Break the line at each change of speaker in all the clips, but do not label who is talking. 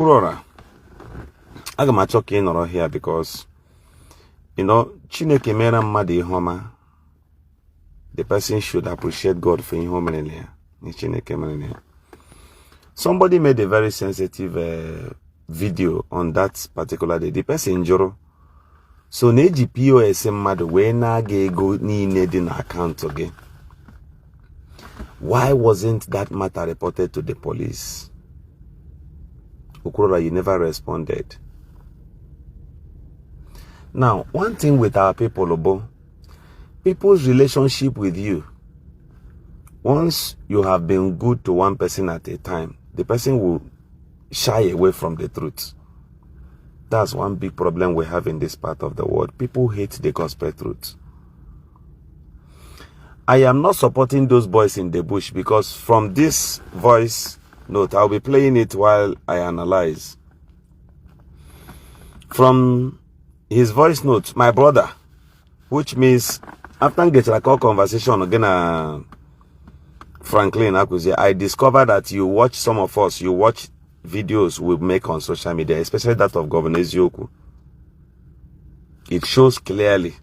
Okwuluora, aga m achọ ka ị nọrọ here because, you know, Chineke mere mmadụ ihe ọma. The person should appreciate God for ihe o mere ya. Chineke mere ya. Somebody made a very sensitive video on that particular day. The person jụrụ. So na-eji POS mmadụ wee na-aga ego niile dị na akaụntụ gị. Why wasn't that matter reported to the police? Okwuluora, you never responded. Now, one thing with our people, Obo, people's relationship with you, once you have been good to one person at a time, the person will shy away from the truth. That's one big problem we have in this part of the world. People hate the gospel truth. I am not supporting those boys in the bush because from this voice note, I'll be playing it while I analyze. From his voice note, my brother, which means after getting a call conversation again, Franklin Akuzie, I discovered that you watch some of us, you watch videos we make on social media, especially that of Governor Eziokwu. It shows clearly.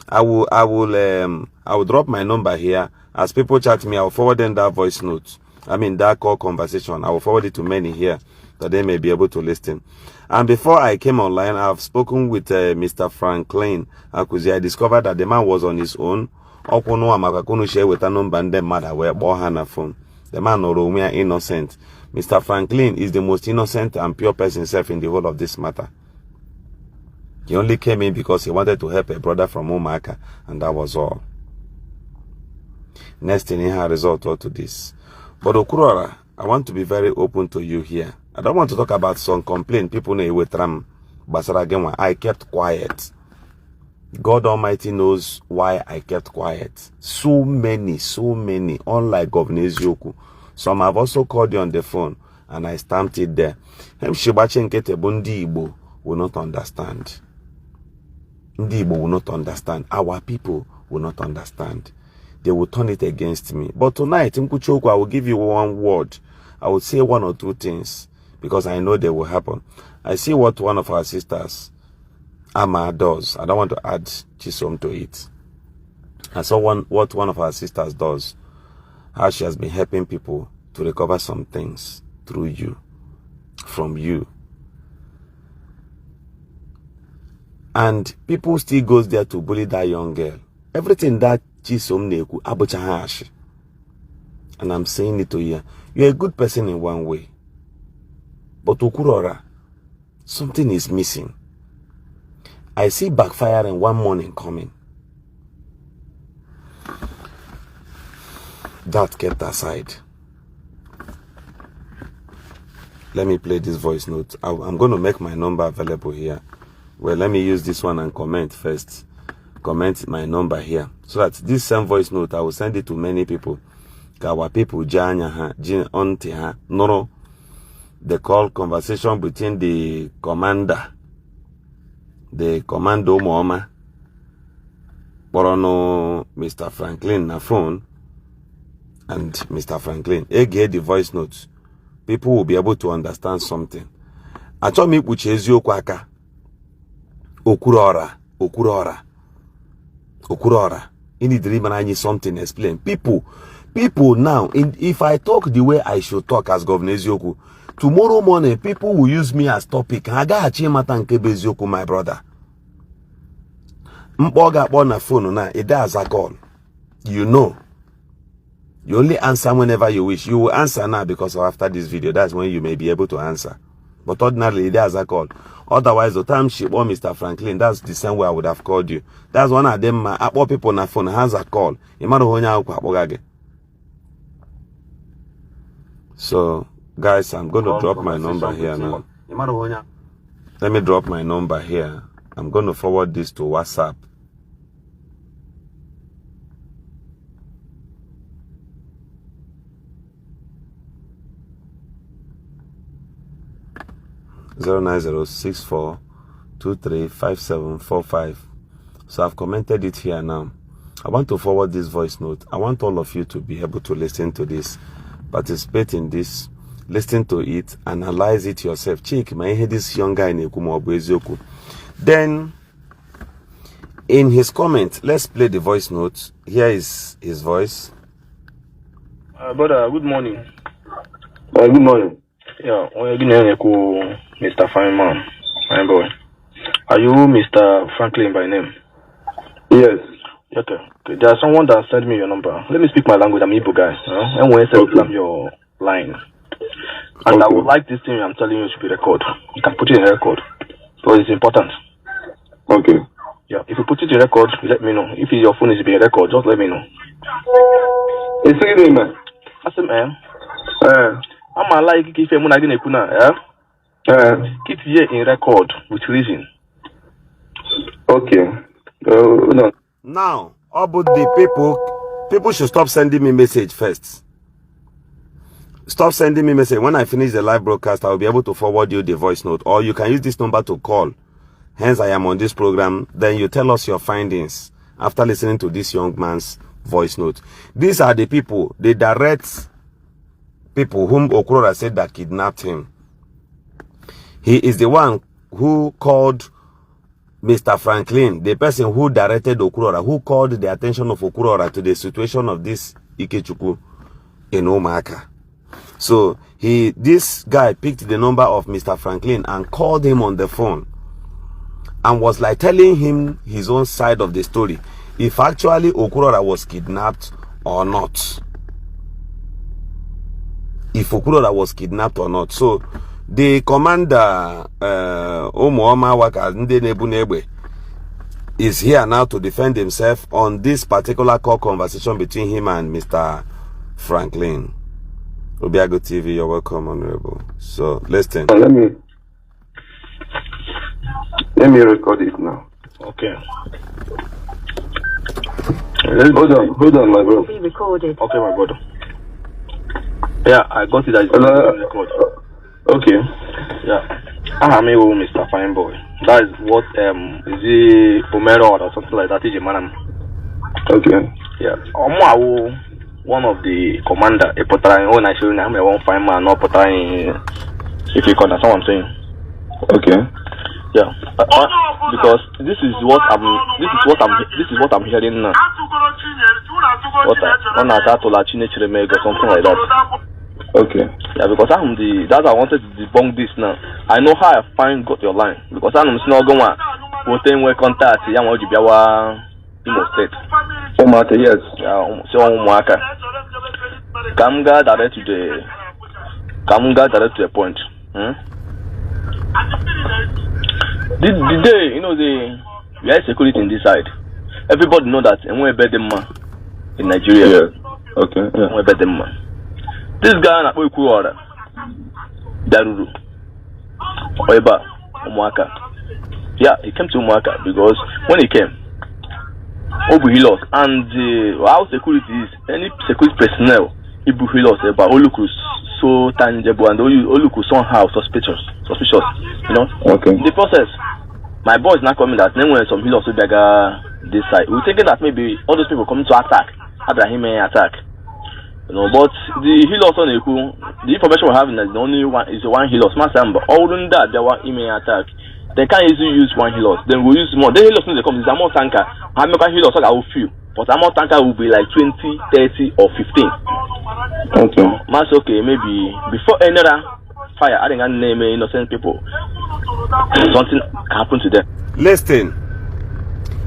I will drop my number here. As people chat me, I will forward them that voice note. I mean that call conversation. I will forward it to many here that they may be able to listen. And before I came online, I've spoken with Mr. Franklin Akuzie. I discovered that the man was on his own. Share with a number and mother where phone. The man no innocent. Mr. Franklin is the most innocent and pure person himself in the whole of this matter. He only came in because he wanted to help a brother from Umuaka, and that was all. Next thing, he had result to this. But Okwuluora, I want to be very open to you here. I don't want to talk about some complaint people know with Ram Basara. I kept quiet. God Almighty knows why I kept quiet. So many, unlike Governor Eziokwu. Some have also called you on the phone, and I stamped it there. Ndi Igbo will not understand. Ndi Igbo will not understand. Our people will not understand. They will turn it against me. But tonight, Mkuchoku, I will give you one word. I will say one or two things because I know they will happen. I see what one of our sisters, Ama, does. I don't want to add Chisom to it. I saw what one of our sisters does. How she has been helping people to recover some things through you, from you. And people still goes there to bully that young girl. Everything that Chisom neku abuchahashi. And I'm saying it to you. You're a good person in one way. But Okwuluora, something is missing. I see backfiring one morning coming. That kept aside. Let me play this voice note. I'm going to make my number available here. Well, let me use this one and comment first. Comment my number here. So that this same voice note, I will send it to many people. Our people, Noro, the call conversation between the commander, the commando Moama, Borono, Mr. Franklin na phone, and Mr. Franklin. Again, the voice notes. People will be able to understand something. I told me which is Eziokwu Okwuluora. In the dream and I need something explain. People now, if I talk the way I should talk as Governor Eziokwu, tomorrow morning people will use me as topic. I got Eziokwu, my brother. Mpoga on a phone now, it does a call. You know. You only answer whenever you wish. You will answer now because after this video, that's when you may be able to answer. But ordinarily, there's a call. Otherwise, the time she or Mr. Franklin, that's the same way I would have called you. That's one of them. People on the phone has a call. So, guys, I'm going to drop my number here now. Let me drop my number here. I'm going to forward this to WhatsApp. (09064235745). So I've commented it here now. I want to forward this voice note. I want all of you to be able to listen to this, participate in this, listen to it, analyze it yourself. Check, my head this young guy in Eziokwu. Then, in his comment, let's play the voice note. Here is his voice.
Brother, good morning.
Good morning.
Yeah, Mr. Fine Man, fine boy. Are you Mr. Franklin by name?
Yes.
Okay. There's someone that sent me your number. Let me speak my language. I'm Igbo guy. And when I say your line, and I would like this thing I'm telling you to be recorded. You can put it in record, so it's important.
Okay.
Yeah. If you put it in record, let me know. If your phone is being recorded, just let me know.
It's okay, man.
I said, I'm like if you're not going to keep it in record with reason.
Okay. No.
Now, about the people should stop sending me message first. Stop sending me message. When I finish the live broadcast, I will be able to forward you the voice note, or you can use this number to call. Hence, I am on this program. Then you tell us your findings after listening to this young man's voice note. These are the people, the direct people whom Okwuluora said that kidnapped him. He is the one who called Mr. Franklin, the person who directed Okwuluora, who called the attention of Okwuluora to the situation of this Ikechukwu in Umuaka. So this guy picked the number of Mr. Franklin and called him on the phone and was like telling him his own side of the story, if actually Okwuluora was kidnapped or not. If Okwuluora was kidnapped or not. So the commander Umuaka is here now to defend himself on this particular call conversation between him and Mr. Franklin. Obiago TV, you're welcome, Honorable. So listen.
Let me record it now.
Okay.
Hold on, my bro.
Be recorded.
Okay, my brother. Yeah, I got it. Record.
Okay.
Yeah. I'm Mr. Fine Boy. That is what is it Omero or something like that? Is man.
Okay.
Yeah. One of the commander. When I show you, I'm one fine man. Not if you understand what I'm saying.
Okay.
Yeah. Because this is what I'm hearing now. Something like that.
Okay.
Yeah, because that's why I wanted to debunk this now. I know how I got your line. Because I'm not going to contact Imo State.
Umuaka, yes.
Yeah, so Umuaka. Come direct to the point. The day, we have security in this side. Everybody know that and we bet them in Nigeria.
Yeah. Okay. Yeah.
We bet them. This guy na Okwuluora Daruru Oeba Umuaka. Yeah, he came to Umuaka because when he came, he lost, and how security is, any security personnel he lost about Oluku so tangible and Oluku somehow suspicious, you know.
Okay.
In the process, my boy is not coming that then when some healers will this side. We're thinking that maybe all those people coming to attack after him attack. You know, but the healers on the information we're having is the only one is one healers. But all than that there were email attack. They can't easily use one healers. Then we'll use more. The healers when they come is a more tanker. How many healers I will feel? But a more tanker will be like 20, 30 or 15.
Okay.
That's okay, maybe before another fire, I think I name innocent people. Something happened to them.
Listen.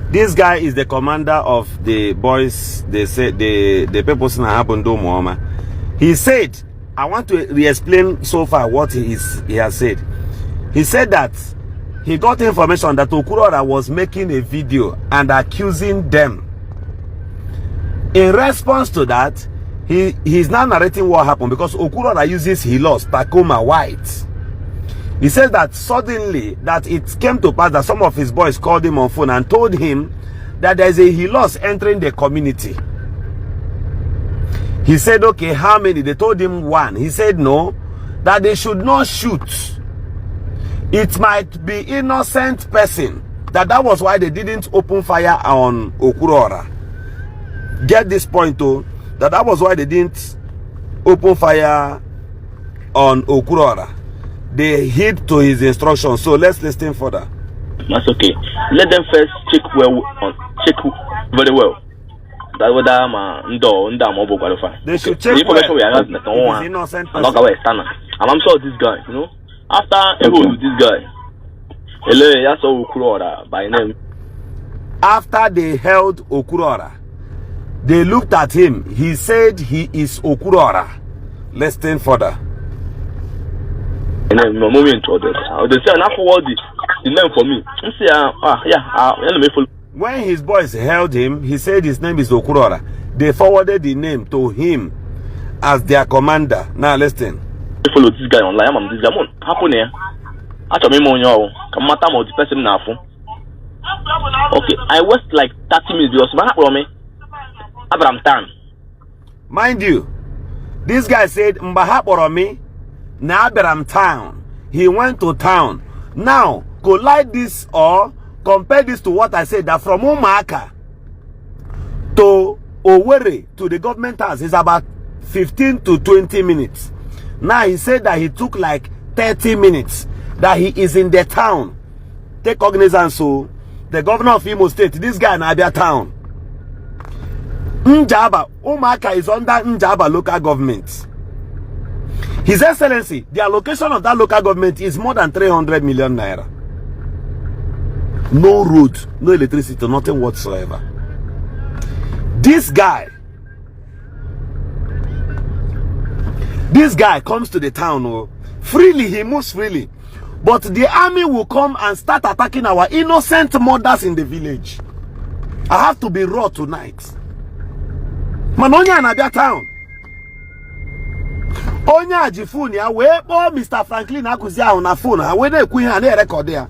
This guy is the commander of the boys, they say the people in Habundo Muhammad. He said, I want to re-explain so far what he has said. He said that he got information that Okwuluora was making a video and accusing them. In response to that, he's now narrating what happened because Okwuluora uses he lost Takoma White. He says that suddenly that it came to pass that some of his boys called him on phone and told him that there's a Hilos entering the community. He said, okay, how many? They told him one. He said no, that they should not shoot. It might be innocent person. That was why they didn't open fire on Okwuluora. Get this point though, that was why they didn't open fire on Okwuluora. They heed to his instructions. So let's listen further.
That's okay. Let them first check check very well. That whether
they should check the
information we have. He's innocent. And I'm sure this guy, you know, after this guy, that's Okwuluora by name.
After they held Okwuluora, they looked at him. He said he is Okwuluora. Listen further.
And then moving into others. They say I forward the name for me.
When his boys held him, he said his name is Okwuluora. They forwarded the name to him as their commander. Now listen.
They follow this guy online. I'm this guy. Happen here. Actually, come matter more the person now. Okay, I was like 30 minutes because what happened me? Abraham Tan.
Mind you, this guy said Mbahaporomi na Abraham Town. He went to town. Now, collide this or compare this to what I said, that from Umuaka to Owerri to the government house is about 15 to 20 minutes. Now he said that he took like 30 minutes, that he is in the town. Take cognizance. So the governor of Imo State, this guy in Abia town. Njaba, Umuaka is under Njaba local government. His Excellency, the allocation of that local government is more than 300 million naira. No road, no electricity, nothing whatsoever. This guy comes to the town freely, he moves freely. But the army will come and start attacking our innocent mothers in the village. I have to be raw tonight. Manonya in Abia town. Onya Jifunia, where Mr. Franklin Akuzia on a phone, and when they queen and they record there.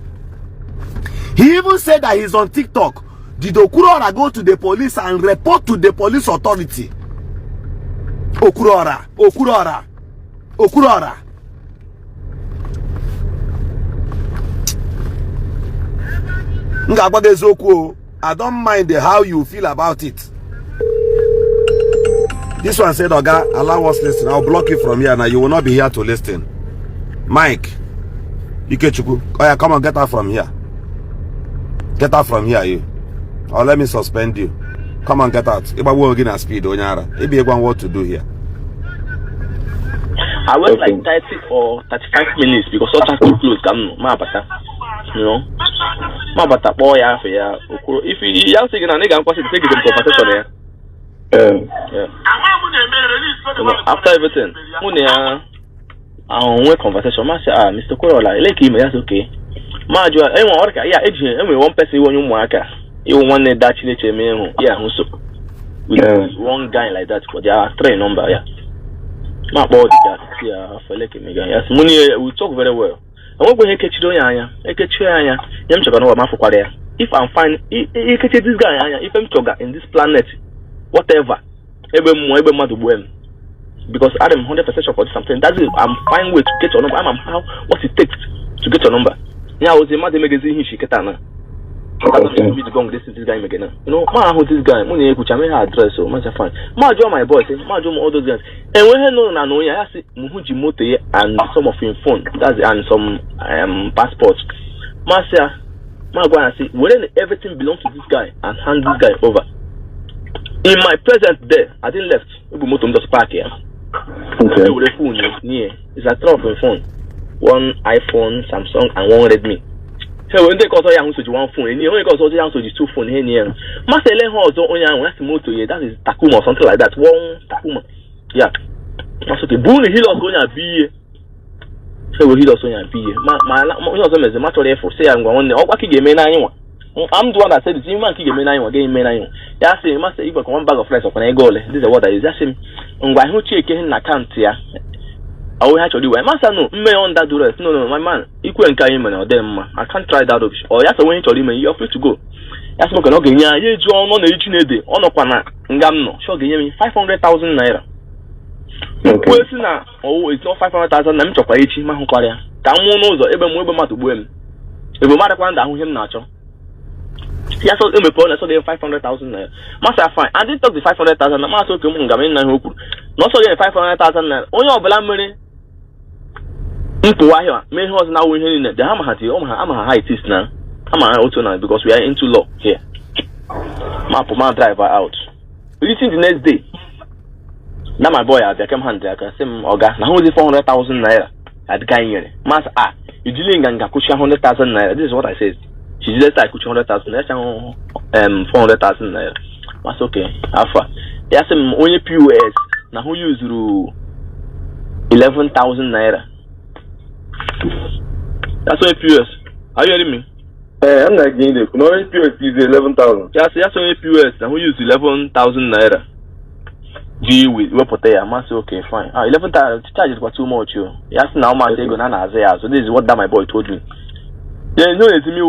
He even said that he's on TikTok. Did Okwuluora go to the police and report to the police authority? Okwuluora. Eziokwu, I don't mind how you feel about it. This one said, Oga, allow us listen. I'll block you from here now. You will not be here to listen. Mike, Ikechukwu, oh yeah, come on, get out from here. Get out from here, you. Or let me suspend you. Come on, get out. If I will get a speed, Onyara. If you want what to do here.
I went like 30 or 35 minutes because such too close. You know, boy, if you are taking a nigga, I'm going to take some conversation here. Yeah. After everything, when conversation, Mr. Okwuluora, like him, that's okay. One person you Umuaka, you want that one guy like that, but there are 3 numbers, yeah. My body that, yeah, for like him again. Yes, we talk very well. I won't go here catch if I'm fine, catch this guy, if I'm in this planet, whatever, because I'm 100% sure for something. That's it. I'm fine way to get your number. I'm how what it takes to get your number. Yeah, I was a mad magazine. She get on. This guy again. You know, who this guy? Money, which I may have address. So much fine. My boy, all those guys. And when I know, I see Muhuji Mote and some of his phone. That's and some passports. Marcia, my boy, I see. When everything belongs to this guy and hand this guy over. In my presence there, I didn't left. We moved to the park here. Okay. With a phone near. It's a 12 phone. One iPhone, Samsung, and one Redmi. So when they got a young to one phone, and you only got also young to 2 phones here. Master Len Hall, so only one motor here. That is Takuma or something like that. One Takuma. Yeah. That's okay. Boone, he lost going to be. So he lost going to be. My also is a matter of effort. Say I'm going to walk again. I'm the one that said the man keep me nine again. Yeah, say master, you got 1 bag of rice of an goal. This is what I is. Just him. Why who check in account here? I will have to do. Master, no, me on that do rest. No, my man. You couldn't carry him or them. I can't try that option. Or yes, I went to him. You're free to go. Yes, I'm going to get you. John on the day. On a pana. Ngamno. Sure, give me 500,000 naira. Okay. Now, oh, it's not 500,000. I'm talking about each man who carry. Come on, also, even more to win. If we matter one down him natural. Yes, so in the phone, I saw they 500,000 naira. Master, fine. I didn't talk the 500,000. Master, come on, Gamin, not so 500,000 naira. Only your money. Mpuwaya, me was now in here. The hammer had the Omaha high tis now. I'm an because we are into law here. My driver out. Listen the next day. Now my boy I come hand I can say Oga. Now who's the 400,000 naira at the guy here? Mas you dealing and Gakusha 100,000 naira. This is what I said. She just like 100,000 naira, 400,000 naira. That's okay. Alpha. Yes, only POS. Now who use 11,000 naira. That's only POS. Are you hearing me?
I'm not getting it. No POS is 11,000.
Yes, that's only POS. Now who use 11,000 naira? G with Wapotaya. I say okay, fine. 11,000 charges were too much. Yes, now my say go na Azea. So this is what that my boy told me. Then no, it's me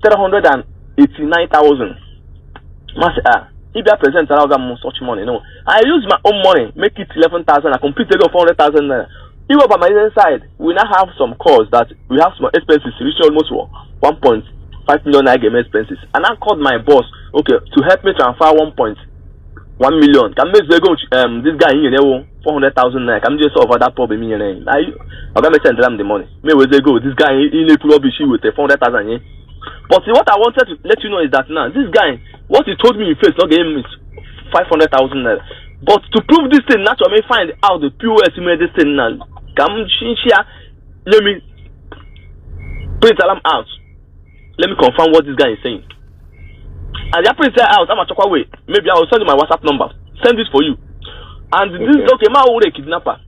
389,000. If I present around such money, no. I use my own money, make it 11,000. I completed 400,000. Even by my inside, we now have some costs that we have some expenses, which almost 1.5 million game expenses. And I called my boss, okay, to help me transfer 1.1 million. Can we go this guy here 400,000 naira? Can we just solve that problem here? I'm gonna send them the money. Maybe they go, this guy in a rubbish with 400,000. But what I wanted to let you know is that now this guy, what he told me in face, not game is 500,000 naira. But to prove this thing, not to me find out the POS made this thing now. Come here, let me print alarm out. Let me confirm what this guy is saying. And I print it out. I'm a talk away. Maybe I will send you my WhatsApp number. Send this for you. And okay. This is okay. My old kidnapper.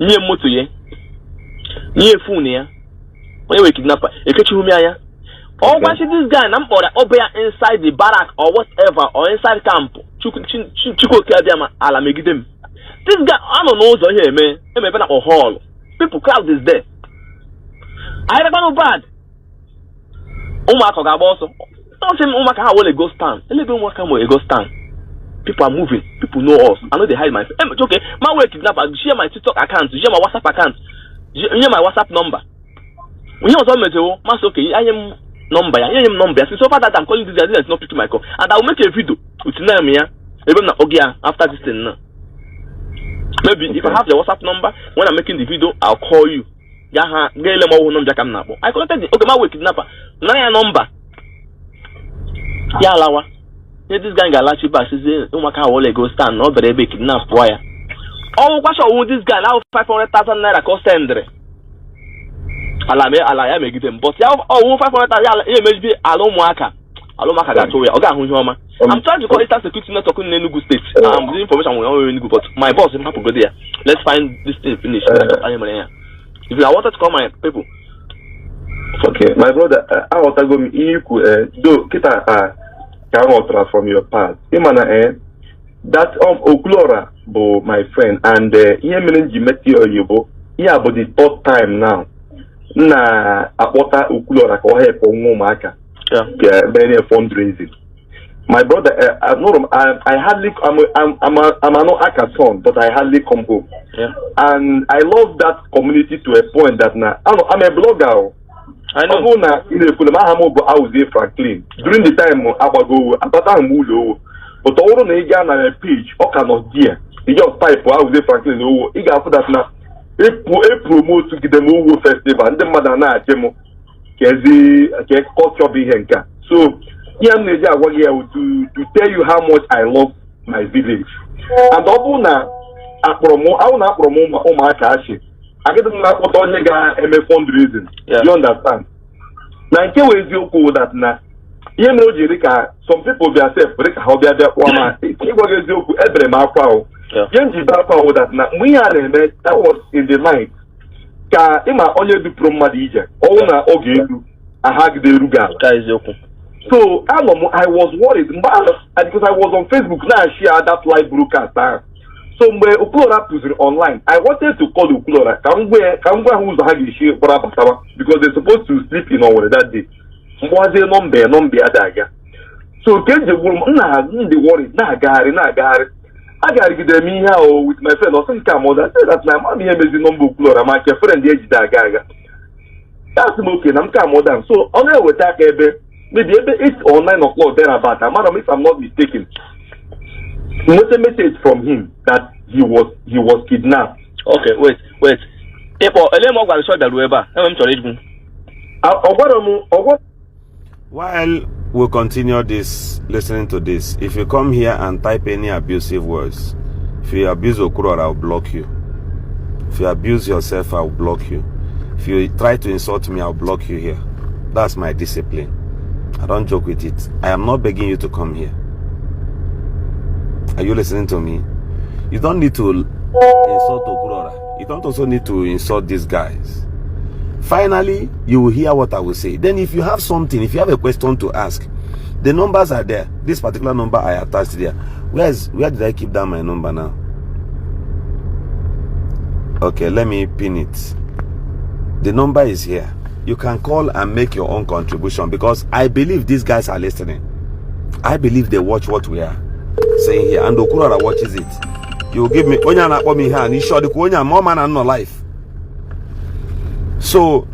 Nye moto ye. Nye phone ye. When you kidnapper, you catch who me aya. Or why should this guy nam order over inside the barrack or whatever or inside camp? Chuko Kadiama Alamegidem. This guy I don't know so here, man. He may be a hall. People crowd is there. I never know bad. Umuaka Gaboso. Don't say Umuaka how well a ghost stand. Let me Umuaka a ghost stand. People are moving. People know us. I know they hide my. Okay, my way kidnapper. Share my TikTok account. Share my WhatsApp account. Share my WhatsApp number. When you also meteo, mas okay. I am number. I am number. So far that I'm calling this guy, it's not picking my call, and I will make a video with name here. Even okay after this thing now. Maybe if I have your WhatsApp number, when I'm making the video, I'll call you. I connected the okay, my way kidnapper. Now your number. Yeah, Lawa. Yeah, this guy got latchy back. Says, Umuaka Orlu go stand. No, but they be kidnapped. Why? Oh, what's all this guy now? 500,000 naira cost Andre. I may give them. But yeah, 500,000. Yeah, maybe Umuaka. Umuaka got to where. Okay, I'm trying to call it security network in Enugu State. The information will only Enugu, but my boss didn't have to go there. Let's find this thing finished. If I wanted to call my people.
Okay, my brother, I want to go do kita can from your past. That Okwuluora, my friend, and here meaning met you, yeah, but the third time now. Na apota Okwuluora ko help Umuaka. Yeah, many fundraising. My brother, I hardly I'm an Aka son, but I hardly come home.
Yeah.
And I love that community to a point that now I'm a blogger.
I know.
I was there Franklin during the time Abago, but all on a page, or cannot dear. He just type I was there Franklin. He got for that now. He promote to get the Mowo festival and the Madana Jemo. So here to tell you how much I love my village. And also now I want to promote Umuaka. I get them not what only guy fundraising. You understand? Now in case Eziokwu that now you know Jerika, some people they say how they are there woman. Eziokwu every mark. That now we are that was in the night. Ka ima onye du promo DJ. All na oge I hag the ruga. So I was worried because I was on Facebook now I share that live broadcast. So when Okwuluora was online, I wanted to call Okwuluora. Who's because they're supposed to sleep in over that day. So get the woman the worry. I gotta get them here with my friend or some come on that my mommy has the number Okwuluora, my friend the edge that guy. That's okay, I'm come on. So on our attack maybe 8 or 9 o'clock thereabout. If I'm not mistaken. Not a message from him that he was kidnapped.
Okay, wait.
While we'll continue this, listening to this, if you come here and type any abusive words, if you abuse Okwuluora, I'll block you. If you abuse yourself, I'll block you. If you try to insult me, I'll block you here. That's my discipline. I don't joke with it. I am not begging you to come here. Are you listening to me? You don't need to insult Okwuluora. You don't also need to insult these guys. Finally, you will hear what I will say. Then if you have something, if you have a question to ask, the numbers are there. This particular number I attached there. Where did I keep down my number now? Okay, let me pin it. The number is here. You can call and make your own contribution, because I believe these guys are listening. I believe they watch what we are saying here, and Okwuluora watches it. You will give me onya na me here, and you sure the onya more man and no life. So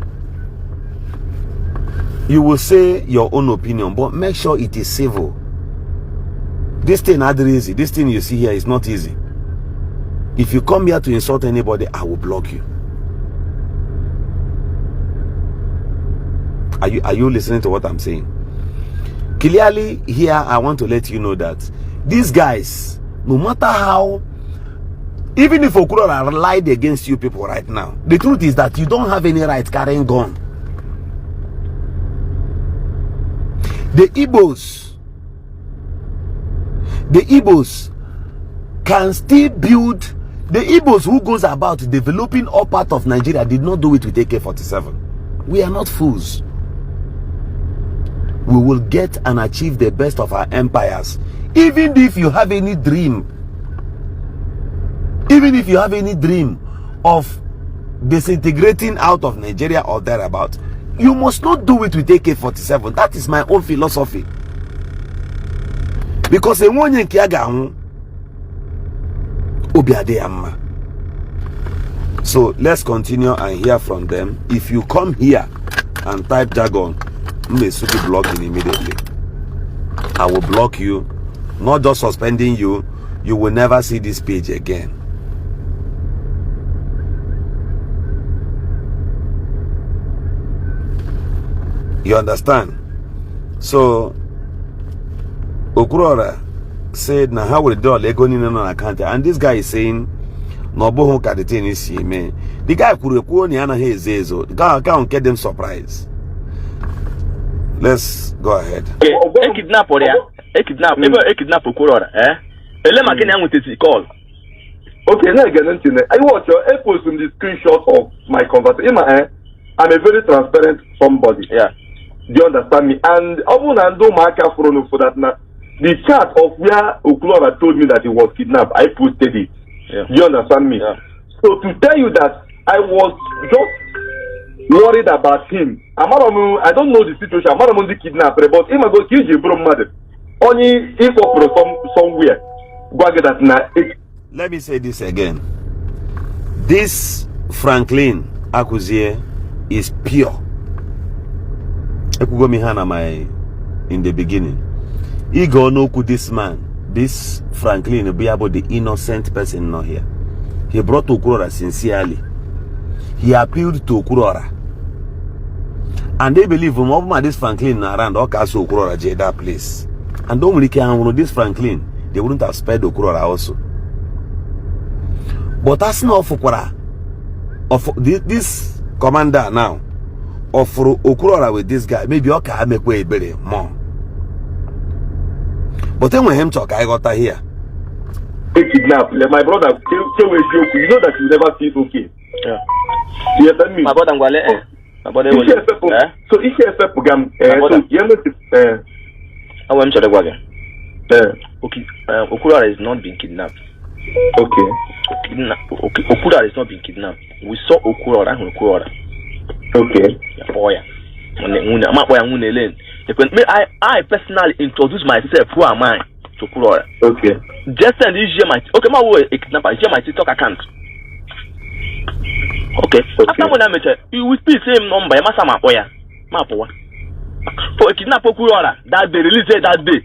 you will say your own opinion, but make sure it is civil. This thing not easy. This thing you see here is not easy. If you come here to insult anybody, I will block you. Are you listening to what I'm saying? Clearly here, I want to let you know that these guys, no matter how, even if Okwuluora lied against you people right now, the truth is that you don't have any right carrying gun. The Igbos can still build. The Igbos who goes about developing all part of Nigeria did not do it with AK-47. We are not fools. We will get and achieve the best of our empires. Even if you have any dream, of disintegrating out of Nigeria or thereabout, you must not do it with AK-47. That is my own philosophy. Because so let's continue and hear from them. If you come here and type jargon, I should be blocking immediately. I will block you, not just suspending you. You will never see this page again. You understand? So Okwuluora said, "Now how will the Lego in an account?" And this guy is saying, "No boho kadete is me." The guy could Niana Hezezo. The guy can't get them surprised. Let's go ahead.
Kidnap Okwuluora. Elema can with this call.
Okay, now again, I watch your post in the screenshot of my conversation. I'm a very transparent somebody.
Yeah.
Do you understand me? And for that now, the chart of where Okwuluora told me that he was kidnapped, I posted it.
Yeah.
Do you understand me?
Yeah.
So to tell you that I was just worried about him. I don't know the situation. I'm not the kidnapper, but if I go kill you, bro, mother, only if somewhere.
Let me say this again. This Franklin Akuzie is pure. In the beginning, Ego no could this man, this Franklin, be about the innocent person not here. He brought Okwuluora sincerely. He appealed to Okwuluora, and they believe this Franklin around all castle Okwuluora that place. And don't really care this Franklin, they wouldn't have spared Okwuluora also. But that's not for Okwuluora. Of this commander now. Or for Okwuluora with this guy, maybe okay, make way better more. But then when him talk, I got her here.
They kidnap. My brother, Eziokwu, you know that you never feel okay.
Yeah.
You understand me?
My brother, my brother,
so if you have program,
I want to okay, Okwuluora is not being kidnapped.
Okay.
Okwuluora is not being kidnapped. We saw Okwuluora.
Okay.
Oh yeah. I personally introduce myself. Who am I? To Okwuluora.
Okay.
Just send this year my my way a kidnapper. Share my TikTok account. Okay. After when I met you will speak same number. Masama Oya. Mapowa. For a kidnapper Okwuluora that they release it that day.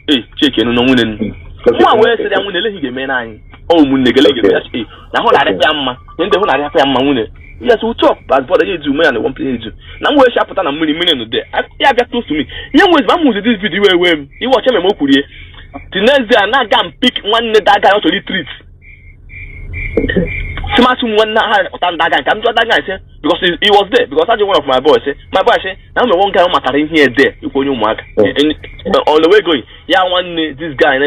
Hey, check no winning. One way say I'm winning. He get me nine. Oh, munegele get me. Now hold on, I'm ma. Then the whole area I'm ma winning. Yes, we'll talk, but brother, you do me and one play you. Now we're sharp and money no there. Yeah, get close to me. You was my move this video where you watch him more could the next day I now go and pick one that guy out to retreat. Smart one that guy come to that guy say because he was there because that's one of my boys say my boy say now me one guy matter in here there you go Umuaka on the way going yeah one this guy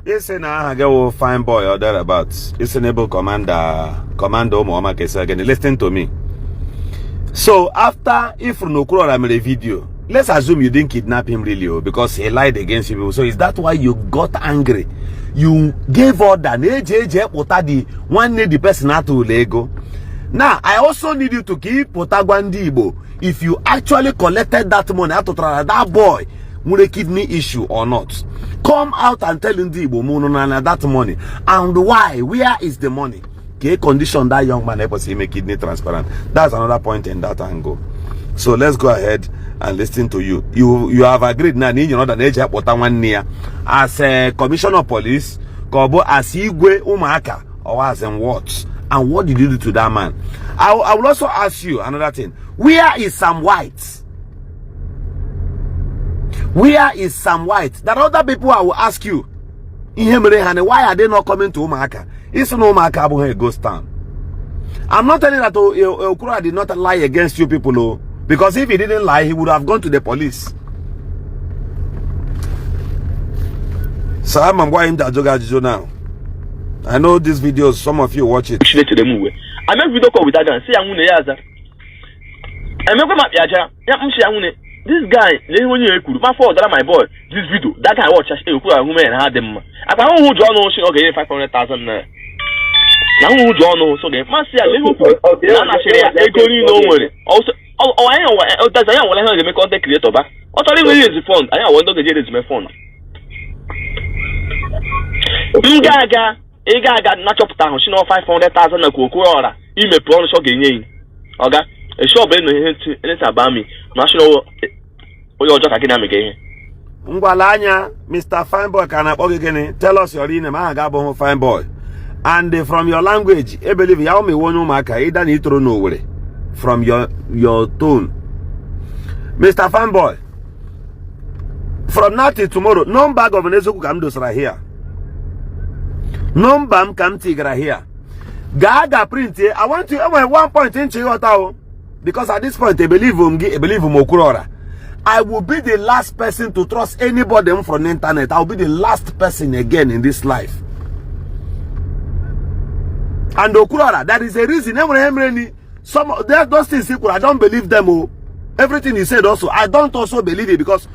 yes, now I go fine boy or thereabouts. It's an able Commando Muhammad again. Listen to me. So after if Okwuluora made a video, let's assume you didn't kidnap him really because he lied against you. So is that why you got angry? You gave order. One need the person out to Lego. Now I also need you to keep Potagwandi Igbo. If you actually collected that money out to try that boy with a kidney issue or not. Come out and tell him that money and why. Where is the money? Okay, condition that young man help us make kidney transparent. That's another point in that angle. So let's go ahead and listen to you. You have agreed now. You know that age one near as a commissioner of police, as Igwe Umuaka or as in what? And what did you do to that man? I will also ask you another thing. Where is Sam White? Where is Sam White? That other people I will ask you. Why are they not coming to Umuaka? It's no Umuaka a ghost town. I'm not telling that Okwuluora did not lie against you people, no. Because if he didn't lie, he would have gone to the police. So I'm going to now. I know these videos, some of you watch it.
I make video call with that guy. Say I make this guy, my fault that my boy, this video, that guy watch Okwuluora woman and had them. I don't know who John knows, okay, 500,000. Now who John knows, so they must say a little bit. Also, I know that's I want to make content creator back. What are you the phone? I want to get it my phone. Gaga, not up town, she know 500,000 Okwuluora. You may promise again. Okay. A short brain it's about me. National or just again.
Ngwalanya, Mr. Fineboy can again tell us your name, Gabo Fineboy. And from your language, I believe you me one Umuaka, either need to know from your tone. Mr. Fineboy, from now till tomorrow, no bag of Eziokwu come to right here. No bam come tigra here. Gaga print here. I want to one point in Chihuahua. Because at this point, I believe Okwuluora. I will be the last person to trust anybody from the internet. I will be the last person again in this life. And Okwuluora, that is a reason. Some those things I don't believe them. Oh. Everything he said also, I don't also believe it because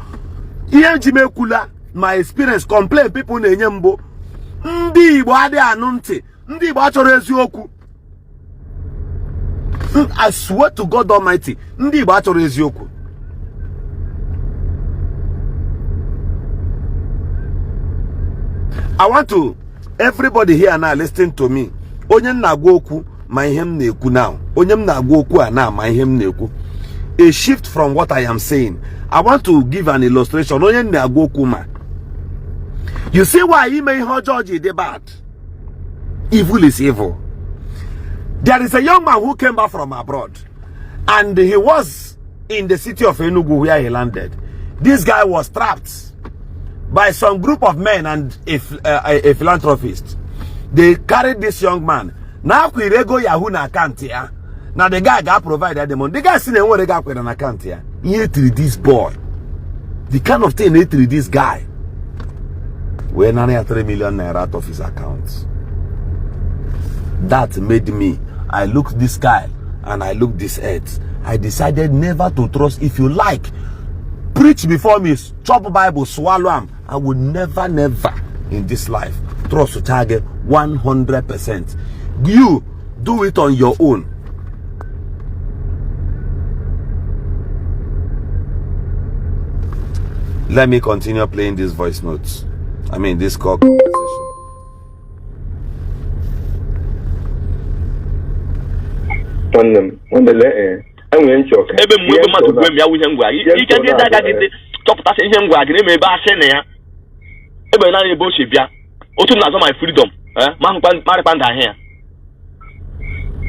my experience complain people Ndi Igbo ade anunti. Ndi Igbo achoro Eziokwu. I swear to God Almighty, Ndi Igbo achoro Eziokwu. I want to everybody here now listen to me. Onye na-agwa okwu ma ihe m na-ekwu now. Onye m na-agwa okwu a na ma ihe m na-ekwu. A shift from what I am saying. I want to give an illustration. Onye na-agwa okwu ma. You see why he may judge the bad. Evil is evil. There is a young man who came back from abroad. And he was in the city of Enugu where he landed. This guy was trapped by some group of men and a philanthropist. They carried this young man. Now we go Yahoo na account here. Now the guy got provided the money. The guy seen what they got with an account here. He treat this boy. The kind of thing he treat this guy. We're now 3 million naira out of his account. That made me. I looked this guy and I looked this earth. I decided never to trust. If you like, preach before me, chop Bible, swallow him. I will never in this life trust to target 100%. You do it on your own. Let me continue playing these voice notes. I mean this call conversation.
My freedom.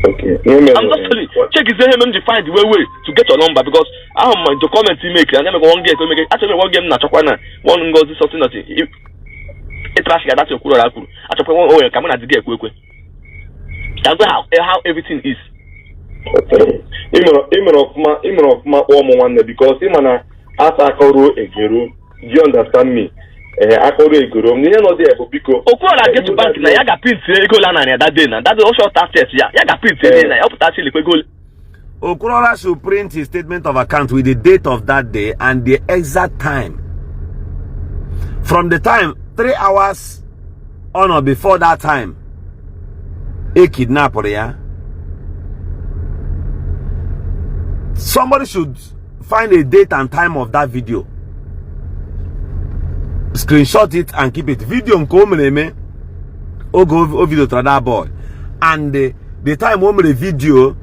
Okay.
I'm just telling you, check his name to find the way to get your number because I'm the comment he make and then one game to make actually one game na chokwana one goes something that it trash that's your Okwuluora akuru achokwa oh come na dige ekwe that's how everything is.
Okay. Imro of my one because imana asa akoro egero. Do you understand me? Akoro egoro. You know there because
Okwuluora get to bank na ya ga print ego la na that day na that's also tax test ya ga print na help tax le go.
Okwuluora should print his statement of account with the date of that day and the exact time. From the time 3 hours on or before that time, a kidnapper, yeah. Somebody should find a date and time of that video. Screenshot it and keep it. Video come go video to that boy. And the time the video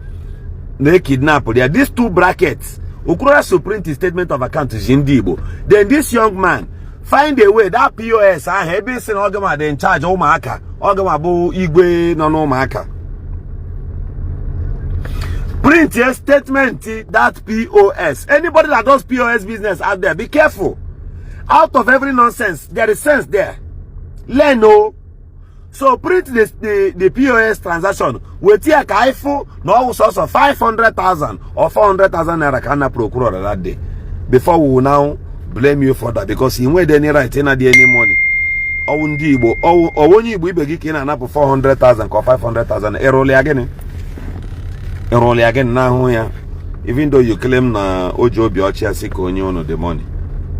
they kidnap there. These two brackets. Okwuluora should print his statement of account to Jindibo. Then this young man find a way that POS and heavy sin Ogama they in charge Umuaka. Ogama bu igwe no Umuaka. Print your statement that POS. Anybody that does POS business out there, be careful. Out of every nonsense, there is sense there. Learn no. So print the POS transaction. We take iPhone no source of 500,000 or 400,000 naira can Okwuluora that day. Before we will now blame you for that because he went any right in any money. Or when you be begin and up 400,000 or 500,000 Erole again now, even though you claim na Ojo Biochi Asiko no the money.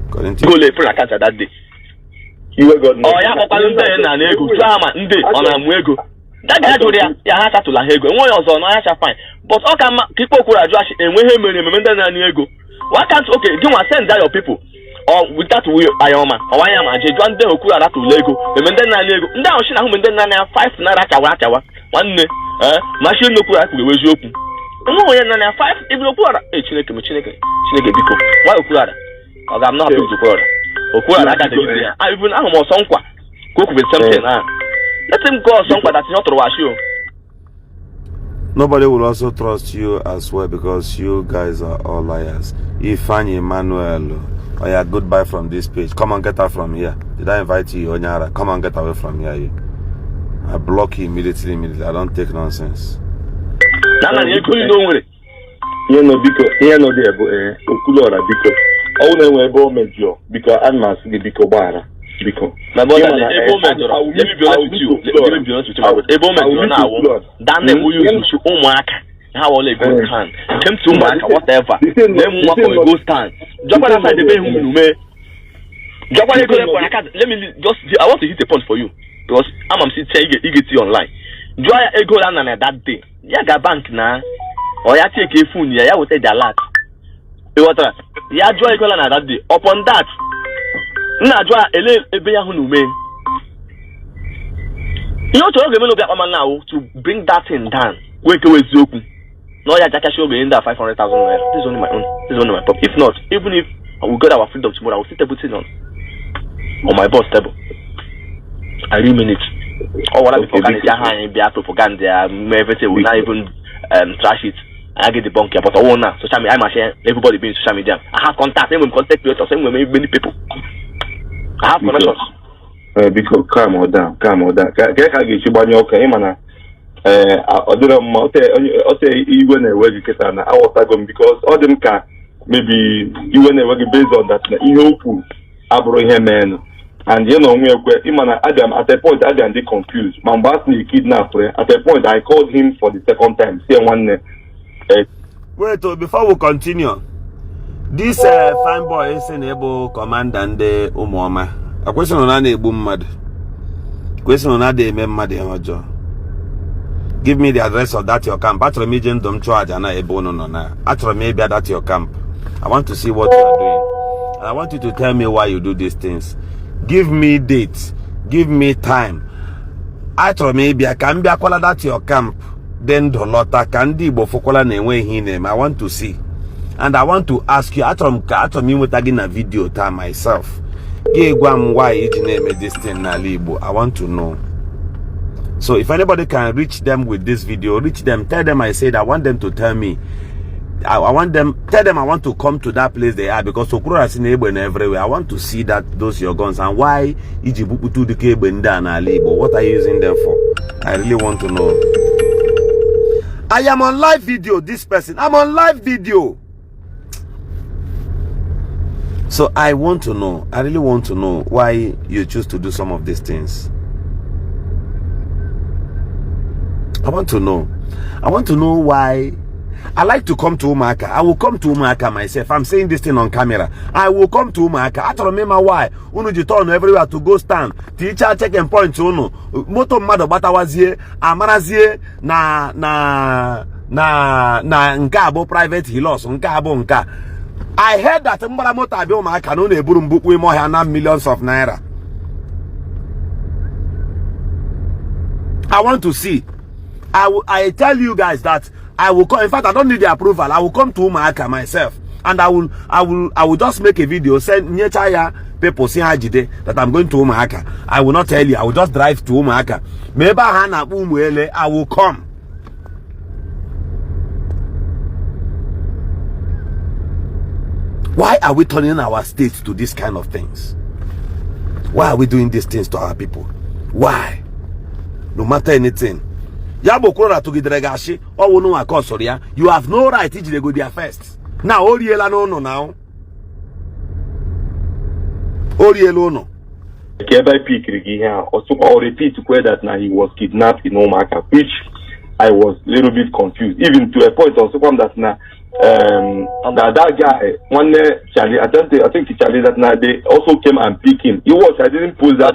According to
go lay for account that day.
you got no.
Oh, ya okwalu na ego sama nde ona mu ego. That guy do there ya ha tatula ego. Enwe ozo no ya sha fine. But o ka kipo Okwuluora aju ashi enwe he mere memenda na ego. Why can't okay, do one send that your people or with that we ayoma or why am aje do ande Okwuluora to lego. Memenda na ego. Nda o shi na hu memenda na 5 naira chawa. Nwanne machine Okwuluora ku weji okwu. Nwo onye na 5 even Okwuluora Chineke biko. Why Okwuluora? I'm not happy with Okwuluora. Okwuluora got the idea. I even am on sonkwa. Cook with something. Let him go sonkwa that's not to wash you.
nobody will also trust you as well because you guys are all liars. Ifeanyi Emmanuel, oh yeah, goodbye from this page. Come on, get out from here. Did I invite you, Onyara? Come on, get away from here. You. I block you immediately. I don't take nonsense.
You know, because Okwuluora because all the way government yo because I'm not the because bara because
my brother let me be honest with you now that name we use to Umuaka how all a good can came to Umuaka whatever then Umuaka go stand jump on outside the bay jump on let me just I want to hit a point for you because I'm sitting you get online joy a go down on that day yeah bank now or ya take a phone ya will take the alert. Ya joy equal na that day. Upon that, na joy ebe ya hunu me. You know to go me now to bring that thing down. Wake away Eziokwu. No ya jaka show be in that 500,000 naira. This is only my own. This is only my pop. If not, even if we got our freedom tomorrow, I will still put it on my boss table. I really mean it. Or what I be propaganda, be propaganda, everything will not even trash it. I get the bunker, but I won't now. Social media, I'm share everybody being social media. I have contact, same with contact with same with many people. I have connections.
Because calm down. Can I get you by your okay, man? I don't know. I say you went a educator and I was going because all them can maybe you went a based on that. You hope Abraham man. And you know, Adam at a point Adam they confused. Mambasni kidnapped. At a point I called him for the second time. Say one.
Wait, before we continue, this fine boy is an able commander and the Umoma. A question on a boom mad. Question on a day, mad. Give me the address of that your camp. After medium don't charge and a bone on. After maybe at your camp. I want to see what you are doing. I want you to tell me why you do these things. Give me dates. Give me time. After maybe I can be a call at your camp. Then Dolota Kandi Bofokola Newe Hinem. I want to see. And I want to ask you, after me with a video time myself. Why it name this thing na Libo? I want to know. So if anybody can reach them with this video, reach them, tell them I said I want them to tell me. I want them, tell them I want to come to that place they are, because Okwuluora has seen Igbo everywhere. I want to see that those your guns, and why Ijibukutu the Kebenda and Alibo. What are you using them for? I really want to know. I am on live video, this person. I'm on live video. So I want to know, I really want to know why you choose to do some of these things. I want to know. I want to know why. I like to come to Umuaka. I will come to Umuaka myself. I'm saying this thing on camera. I will come to Umuaka. I don't remember why. Unu jiton everywhere to go stand. Teacher checking points unu. Moto mado batawazie. Amarazie na nkabo private hilos. Nkabo nka. I heard that mbara moto abi Umuaka no neburu mbukwe mo na millions of naira. I want to see. I tell you guys that I will come. In fact, I don't need the approval. I will come to Umuaka myself, and I will just make a video. Send Nyechaya people see Hajide that I'm going to Umuaka. I will not tell you. I will just drive to Umuaka. Maybe I will come. Why are we turning our state to this kind of things? Why are we doing these things to our people? Why? No matter anything. Yabo Okwuluora to Gidregashi, or Wunu Akosoria, you have no right to go there first. Now, Oriela no now. Orielo no.
Also, repeat to that now he was kidnapped in Umuaka, which I was a little bit confused, even to a point also from that now. That guy, one day, Charlie, I think Charlie that night they also came and pick him. He was, I didn't pull that.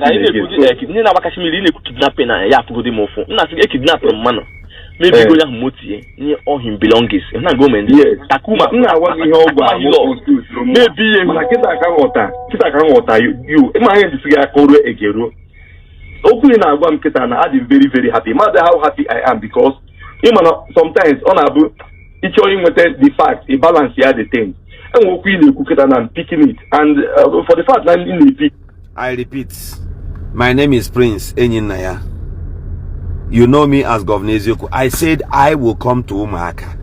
Maybe go young Moti, near all him belongings. And I go man.
Yes,
Takuma,
I was maybe Kita you, my hand is a Koro Egero. Opening our one Kitana, I'm very, very happy. Matter how happy I am, because sometimes on a book. It's showing with the fact, a balance here, the thing. And we cook it and picking it. And for the fact that
I repeat, my name is Prince Enyinaya. You know me as Governor Eziokwu. I said I will come to Umuaka.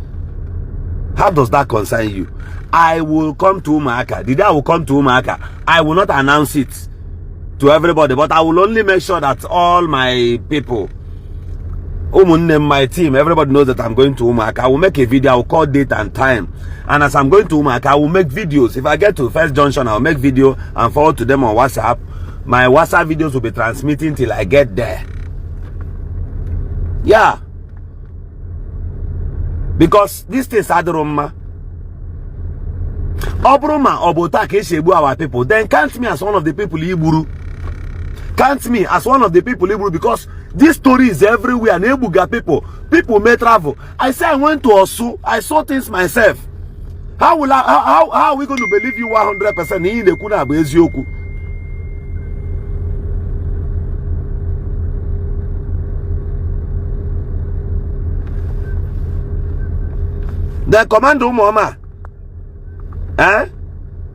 How does that concern you? I will come to Umuaka. The day I will come to Umuaka, I will not announce it to everybody, but I will only make sure that all my people, my team, everybody knows that I'm going to Umuaka. I will make a video. I will call date and time. And as I'm going to Umuaka, I will make videos. If I get to First Junction, I will make video and forward to them on WhatsApp. My WhatsApp videos will be transmitting till I get there. Yeah. Because this thing is Adroma. Obroma Obota Keshebu our people. Then count me as one of the people Iburu. Count me as one of the people Iburu, because this story is everywhere. Nebuga people may travel. I say I went to Osu. I saw things myself. How are we going to believe you 100% in the Kuna Eziokwu? The commando Mama.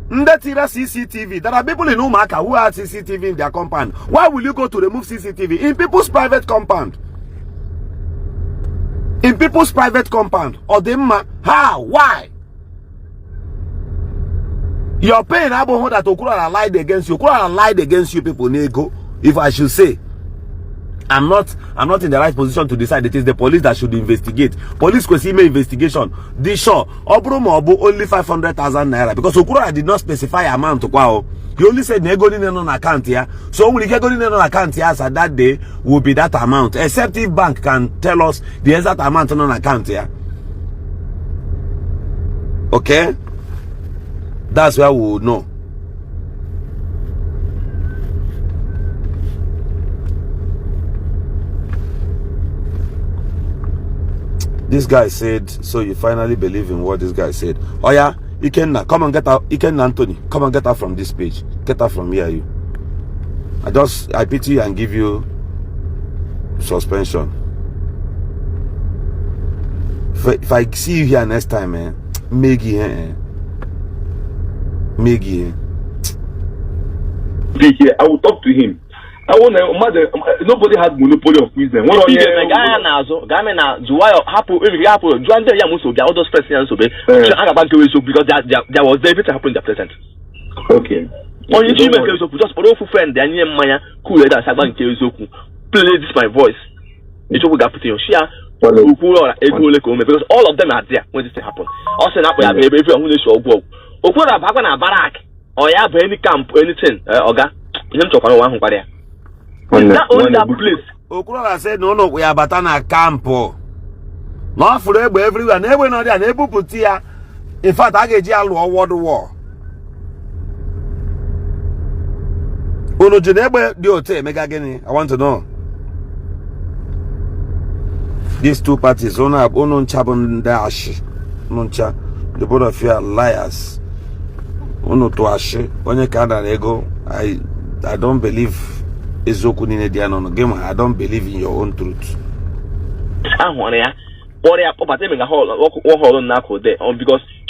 Ndatira CCTV. There are people in Umuaka who have CCTV in their compound. Why will you go to remove CCTV in people's private compound? In people's private compound. Or them, how? Why? You're paying Abo that Okwuluora lied against you. Okwuluora lied against you people, Nego. If I should say, I'm not in the right position to decide. It is the police that should investigate. Police could see me investigation. This show Obrumo only 500,000 naira, because Okwuluora did not specify amount to kwao. He only said negoni on account here. So when you get on account here, so that day will be that amount. Except if bank can tell us the exact amount on account here. Okay? That's where we will know. This guy said, so you finally believe in what this guy said. Oh yeah, Ikenna, come and get out. Ikenna Anthony, come and get out from this page. Get out from here, you. I pity you and give you suspension. If I see you here next time, Maggie, I
will talk to him. Nobody has monopoly of wisdom. What
If you guy nazo, guy na Juwa happen if you happen, Juan there ya muso be all those persons so be. Because there was everything happened in the present.
Okay.
On you make so just for all friend there near Maya cool that Sagban Eziokwu. Play this my voice. It will get put in your share. Because all of them are there when this thing happen. Also now we have everyone who show go. Okwuluora back on a barrack or you have any camp anything oga. Him to one who there. Is that only that place?
Okwuluora said no we are batana camp. No for everywhere and everyone there and able put here. In fact I get you world war. Uno jenebe diote mega gini. I want to know. These two parties, the both of you are liars. I don't believe Eziokwu ni diano no game. I don't believe in your own truth.
Because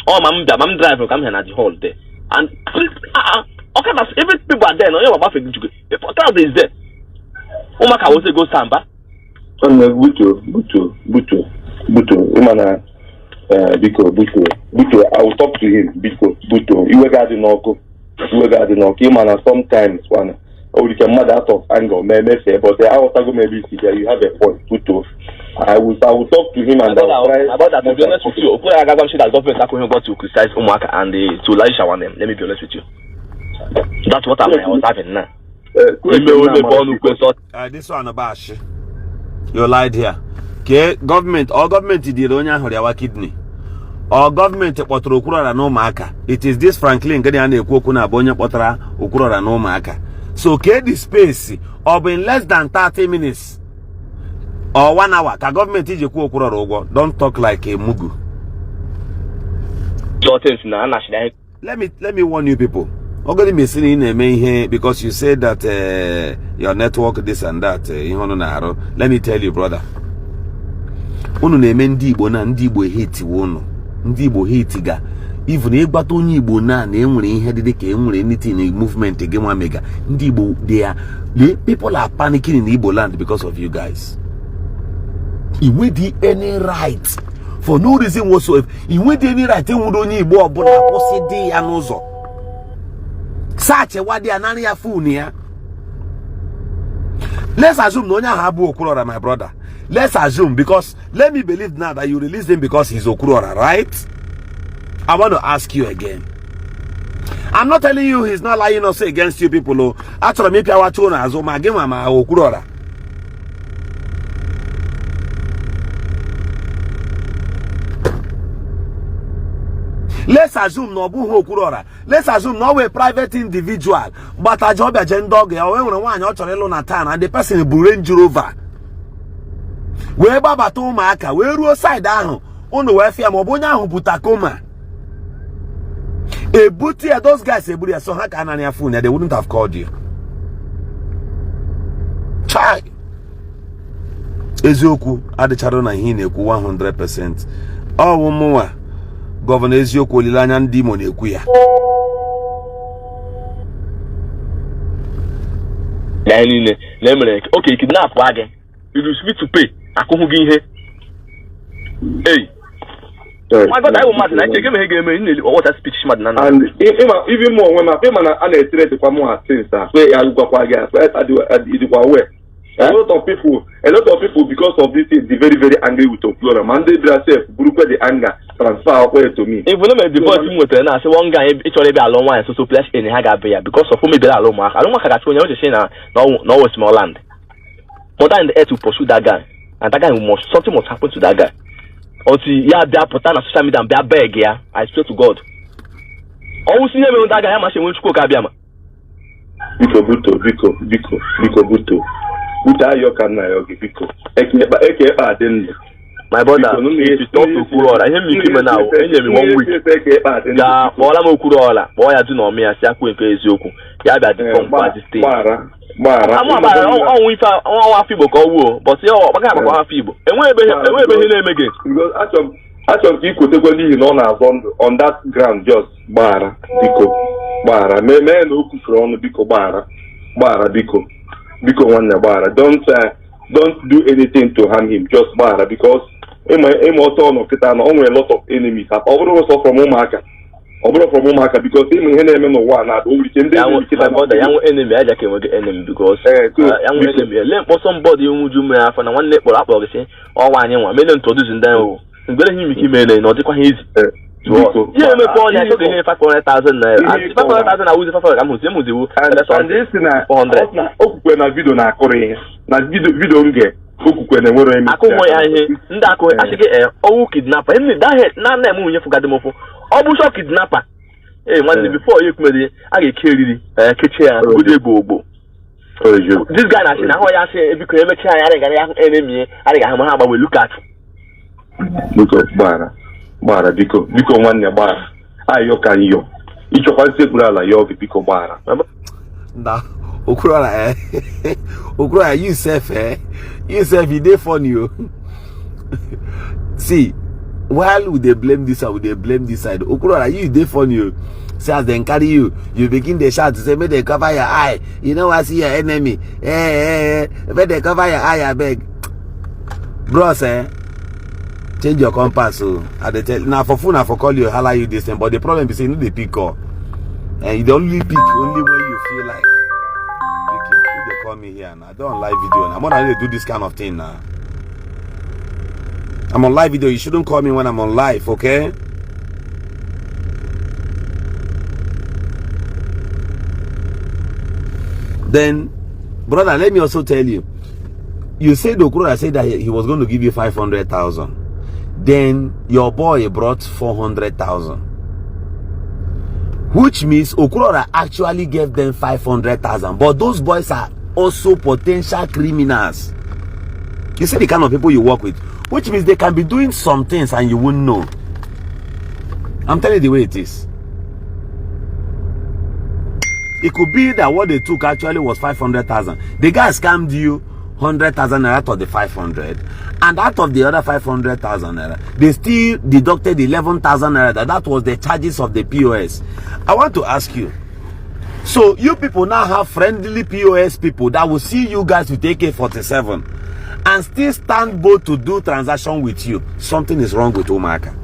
I'm driving come here at the hall there. And okay, that's every people are there. No, you're about to the portal is there. Umuaka was go samba.
Buto, Imana, Buto, I will talk to him, Buto, you were guarding Oko, Imana, sometimes one, or you can mad out of anger, say, but the hour ago maybe you have a point, Buto. I will talk to him and
about that, to be honest with you, I got that government got to criticize Umuaka and to Laisha one them. Let me be honest with you. That's what I was having now.
This one about you lied here. Okay, government, all government did onya hori kidney. All government kpọtara Okwuluora na Umuaka. It is this Franklin gani a na-ekwu okwu na abonye kpọtara Okwuluora na Umuaka. So ke the space of in less than 30 minutes or 1 hour ka government ije kwu Okwuluora ụgwọ. Don't talk like a mugu. Let me warn you people. Ogoni mesini ina-eme ihe because you said that your network this and that let me tell you brother, unu na-eme ndị Igbo na ndị Igbo hate unu, ndị Igbo hate ga even ịgbata onye Igbo na enwere ihe dị ka enwere anything in movement gị nwa mega ndị Igbo the people are panicking in Igbo land because of you guys. You with any right for no reason whatsoever. You with any right enwere onye Igbo ọbụla kwụsị dị ya n'ụzọ. Such a wadi anani ya phone ya. Let's assume no nya habu Okwuluora, my brother. Let's assume, because let me believe now that you release him because he's Okwuluora, right? I want to ask you again. I'm not telling you he's not lying or say against you people. Actually, maybe I want to know as my game my Okwuluora. Let's assume no buhu Okwuluora. Let's assume no a private individual, but a job agenda or when one or town and the person is Range Rover. Where Baba to Umuaka, where you side down on the welfare Mobonya who Butakoma. A booty of those guys, a booty so hack on your phone, they wouldn't have called you. Chai Eziokwu at the Charona Hine 100%. Oh, more. Governor Eziokwu olilanya ndị Imo na-ekwu ya.
Okay, kidnap again. You need to pay. Akuhu gi ihe. Hey. My God, I will mad. I take him again. What a speech mad na.
And even more when my payment and I trade to come more things. Where I go kwa gas. I do where. A lot of people, because of this, they're very, very angry with Okwuluora. Man, they themselves, Burupe the anger transfer away to me.
If we don't make the boy team with I say one guy, it's already a long one, so place in Hagabe because of whom they are alone. I don't want to catch you. Say now, no small land. But in the air to pursue that guy, and that guy something must happen to that guy. Until they are put on social media and they are beg, yeah. I swear to God. Always see them on that guy. I'm actually going to cook Abiama.
Biko Buto. Buta yokan na yogi biko. Eke adin.
My brother, if you talk to Okwuluora, I hear me come now. Any 1 week. Ya, all I'm Okwuluora. Boy, I do not me as Yaku and Eziokwu. Ya be at the compound state.
Mara.
I'm about we found people go, but you know, what kind of people? And where be name again?
Because actually, you could take on that ground just Bara, Biko, Bara. Me no from Biko Bara, Biko. Biko one bara. Don't do anything to harm him. Just bara because I'm also no kita no only a lot of enemies. I also from Umuaka. From Umuaka because him no one at all.
My brother, young enemy. I just came with the enemy because young enemy. Let somebody who do me for one leg or up or say or one young one. Made them introducing them. I'm going to him made not the easy. Yeah, my boy, I took him 500,000 naira. 500,000 I was I'm with you. And this in a 400.
When I video na Korean, na video nge. When I were in
Ndako, I say, oh, kidnapper. That head, none of them you forgot them for. Almost kidnapper. Hey, one day before you come, I get killed. Kitchen, good bobo. This guy, I say, now I say, if you could ever try, I got an enemy, I got him, we look at.
Look at Bara, Biko one bar. I can you. Each of us say, yo, Biko Bara.
Nah, Okwuluora, Okwuluora, you self, he dey funny you. See, while would they blame this side, would they blame this side? Okwuluora, you dey funny you. See, as they carry you, you begin the shout to say, may they cover your eye. You know I see your enemy. May they cover your eye, I beg. Bros, change your compass. So now for phone, I for call you, holla you this thing. But the problem is, you know, they pick call. And you only pick only when you feel like picking. They call me here now. I don't live video. I'm not ready to do this kind of thing now. I'm on live video. You shouldn't call me when I'm on live, okay? Then, brother, let me also tell you. You said Okwuluora said that he was going to give you 500,000. Then your boy brought 400,000. Which means Okwuluora actually gave them 500,000. But those boys are also potential criminals. You see the kind of people you work with. Which means they can be doing some things and you wouldn't know. I'm telling you the way it is. It could be that what they took actually was 500,000. The guy scammed you 100,000 naira out of the 500, and out of the other 500,000 naira, they still deducted 11,000 naira. That was the charges of the POS. I want to ask you. So you people now have friendly POS people that will see you guys with AK-47 and still stand both to do transaction with you. Something is wrong with Umuaka.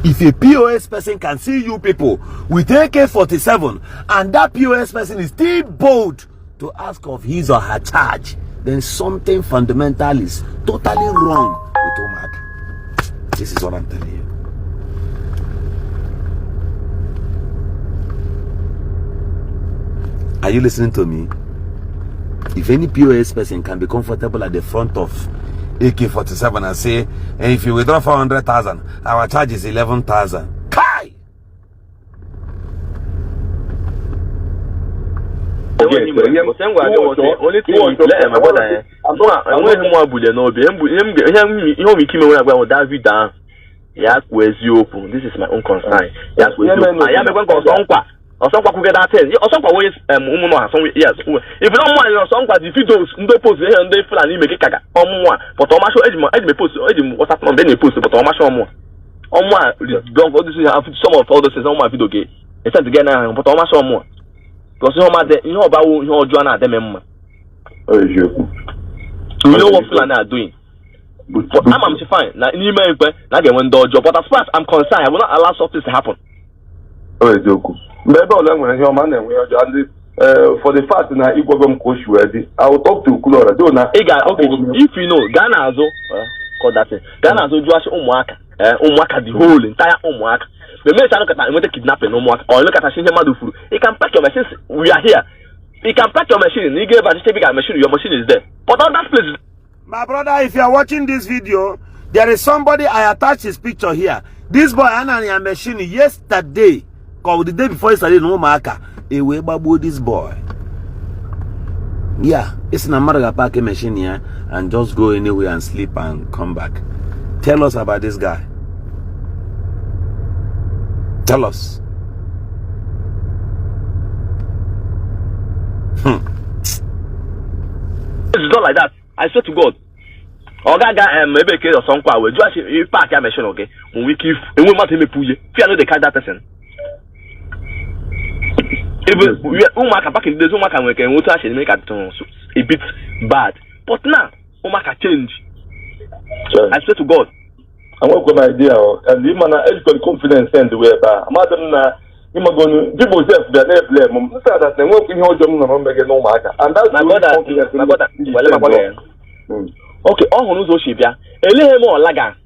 If a POS person can see you people with AK-47 and that POS person is still bold to ask of his or her charge, then something fundamental is totally wrong with Umuaka. This is what I'm telling you. Are you listening to me? If any POS person can be comfortable at the front of AK-47 and say, hey, if you withdraw 400,000, our charge is 11,000. Kai!
This is my own concern. Osokwa ku get that thing. Osokwa wey umuno ha some yes. If you don't mind Osokwa the videos ndo post here ndo fula ni make kaka. Omo but o ma show edime post edime WhatsApp number dey post but o ma show omo. Omo don't go this some of all those things on my video game. It's to get now but o ma show omo. Because you ma dey you know about you ojo na dem mma.
Eziokwu.
You know what fula na doing. But I'm fine. Na ni me pe na get when dojo but as far as I'm concerned I will not allow something to happen.
Eziokwu. For the fact that I will talk to Okwuluora.
Okay, if you know Ghana call that thing. Ghana just Umuaka. Umuaka the whole entire Umuaka. The minute I look at kidnapping Umuaka or look at a single Madufuru, you can pack your machines. We are here. You can pack your machine. You give a machine. Your machine is there. But all that place.
My brother, if you are watching this video, there is somebody I attached his picture here. This boy Anania machine yesterday. Cause the day before he started in Umuaka, he way babu this boy. Yeah, it's an America parking machine here and just go anywhere and sleep and come back. Tell us about this guy. Tell us.
It's not like that. I swear to God. Ogaga maybe case or some we just park your machine, okay? When we keep and we might me puye. If you know they catch that person. Even Umuaka back in the days, Umuaka when can water should make a bit bad. But now, Umuaka change. I swear to God.
I work with my idea, and the man has got confidence in the way about. Madam, you are going to give yourself the name. That they work in your job, no matter. And that's
my brother. Okay, all who knows Oshibia, a little more laga,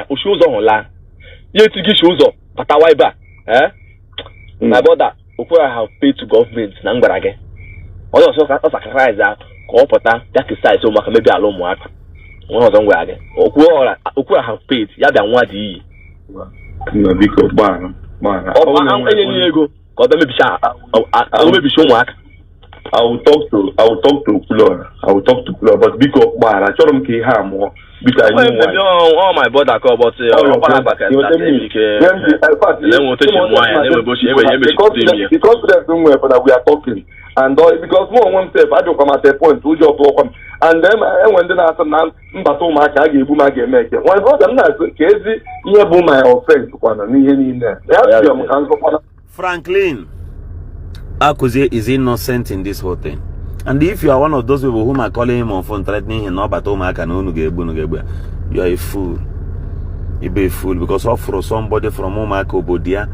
who shows on la. Yet to give shoes up, but a wiper, eh? My brother, Okwuluora have paid to government, Nangarage. Also, sacrifice that, Corpota, that is size, so maybe a long work. One of them were again. Okwuluora have paid, Yadan Wadi.
Because man.
I'm go. God, maybe show work.
I will talk to Okwuluora. But because man, I told him to have more. Because I know
all my brother call, but because
the confidence that we are talking. And because more one step, I don't come at a point to just welcome. And then when the answer now, Mbatoma gave Buma make it. One of them has Casey, near Buma or friends, one in there.
Franklin Akuze is innocent in this whole thing. And if you are one of those people whom are calling him on phone, threatening him, but you are a fool. You be a fool because offer somebody from Umuaka Obodia.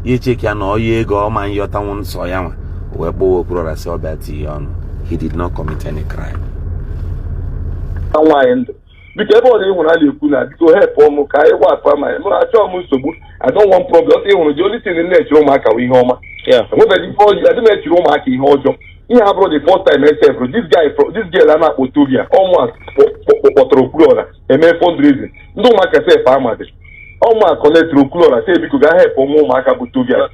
You check your no ye go man your town so young. Okwuluora said that he did not commit any crime.
Because everybody when I live to help Omukai, what for my I don't want problems. The only thing in nature Umuaka we home. Yeah. Before you I didn't let you Umuaka in Hojo. He have brought the first time myself. This girl I'm not Otuvia, almost Okwuluora, a mere fundraising. No Umuaka say farmer. Oma connect to Okwuluora say because I help Umuaka Otuvia.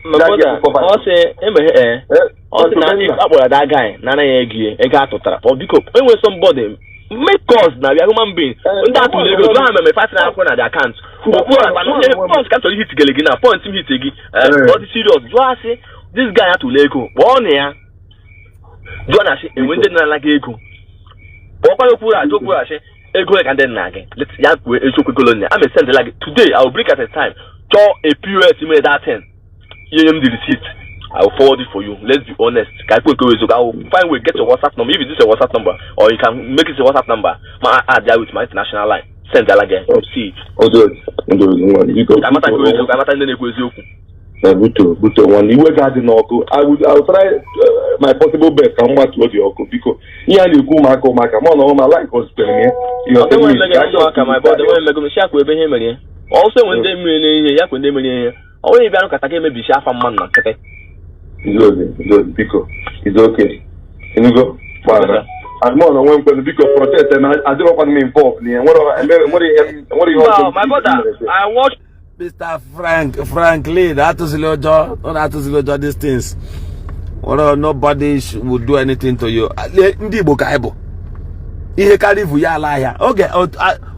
That guy, Nana Egi, a got to trap. Or because when somebody make cause now, we are human beings. When that will go down, my father at the account. Points can't hit Galigina, points him hit again. But serious, you say this guy had to Lego. One here, John, I say, and when they not like Ego. Okwuluora say, Ego and then again. Let's yak with Eziokwu colony. I'm a send like today, I will break at a time. Draw a POS email that 10. You the receipt. I will forward it for you. Let's be honest. I will find way get your WhatsApp number. If it is a WhatsApp number, or you can make it a WhatsApp number. I add that with my international line. Send that again. See. I'm I will try my possible best. I'm what you because here you go, Marco, my life was
also when they mean, only if I don't get maybe share from man.
It's because it's okay. Can you go? I'm more than one person because protest and I don't want me involved. What do you want?
My brother, I watched
Mr. Franklin, that is Lojo, these things. Well, nobody would do anything to you. Okay,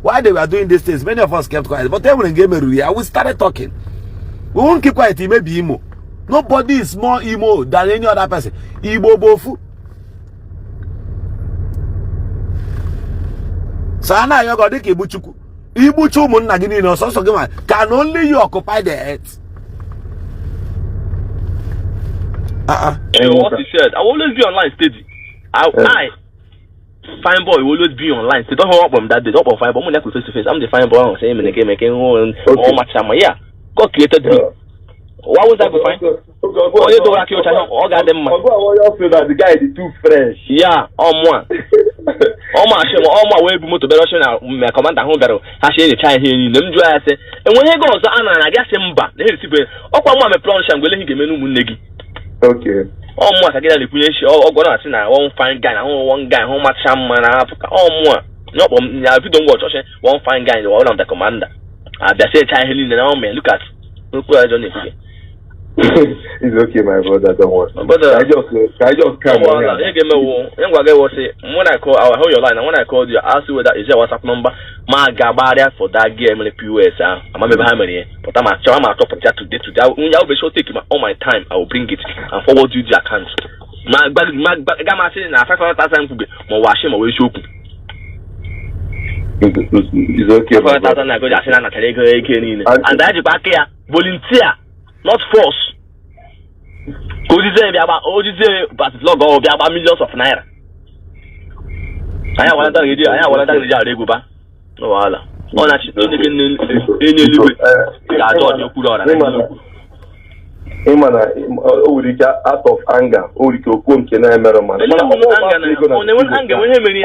why they were doing these things, many of us kept quiet. But then when we started talking. We won't keep quiet, he may be emo. Nobody is more emo than any other person. Igbo bofu. Sana yo got the Ibuchuku. Ibuchu Munagini no so can only you occupy the earth.
What he said, I will always be online steady. I fine boy will always be online. So don't hold up on that day, don't fine boy, I'm face to face. I'm the fine boy, I'm saying making all my time. Yeah. God created me. Why was that fine? Oh, you don't like your channel. All got them.
The guy is too fresh.
Yeah, one. All my way to be Russian. My commander home battle. I say the child here in them dry. And when he goes on, I guess him back. Then he's super. Oh, one my plunge and will he give me no negi.
Okay.
Oh, my, I get a finish. Oh, go on. I won't find guy. I want one guy. How much man I have? Oh, more. No, if you don't watch, one fine guy in the world of the commander. They say child in the army. Look at. I don't need to.
It's okay, my brother. Don't worry.
But
I just can't.
When I call, I'll hold your line. And when I called you, I asked you whether is your WhatsApp number. My gabaria for that game in the POS. I'm a behind me, but I'm a top of that today. When I'll be sure taking all my time, I will bring it and forward you the account. My gamma saying 500,000 could be more washing away show.
It's okay.
500,000 I go and that's back here. Volunteer, not force. Ojize biaba ojize batlog o biaba millions of naira. Anya wala tang reja reguba. No wala. Ona chi no nige enyeluwe. Ya do Okwuluora na.
Imana urike out of anger, urike okwu nke na emere man.
Onwe anger we mere.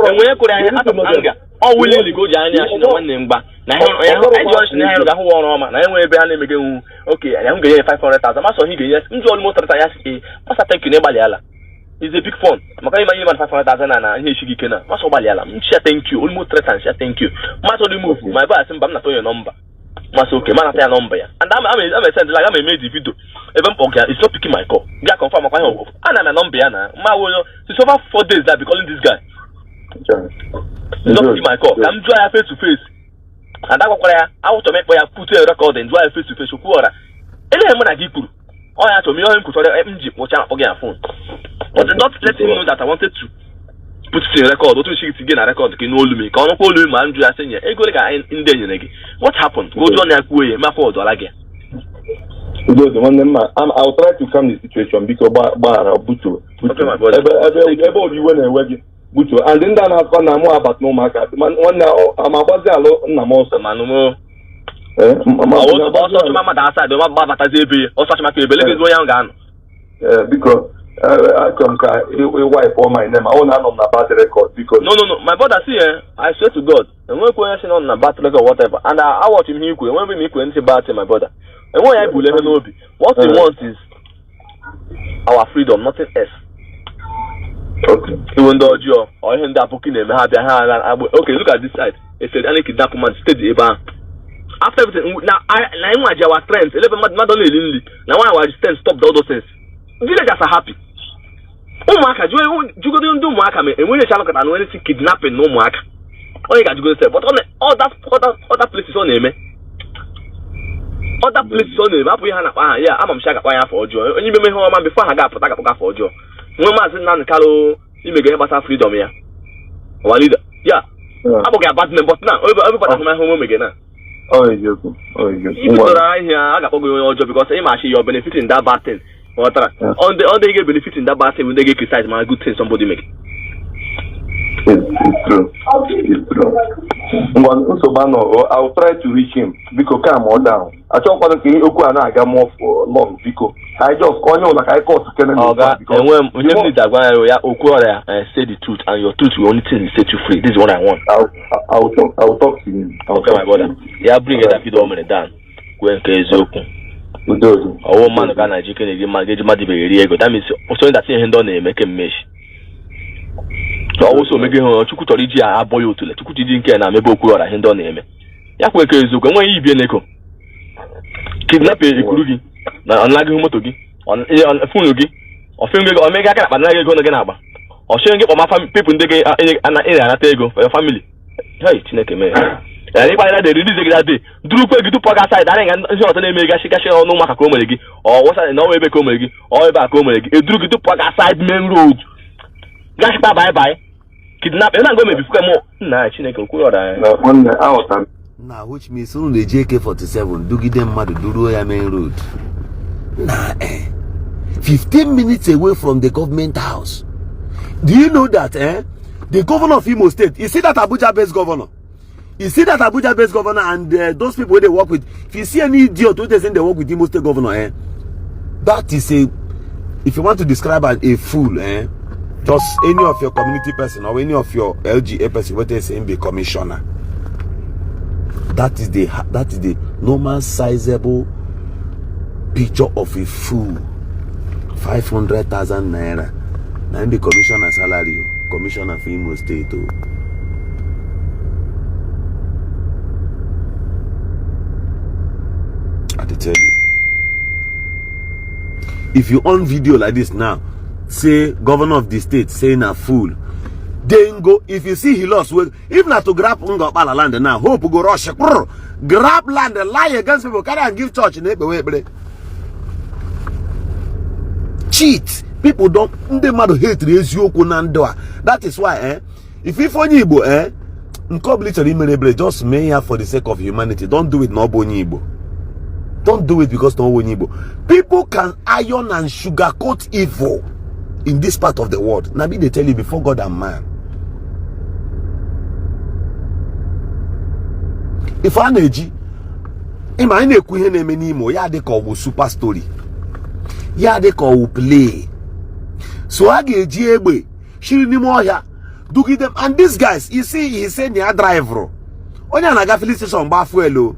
Enwe kuri anya out of anger. O willingly go ji anya shi na nwanne mgba. Na ya George na ya ga hụ ọrụ ọma na enwe ebe ha na-emege nwu. Okay, ya ga ye 500,000. Ma so he ga yes. Nju almost 3 ya si. Masa thank you na gbali ala. It's a big fun. Maka ima yima 500,000 na ihe shigi kena. Masa gbali ala. Mcha thank you. Almost 3 times ya thank you. Masa the move. My boss mba na to your number. Masa okay, man na number ya. And I'm send like I'm made the video. Even okay, it's not picking my call. Get confirm akwa ho. Ana my number ya na. Ma wo it's over 4 days that be calling this guy. It's not picking my call. I'm trying face to face. And that kwa ya, I want to make ya put a record and drive face to face Okwuluora. Ele mo na gikuru. Oh ya to me him put MG watch out for your phone. But not let him know that I wanted to put it in record. What we should again a record ke no lumi. Ka ono ko lumi ma nju asenye. E go le ka inde nyene. What happened? Go do na ku ye ma forward ala ge.
I'll try to calm the situation because Buto.
Okay, my brother.
Buto. And then I've gone more about no market. One now I'm about the Namos Manumo. Because I come wipe all my name. I won't have on the battery record because
no. My brother, see, I swear to God, and when question on the battery record or whatever, and I watch him here, when we make anything about my brother. And what I believe in Obi, what we want is our freedom, nothing else.
Okay.
Even though you or him that booking them have their hand. Okay, look at this side. It said any kidnapping man stayed the bank. After everything, now I watch our strength. 11 months, not only Lily. Now I was strength stop all those things. Villagers are happy. Umuaka, you go don't do Umuaka, and when you look at and when you see kidnapping, no Umuaka. All you got to go say, but on all that other places on name. Other places on name. Yeah, I'm sure I for Joe. And you may home before I got for Joe. No man nan Carlo, you may get about freedom here. Our leader. Yeah. I'm okay about them, but now everybody my home again.
Oh, Eziokwu.
You right here, I got to go your job because I'm actually you're benefiting that bad thing. On the get benefiting that bad thing when they get criticized, my good thing somebody make.
It's true. I'll try to reach him because come on down. I don't want to I got more for long because I just like I call to Kennedy.
And when you need that one, Okwuluora and say the truth, and your truth will only thing set you free. This is what I want.
I'll talk to him.
Okay, my brother. Yeah, bring it up. You don't want down. When Eziokwu. Oh man, can I chicken again? My get my debate. That means also that thing done make a mesh. So also make Chukutoriji a boy to let Chukuti and maybe Okwuluora hand on him. Yakwe Eziokwu, when you be a neko. Kidnapping Ikurugi. Na unlike Motogi on Funugi or film or make a but now you're going to get up. Or showing it for my people in the game and for your family. Hey, Chineke man. Anybody that they release that day. Do you put aside that and short name make a shikashi or no Macacomelegi or what's that no way back Comelegi or back Comelegi. A drug to put aside main road. Gash bye. Kidnap and I'm going to be more. Nah, Chineke Okwuluora.
1 hour.
Now, which means soon the JK-47 do give them mad do ya main road. Nah, 15 minutes away from the government house. Do you know that the governor of Imo State, you see that Abuja-based governor? You see that Abuja-based governor and those people they work with, if you see any idiot who they say they work with Imo State governor, that is a, if you want to describe as a fool, just any of your community person or any of your LGA person, what they say be commissioner. That is the normal sizable picture of a fool. 500,000 naira. Now the commissioner salary, commissioner for Imo State. I tell you. If you on video like this now, say governor of the state saying a fool. Then go, if you see he lost weight, if not to grab Ungopala land now, hope go rush, grab land and lie against people, carry and give church in the cheat. People don't, they mad hate the Eziokwu Nandoa. That is why, if you find Igbo, just may for the sake of humanity. Don't do it no Igbo. Don't do it because no one Igbo. People can iron and sugarcoat evil in this part of the world. Nabi, they tell you before God and man. If I neji, imagine a queen name Imo, ya de call super story. Ya de call play. So I get Jiebe, she ni more ya. Do give them and these guys, you see, he said near driver. Only an agafili station bafuelo.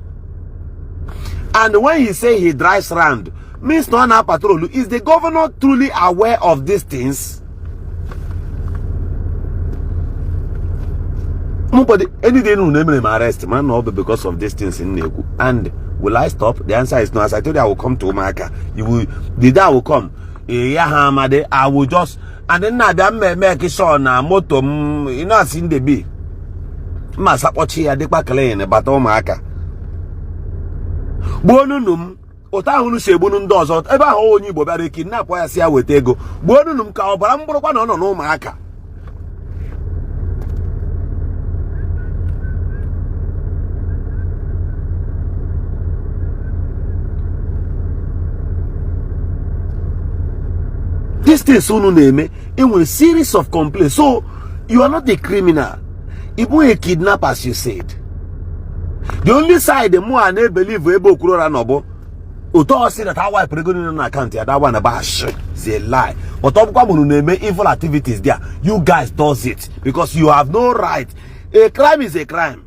And when he say he drives around, means no na patrol. Is the governor truly aware of these things? Nobody, any day no name him arrest, man, no, because of these things in Negu. And will I stop? The answer is no. As I told you, I will come to Umuaka. You will, the day I will come. I will just, and then I make it so na moto, you know, seen the be. Masapochi, I dekwa clean, but Umuaka. Bonunum, Otahunu se bonun does out, ever hold you, but I kidnap where I see with ego. Bonunum cow, but I'm broken on Umuaka. This thing soon name it will a series of complaints. So you are not a criminal, even a kidnapper, as you said. The only side the more I believe Okwuluora nobo. Uto say that our wife pregnant on account here, that one about shit. It's a lie. But name evil activities there. You guys does it because you have no right. A crime is a crime.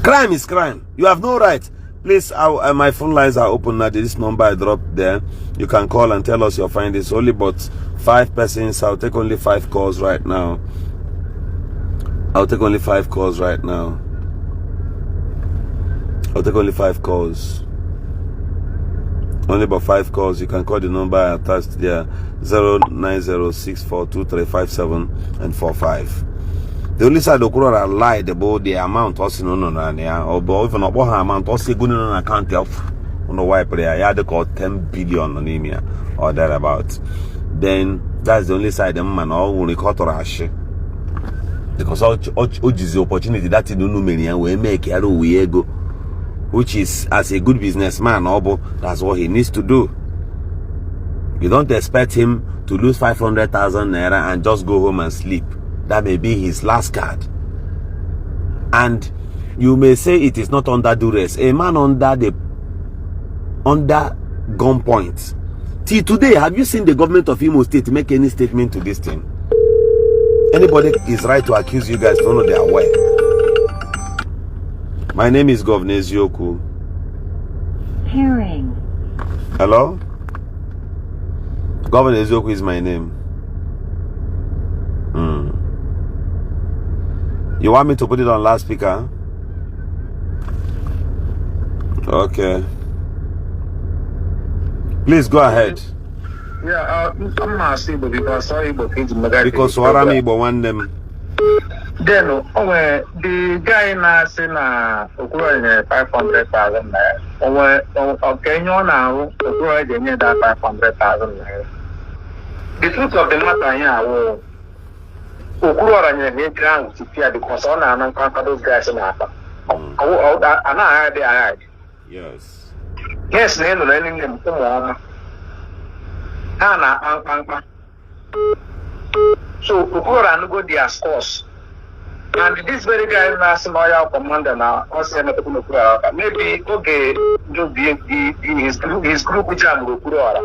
Crime is crime. You have no right. Please, my phone lines are open now. This number I dropped there. You can call and tell us your findings. Only but 5 persons. I'll take only 5 calls right now. I'll take only 5 calls right now. I'll take only 5 calls. Only about 5 calls. You can call the number attached there. 090642357 and 45. The only side Okwuluora lied about the amount also no or even about her amount also good on account of no why prayer. Yeah, they call 10 billion on him or thereabout. Then that's the only side the man all will record or ash. Because all is the opportunity that you don't know many and we make it we go, which is as a good businessman, that's what he needs to do. You don't expect him to lose 500,000 naira and just go home and sleep. That may be his last card. And you may say it is not under duress. A man under gunpoint. Till today, have you seen the government of Imo State make any statement to this thing? Anybody is right to accuse you guys, don't know they are aware. My name is Governor Eziokwu.
Hearing.
Hello? Governor Eziokwu is my name. You want me to put it on loudspeaker? Okay. Please go ahead.
Yeah, I'm not Igbo because I Igbo kids.
Because what I'm Igbo want them.
Then, the guy na say na Okwuluora 500,000 naira. Okay, you know Okwuluora get that 500,000 naira. The truth of the matter here, Okwuluora nyere ground to fear because all na conquer those guys in Africa.
Yes.
Yes, they no learning them to so Okwuluora no go their scores. And this very guy na Simoya commander now also na Okwuluora. Maybe okay just his group which am Okwuluora.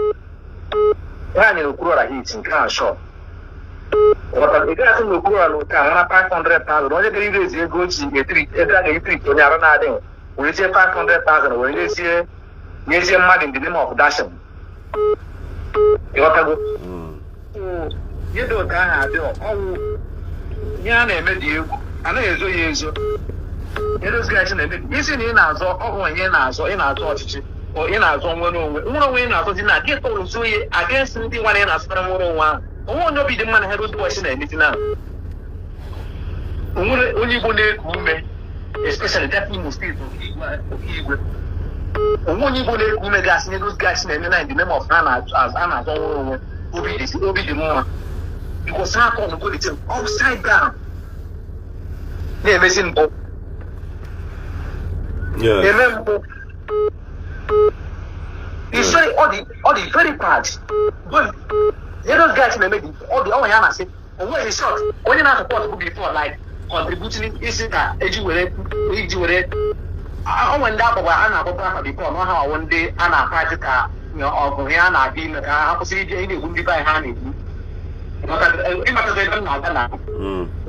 When Okwuluora hits in can shot. What the guy from Okwuluora no can 500,000. Only the raise you go to get 3 on your own. We say 500,000. We say yes, mad in the name of Dasham. You want to go? You don't have to. Oh, yeah, I made you. I know you. Those guys in the isn't in our zone, or in our zone, in our church, or in our zone. One way now, so I get all so against the one in us from 101. I won't be the man who was in anything now. Only one especially that thing still when you go to gas, those guys in the name of Anna as Anna. Obi the more. Because how come go the thing upside down? They messing up.
Yeah.
Remember, you say all the very parts. But those guys may make all the Yana say, and when he shot, when you not support before, like contributing is that edgy with it. I went down over Anna before, know how one day Anna practical, you know, of Rihanna being a possibility any would be by hand. But if I say, I'm not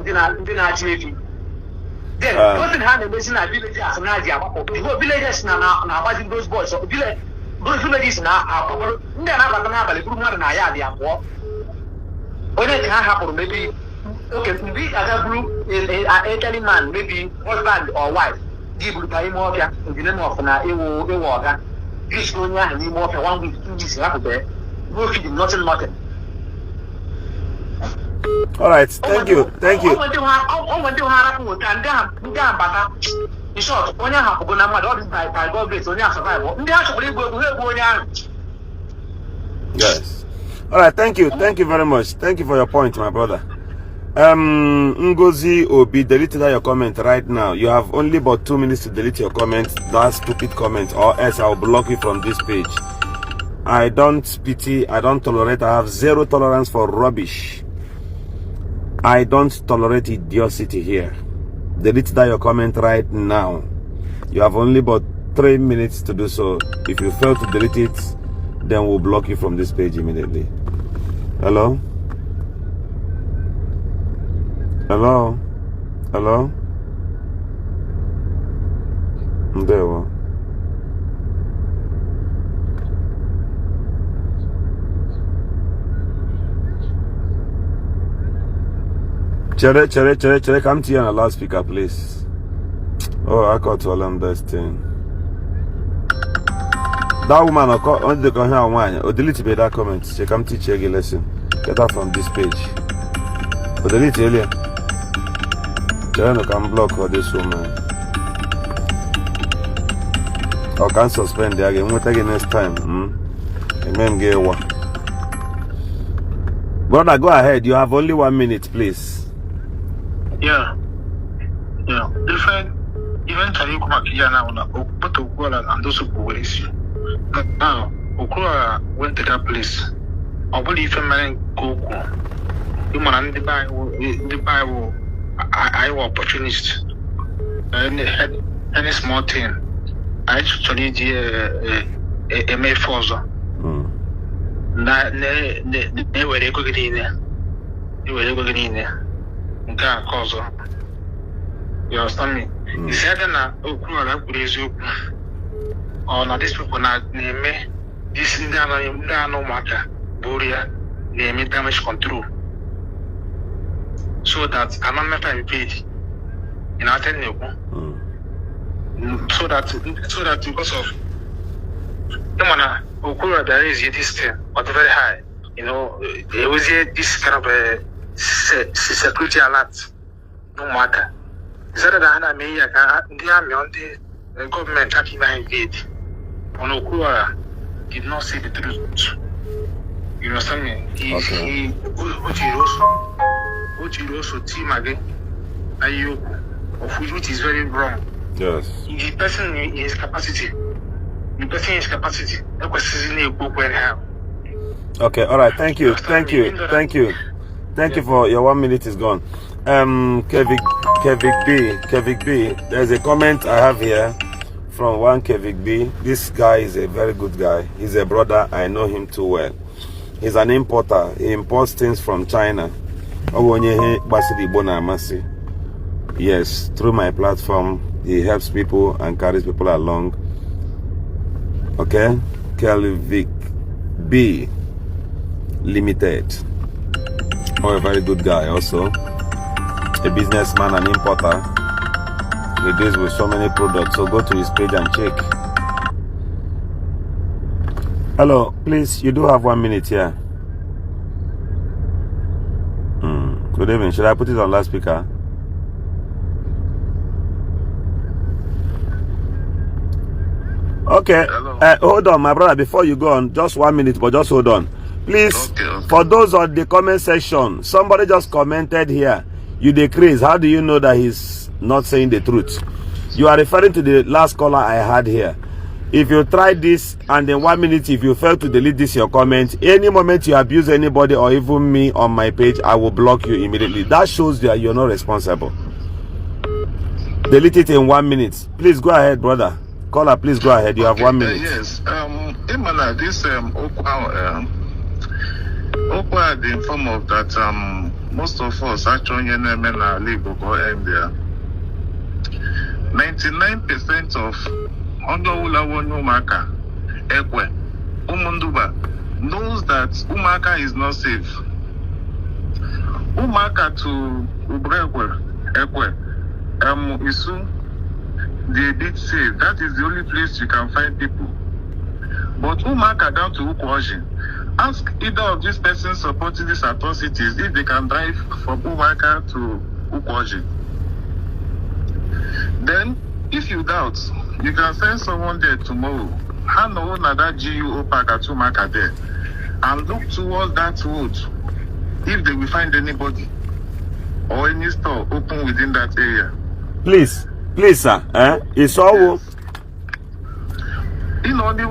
didn't actually. Then, person had a mission at villages as an idea. The villagers now watching those boys. So, those villages now are never have a good one in Ayah. When it can happen, maybe, okay, we as a group, an elderly man, maybe husband or wife, give by more in the name of an water. This going on and more for 1 week, 2 weeks after there. Go feed nothing.
All right, thank you.
I want to happen with and damn, in short, when you have to go now, all this by God grace, only survival.
Yes. All right, thank you very much. Thank you for your point, my brother. Ngozi Obi, delete your comment right now. You have only about 2 minutes to delete your comment, that stupid comment, or else I'll block you from this page. I don't pity, I don't tolerate, I have zero tolerance for rubbish. I don't tolerate idiocy here. Delete your comment right now. You have only about 3 minutes to do so. If you fail to delete it, then we'll block you from this page immediately. Hello? Hello? Hello? There we go. Chere, come to you on a loudspeaker, please. Oh, I got to alarm this thing. That woman, on the one, or delete that comment. She come teach you a lesson. Get her from this page. Or delete earlier. Chere no can block for this woman. Or can suspend the game. We'll take it next time. Amen. Get one. Brother, go ahead. You have only 1 minute, please.
Yeah. Eventually, come back here now. But Okwuluora and those who were issue. Now, Okwuluora went to that place. I believe a man go. You man, the Bible, I was opportunist. Any small thing. I actually did a May Forza. They were going in there. Cause you understand me? He said that Okwuluora Eziokwu or now these people now name this no matter Boria name damage control so that I'm not matter paid in our so that because of Okwuluora there is this thing but very high, you know, there was this kind of a security alert, no matter. Is that I may the army on the government that he invade on Okwuluora did not say the truth. You understand me? He also team again Eziokwu, of which is very wrong.
Yes.
The person in his capacity.
Okay, all right, thank you for your 1 minute is gone. Kevik B, there's a comment I have here from one Kevik B. This guy is a very good guy. He's a brother, I know him too well. He's an importer. He imports things from China. Yes, through my platform, he helps people and carries people along. Okay, Kevik B Limited. Oh, a very good guy also. A businessman and importer. He deals with so many products. So go to his page and check. Hello, please, you do have 1 minute here. Good evening. Should I put it on loudspeaker? Okay. Hold on, my brother. Before you go on, just 1 minute, but just hold on. Please,
Okay.
for those on the comment section, somebody just commented here, you decrease. How do you know that he's not saying the truth? You are referring to the last caller I had here. If you try this and in 1 minute, if you fail to delete this your comment, any moment you abuse anybody or even me on my page, I will block you immediately. That shows that you're not responsible. Delete it in 1 minute. Please go ahead, brother. Caller, please go ahead. You have 1 minute.
Yes. Imana, this Okwa the inform of that most of us actually live in there. 99% of Umuaka Ekwe Umunduba knows that Umuaka is not safe. Umuaka to Ekwe Isu they did say that is the only place you can find people. But Umuaka down to Ukwaji, ask either of these persons supporting these atrocities if they can drive from Umuaka to Ukwaji. Then, if you doubt, you can send someone there tomorrow. Hand over that GUO park at Umuaka there and look towards that road if they will find anybody or any store open within that area.
Please, sir. It's all.
You know,
I'm the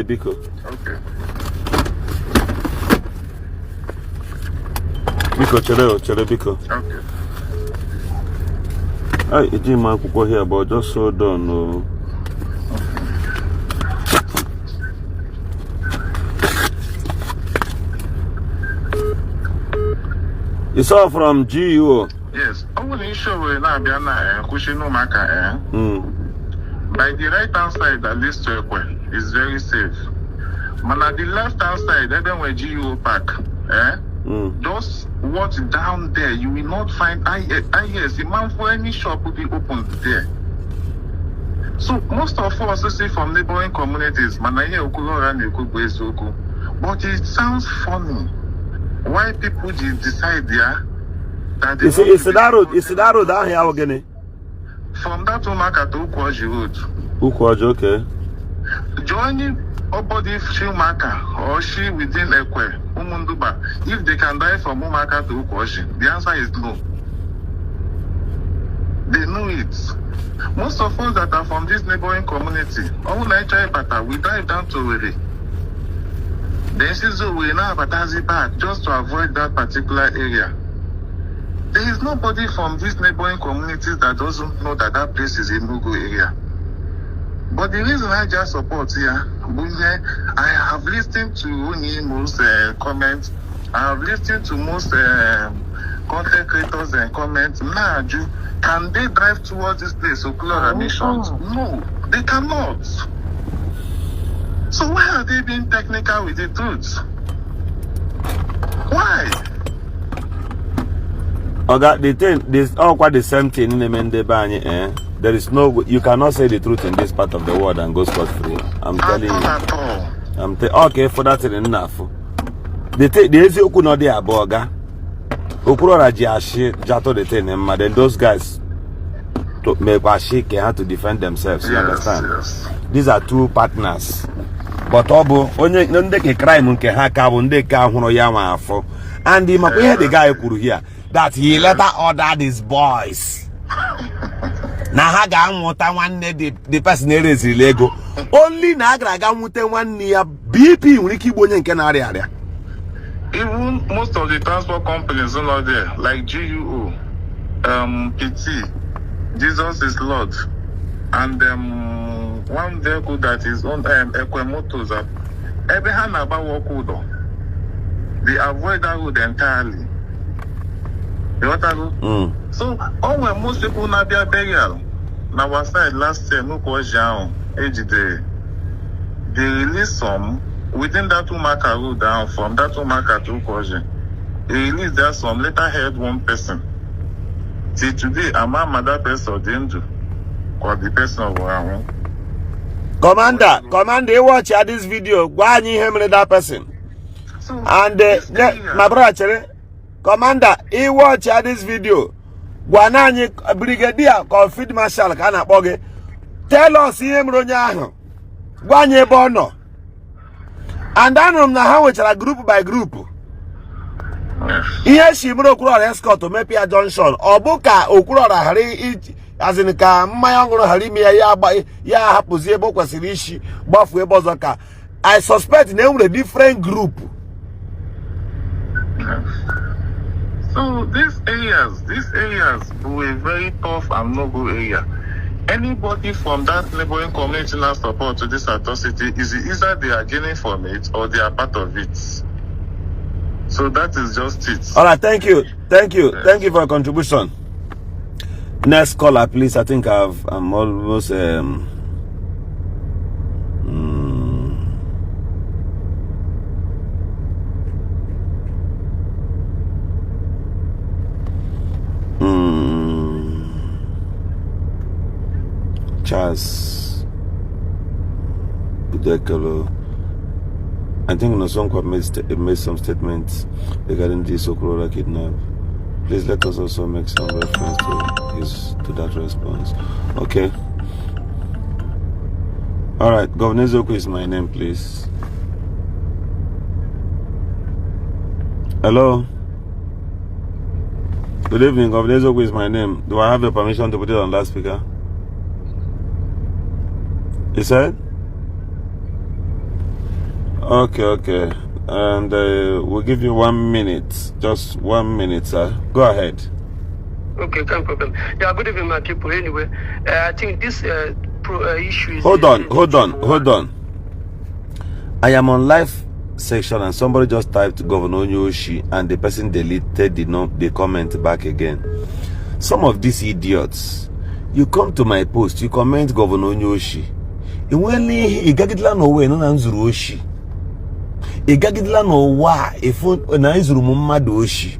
Biko.
Okay.
Biko, Biko.
Okay.
It didn't matter here, but just so done. No. It's all from GUO.
Yes. I will show you now. By the right hand side, that leads to Ekwe is very safe. But at the left hand side, even where GUO park, just watch down there. You will not find yes, the man for any shop will be open there. So most of us see from neighboring communities, Okwuluora and Eziokwu. But it sounds funny. Why people decide there that they
it's that road down here again.
From that Umuaka to Ukwaji road.
Ukwaji, okay.
Joining nobody Umuaka or she within Ekwe, Umunduba, if they can die from Umuaka to Ukwaji, the answer is no. They know it. Most of us that are from this neighboring community, we drive down to Wele. Then we now Batazi back just to avoid that particular area. There is nobody from these neighboring communities that doesn't know that that place is a no-go area. But the reason I just support here, I have listened to Oni's comments. I have listened to most content creators and comments. Now, can they drive towards this place? Okwuluora missions? No, they cannot. So why are they being technical with the truth? Why?
The thing, this all quite the same thing in the Mendebani, There is no, you cannot say the truth in this part of the world and go scot free. I'm telling you. Okay, for that is enough. The Eziokwu not there, Boga. Okwuluora Jato the thing, and then those guys to make Ashik have to defend themselves. You understand?
Yes.
These are two partners. But Obo, only no crime unke haka unde ka huno yama afo. And the guy kuru here that he later ordered his boys. Na haga muta one the person is illegal. Only na ga mute one near BP uniki bonye nke na area.
Even most of the transport companies are not there, like GUO, PT, Jesus is Lord, and one vehicle that is on Ekwe Motors. Everyone about Wokudo. They avoid that road entirely. You know what I mean? So, when most people now be a burial, now our side last year, no question, they released some within that Umuaka road down from that Umuaka to Ukwaji. They released that some, later heard one person. See, today, I'm a mother person, Dendu, or the person of our
Commander, you watch this video. Why you hear that person?
So,
and my brother, Commander, he watch this video. Guanani Brigadier called Field Marshal Kana Boge. Tell us him Ronyaho. One year bono. And I know how which are group by group. Yes, she Okwuluora escort to Mepia Junction. Obuka Okwuluora Hari as in ka my uncle Harimi ya hapuzie bokwa sirishi bafu ebozoka. I suspect they were a different group.
So these areas were very tough and noble area. Anybody from that neighboring community now support to this atrocity is either they are gaining from it or they are part of it. So that is just it.
All right, thank you. Thank you. Yes. Thank you for your contribution. Next caller, please. I think I'm almost Charles Budekalo. I think Nosonko made some statements regarding this Okwuluora kidnap. Please let us also make some reference to that response. Okay. All right. Governor Eziokwu is my name, please. Hello. Good evening. Governor Eziokwu is my name. Do I have your permission to put it on loudspeaker? You said? Okay. And we'll give you 1 minute. Just 1 minute, sir. Go ahead.
Okay, no problem. Yeah, good evening, my people. Anyway, I think this issue is...
Hold on. I am on live section and somebody just typed Governor Onyoshi and the person deleted the comment back again. Some of these idiots, you come to my post, you comment Governor Onyoshi. Iweli igagidla no we no na nzuru oshi. Igagidla no wa ifo na nzuru mmadu oshi.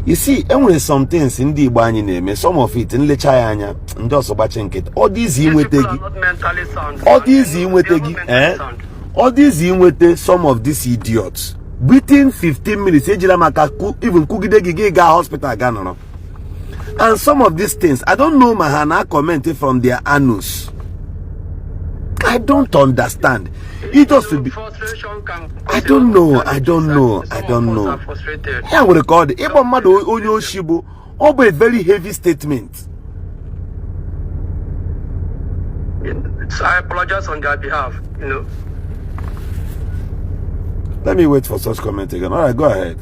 You see, enwere some things in the Igbo anyị na-eme, some of it nlecha ya anya ndị ọsọ gbache nkịta. All these inwete gị. All these inwete some of these idiots. Within 15 minutes ejila maka even kugide gị ga hospital ga nọrọ. And some of these things, I don't know Mahana commented from their anus. I don't understand. It has to be. I don't know. Yeah, we record it. Even Mado Onyoshibu, over a very heavy statement.
So I apologize on their behalf, you know.
Let me wait for such comment again. All right, go ahead.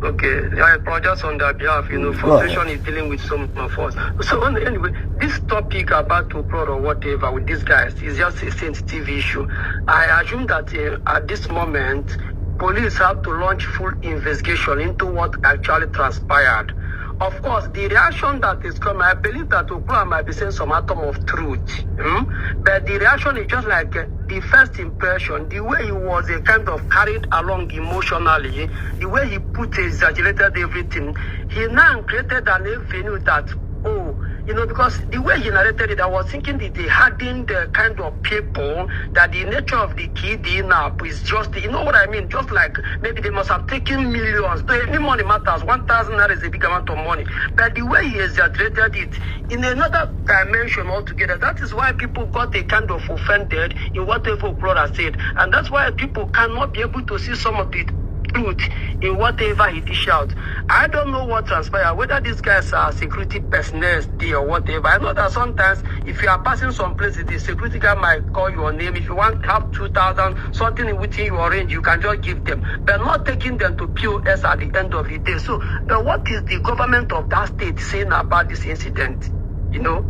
Okay, I apologize on their behalf. You know, frustration is dealing with some of us. So anyway, this topic about Okwuluora or whatever with these guys is just a sensitive issue. I assume that at this moment, police have to launch full investigation into what actually transpired. Of course, the reaction that is coming, I believe that Okwuluora might be saying some atom of truth. But the reaction is just like the first impression, the way he was kind of carried along emotionally, the way he exaggerated everything. He now created an avenue that, you know, because the way he narrated it, I was thinking that they hardened the kind of people that the nature of the kidnap is just, you know what I mean? Just like maybe they must have taken millions. Any money matters. 1,000 naira is a big amount of money. But the way he exaggerated it in another dimension altogether, that is why people got a kind of offended in whatever Okwuluora said. And that's why people cannot be able to see some of the truth in whatever he dish out. I don't know what transpired, whether these guys are security personnel there or whatever. I know that sometimes if you are passing some places, the security guy might call your name. If you want to have 2,000, something within your range, you can just give them. But not taking them to POS at the end of the day. So what is the government of that state saying about this incident? You know?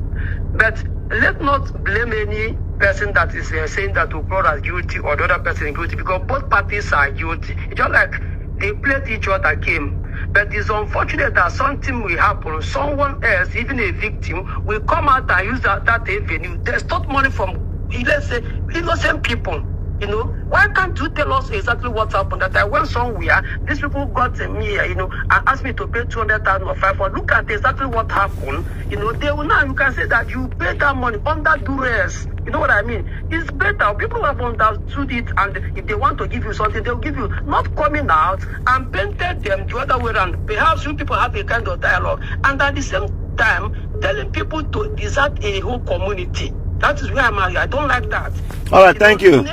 But let's not blame any person that is saying that Okwuluora is guilty or the other person is guilty, because both parties are guilty. It's just like they played each other game. But it's unfortunate that something will happen. Someone else, even a victim, will come out and use that avenue. They stole money from, let's say, innocent people. You know, why can't you tell us exactly what happened? That I went somewhere, these people got me, you know, and asked me to pay 200,000 or 500. Look at exactly what happened. You know, they will now, you can say that you paid that money under duress. You know what I mean? It's better. People have understood it, and if they want to give you something, they'll give you. Not coming out and painted them the other way around. Perhaps you people have a kind of dialogue, and at the same time, telling people to desert a whole community. That is where I'm at. I don't like that.
All right, thank you.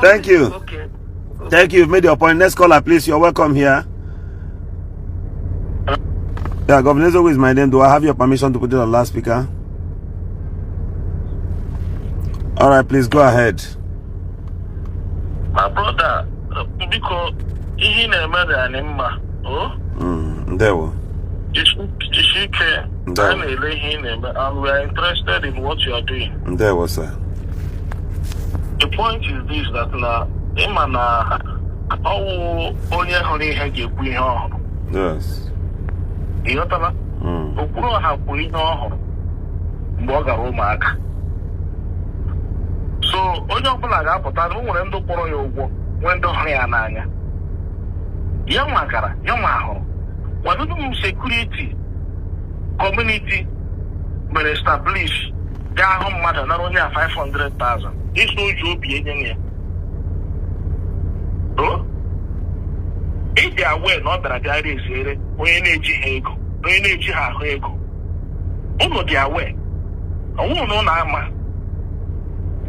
Thank you.
Okay.
Thank you. You've made your point. Next caller, please. You're welcome here. Yeah, Governor Eziokwu is my name. Do I have your permission to put it on loudspeaker? All right, please go ahead.
My brother, because he never done him. Oh?
There we
and we are interested in what you are doing.
There was, sir.
The point is this, that now,
Yes.
You know, Okwuluora have put in so onye ọbụla ga-apụta na nwere ndị kpọrọ ya ụgwọ nwee ndị ọhụrụ ya n'anya ya magara ya ma ahụrụ wadụdụ m sekuriti community mere establish ga-ahụ mmadụ nara onye a 500,000 iso oji obi enye ya ịdị awe na ọ bịara bịara eziere onye na-eji ha ego onye na-eji ha ahụ ego ụlọ dị awe ọnwụ na ụlọ ama.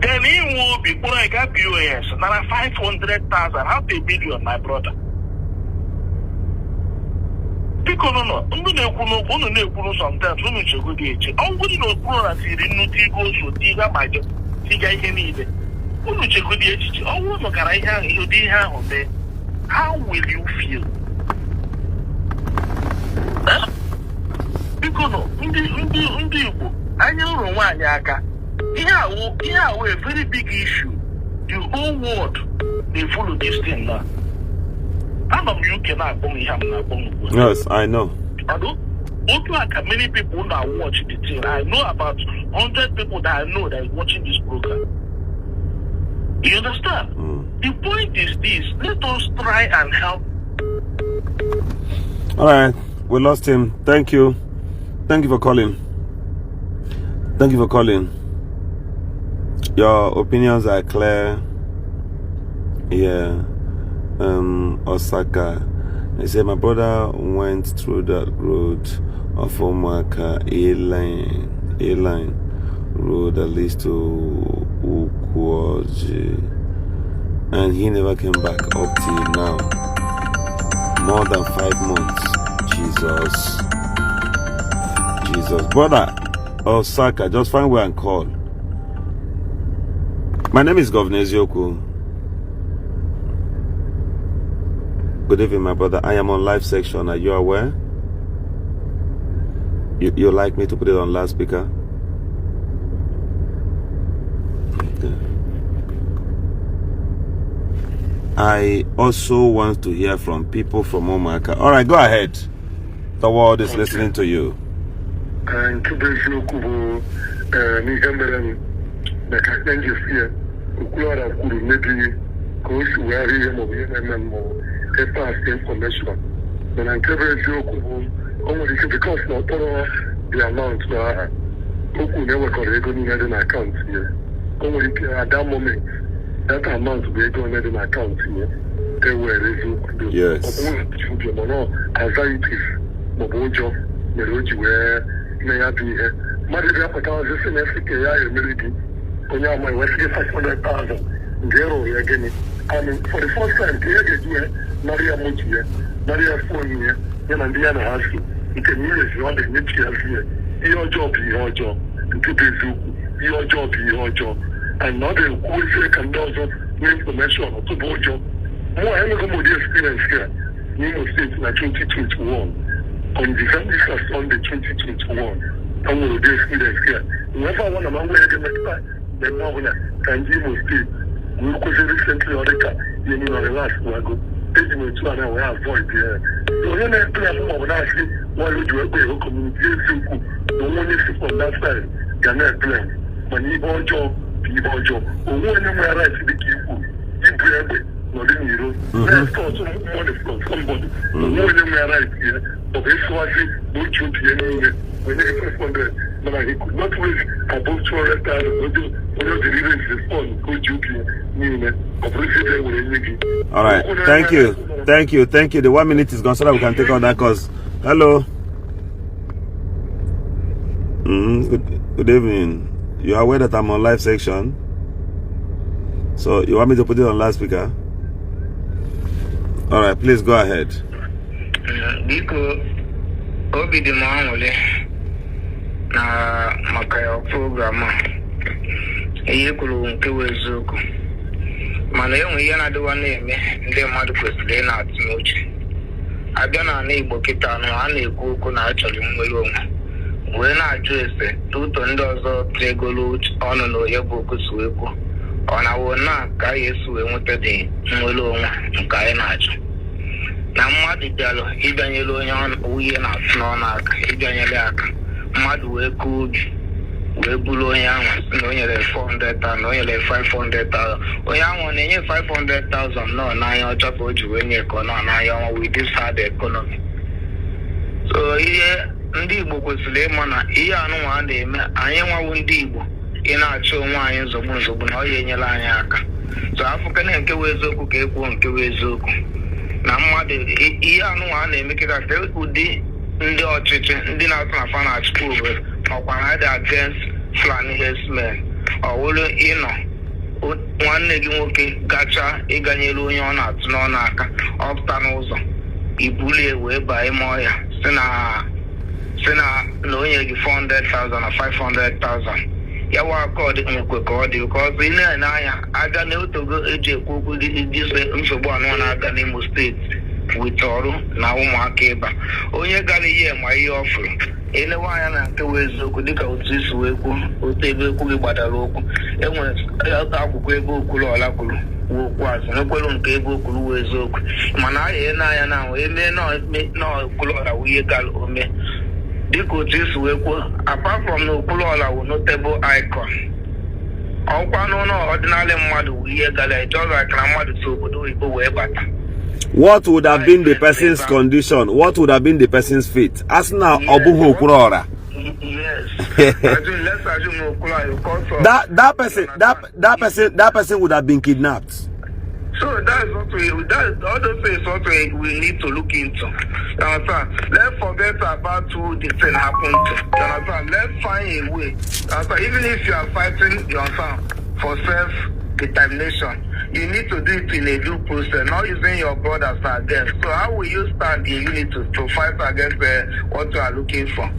Then he will be put like a POS, not 500,000, half a million, my brother. Because no, sometimes when you go to the I'm going to go and see the new Tigo, so Tiga might Tiga can need it. When you go to the HG, I want to carry you did have on there. How will you feel? Because no, I know one yaka. Yeah, a very big issue. The whole world, they follow this thing now. You cannot come here.
Yes, I know.
Like many people that watch the thing. I know about 100 people that I know that are watching this program. You understand? The point is this: let us try and help.
All right, we lost him. Thank you. Thank you for calling. Thank you for calling. Your opinions are clear. Yeah. Osaka. They say my brother went through that road of Umuaka A-line road that leads to Ukwoji, and he never came back up till now. More than 5 months. Jesus. Brother Osaka, just find where and call. My name is Governor Eziokwu. Good evening, my brother. I am on live section. Are you aware? You like me to put it on loudspeaker? Okay. I also want to hear from people from Umuaka. All right, go ahead. The world is listening to you.
And Eziokwu, Okwuluora kwuru maybe ka o si wee ihe maọbụ ihe na-eme mmụọ pass information mana nke bụ eziokwu bụ o nwere ike because na ọ kpọrọ the amount n'aha okwu na-ewekọrọ ego niile dị na akaụntụ ya o nwere ike at that moment that amount bụ ego ole dị na akaụntụ ya ewere eziokwu ọ bụrụ ubi mana anxieties maọbụ ụjọ mere o ji wee mee ya bụ ihe mmadụ bịapụtazi si na esi ka ya emeri gị onye ama iwesịghị 500,000 nke ịrụ ya gịnị for the first time ka ihe ga-eji ya narị ya motu ya narị ya fon ya ya na ndị ya na ha so nke mmiri ọ na-emechi ya zi ya ihe ọjọọ bụ ihe ọjọọ nke bụ eziokwu ihe ọjọọ bụ ihe ọjọọ and ọ ga-ekwu ezie ka ndị ọzọ nwee infọmeshọn ọtụbụ ụjọ mụ enweghị m ụdị experience ya n'Imo steeti na 2021 on December 1st Sunday 2021 I nwere ụdị experience ya whenever I want to nwere ga-emepụta mmemme ọbụla ka ndị Imo steeti wee kwụsị recently ọ dịka ihe niile relax wago eji m etu a na wee avoid ya onye na-ekpe ya maọbụ na-asị nwanyị ji ekpe ego kọmuniti eziokwu na onwe onye si from that side ga na-ekpe mana ihe ọjọọ bụ ihe ọjọọ onwe onye nwere right dịka ikwu ibu egbe n'ọdị n'iro na-estọtụ money from somebody onwe onye nwere right ya ọ bụ ịsụwazi na otu obi ya niile onye 500 mana he could not raise above 200,000 onye o jiri raise the fund ka o ji obi ya niile ọ bụrụ isi ebe were nye gị.
All right, thank you. The 1 minute is gone so that we can take on that cause. Hello. Good evening. You are aware that I'm on live section? So you want me to put it on loudspeaker? All right, please go ahead.
Biko obi di maamule na makaya program ihe kwuru nke Eziokwu mana enwe ihe na-adịwa na-eme ndị mmadụ kwesịrị na-atụ n'uche abịa na ala Igbo kịta anụ a na-ekwu okwu na achọrọ nnwere onwe wee na-ajụ ese ụtọ ndị ọzọ tegolu ọnụ na onye bụ okwu si wee kwuo ọ na-awụ na ka anyị esi wee nweta dị nnwere onwe nke anyị na-achọ na mmadụ bịalụ ịbịanyere onye ihe na-atụ n'ọnụ aka ịbịanyere aka mmadụ wee kụọ obi wee buru onye ahụ na o nyere 400,000 o nyere 500,000 onye ahụ na-enye 500,000 nọ n'anya ọcha ka o ji wee nye ka ọ nọ n'anya ọnwa with this hard economy. So ihe ndị Igbo kwesịrị ịma na ihe anụnwa a na-eme anyị nwawu ndị Igbo ị na-achọ onwe anyị nzogbu na ọ ya enyela anyị aka. So afụka na nke wee eziokwu ka ekwuo nke wee eziokwu na mmadụ ihe anụnwa a na-emekịta ka ụdị ndị ọchịchị ndị na-atụ na fa na-achịkwa obodo ọkwa ha dị against Fulani herdsmen ọ wụrụ ịnọ nwanne gị nwoke gacha ịganyere onye ọ na-atụ n'ọnụ aka ọpụta n'ụzọ ibulie wee baa ime ọhịa si na onye gị 400,000 na 500,000 ya wa aka ọ dị nwekwe ka ọ dị ka ọzọ ị na-ene anya aga na otogo eji ekwu okwu dịse nsogbu anụ na-aga n'Imo steeti wite ọrụ na ụmụaka ịba onye gara ihe ma ihe ọ fụrụ elewe anya na nke wee eziokwu dịka otu isi wee kwuo otu ebe ekwu gị gbadara okwu enwere akwụkwọ ebe Okwuluora kwuru wee okwu azụ n'ekwelu nke ebe okwuru wee eziokwu mana ahịa na-anya na ahụ emee na Okwuluora wụ ihe gara ome dịka otu isi wee kwuo apart from na Okwuluora wụ notable icon ọkwa n'ụlọ ọdịnala mmadụ wụ ihe gara ejọrọ akara mmadụ si obodo oyibo wee bata.
What would have been the person's condition? What would have been the person's fate? As now, Obuho Okwuluora.
Yes. Let's assume Okwuluora.
That person would have been kidnapped.
So that's what all those things what we need to look into. You understand? Let's forget about who this thing happened to. You understand? Let's find a way. You understand? Even if you are fighting, you understand, for self-determination, you need to do it in a due process, not using your brothers against. So how will you stand in unity to fight against what you are looking for?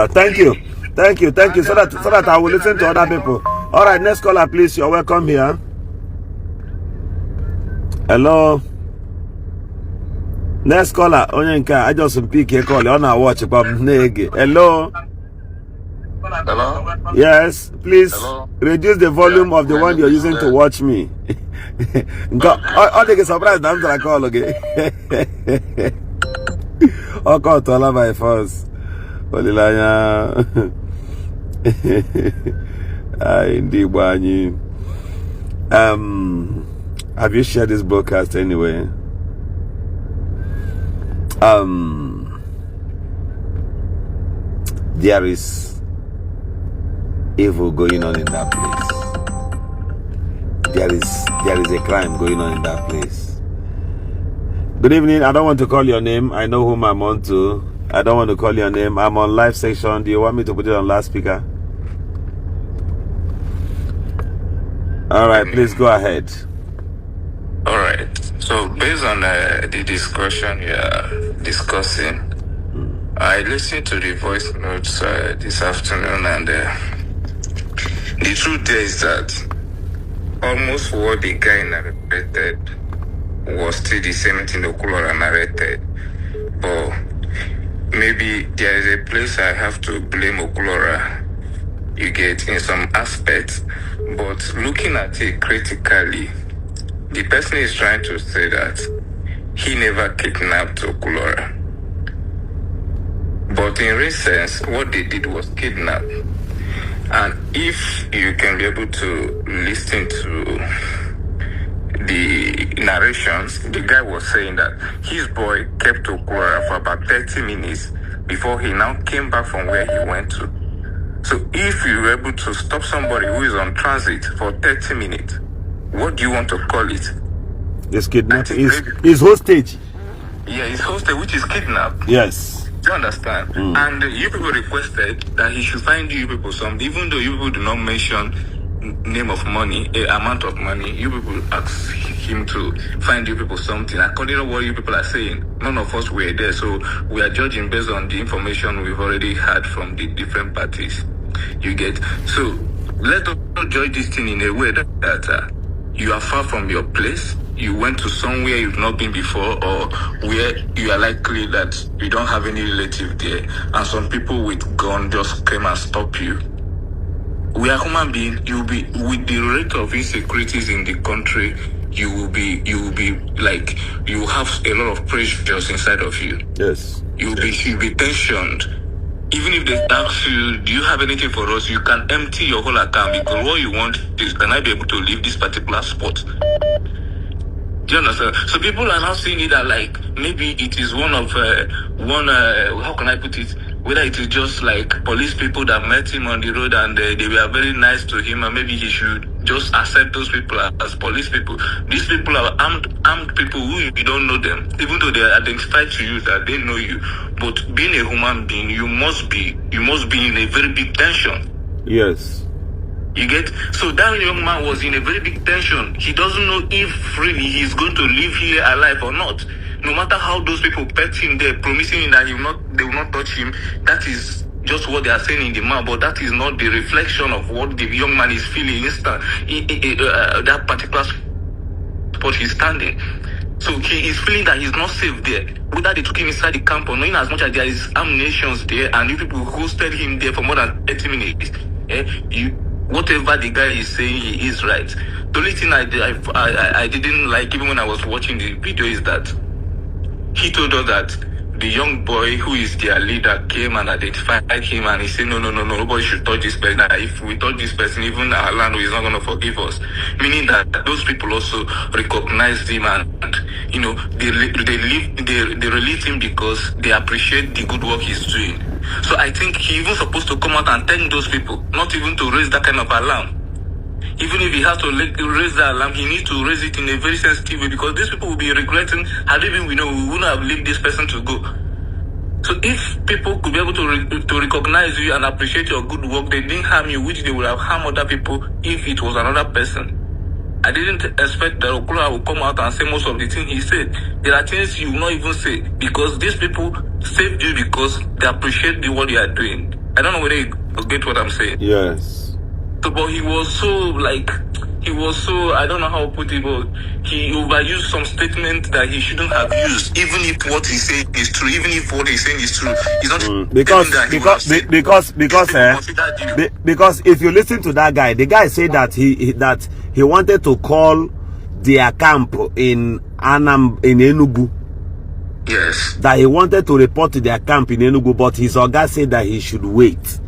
Thank you. So that I will listen to other people. All right, next caller, please. You're welcome here. Hello. Next caller, Onyenka. I just pick a call. On our watch about Hello.
Hello?
Yes, please.
Hello?
Reduce the volume of the one you're using to watch me. I'll take a surprise. I'm going to call again. I'll call to all my first. Olilanya. Indeed, have you shared this broadcast anyway? There is evil going on in that place. There is a crime going on in that place. Good evening. I don't want to call your name. I know whom I'm on to. I don't want to call your name. I'm on live section. Do you want me to put it on loudspeaker? All right, please go ahead.
All right. So based on the discussion you are discussing, I listened to the voice notes this afternoon, and the truth is that almost what the guy narrated was still the same thing Okwuluora narrated. But maybe there is a place I have to blame Okwuluora, you get, in some aspects. But looking at it critically, the person is trying to say that he never kidnapped Okwuluora. But in real sense, what they did was kidnap. And if you can be able to listen to the narrations, the guy was saying that his boy kept Okwuluora for about 30 minutes before he now came back from where he went to. So if you were able to stop somebody who is on transit for 30 minutes, what do you want to call it?
It's kidnapping. It's hostage.
Yeah, it's hostage, which is kidnap.
Yes.
Do you understand? And you people requested that he should find you people something, even though you people do not mention name of money, amount of money. You people ask him to find you people something. According to what you people are saying, none of us were there, so we are judging based on the information we've already had from the different parties. You get? So let's not judge this thing in a way that you are far from your place. You went to somewhere you've not been before, or where you are likely that you don't have any relative there, and some people with gun just came and stopped you. We are human beings. You'll be with the rate of insecurities in the country. You will be like, you have a lot of pressures inside of you.
Yes.
You'll be tensioned. Even if they ask you, do you have anything for us? You can empty your whole account, because what you want is, can I be able to leave this particular spot? Do you understand? So people are now seeing it that, like, maybe it is one of how can I put it? Whether it is just like police people that met him on the road and they were very nice to him, and maybe he should just accept those people as police people. These people are armed people who you don't know them, even though they are identified to you that they know you. But being a human being, you must be in a very big tension.
Yes.
You get? So that young man was in a very big tension. He doesn't know if really he's going to live here alive or not. No matter how those people pet him there, promising him that they will not touch him, that is just what they are saying in the mouth, but that is not the reflection of what the young man is feeling instant. That particular spot he's standing. So he is feeling that he's not safe there. Whether they took him inside the camp or not, in as much as there is ammunition there, and you people hosted him there for more than 30 minutes. Whatever the guy is saying, he is right. The only thing I didn't like, even when I was watching the video, is that he told us that the young boy who is their leader came and identified him, and he said, no, nobody should touch this person. If we touch this person, even our land is not going to forgive us. Meaning that those people also recognized him, and they release him because they appreciate the good work he's doing. So I think he even supposed to come out and thank those people, not even to raise that kind of alarm. Even if he has to raise the alarm, he needs to raise it in a very sensitive way, because these people will be regretting, had even we wouldn't have left this person to go. So if people could be able to recognize you and appreciate your good work, they didn't harm you, which they would have harmed other people if it was another person. I didn't expect that Okwuluora would come out and say most of the things he said. There are things you will not even say, because these people saved you because they appreciate what you are doing. I don't know whether you get what I'm saying.
Yes.
So, but he was so, I don't know how to put it, but he overused some statement that he shouldn't have used, even if what he said is true, even if what he's saying is true. He's not
because if you listen to that guy, the guy said that he wanted to call their camp in Enugu.
Yes.
That he wanted to report to their camp in Enugu, but his guy said that he should wait.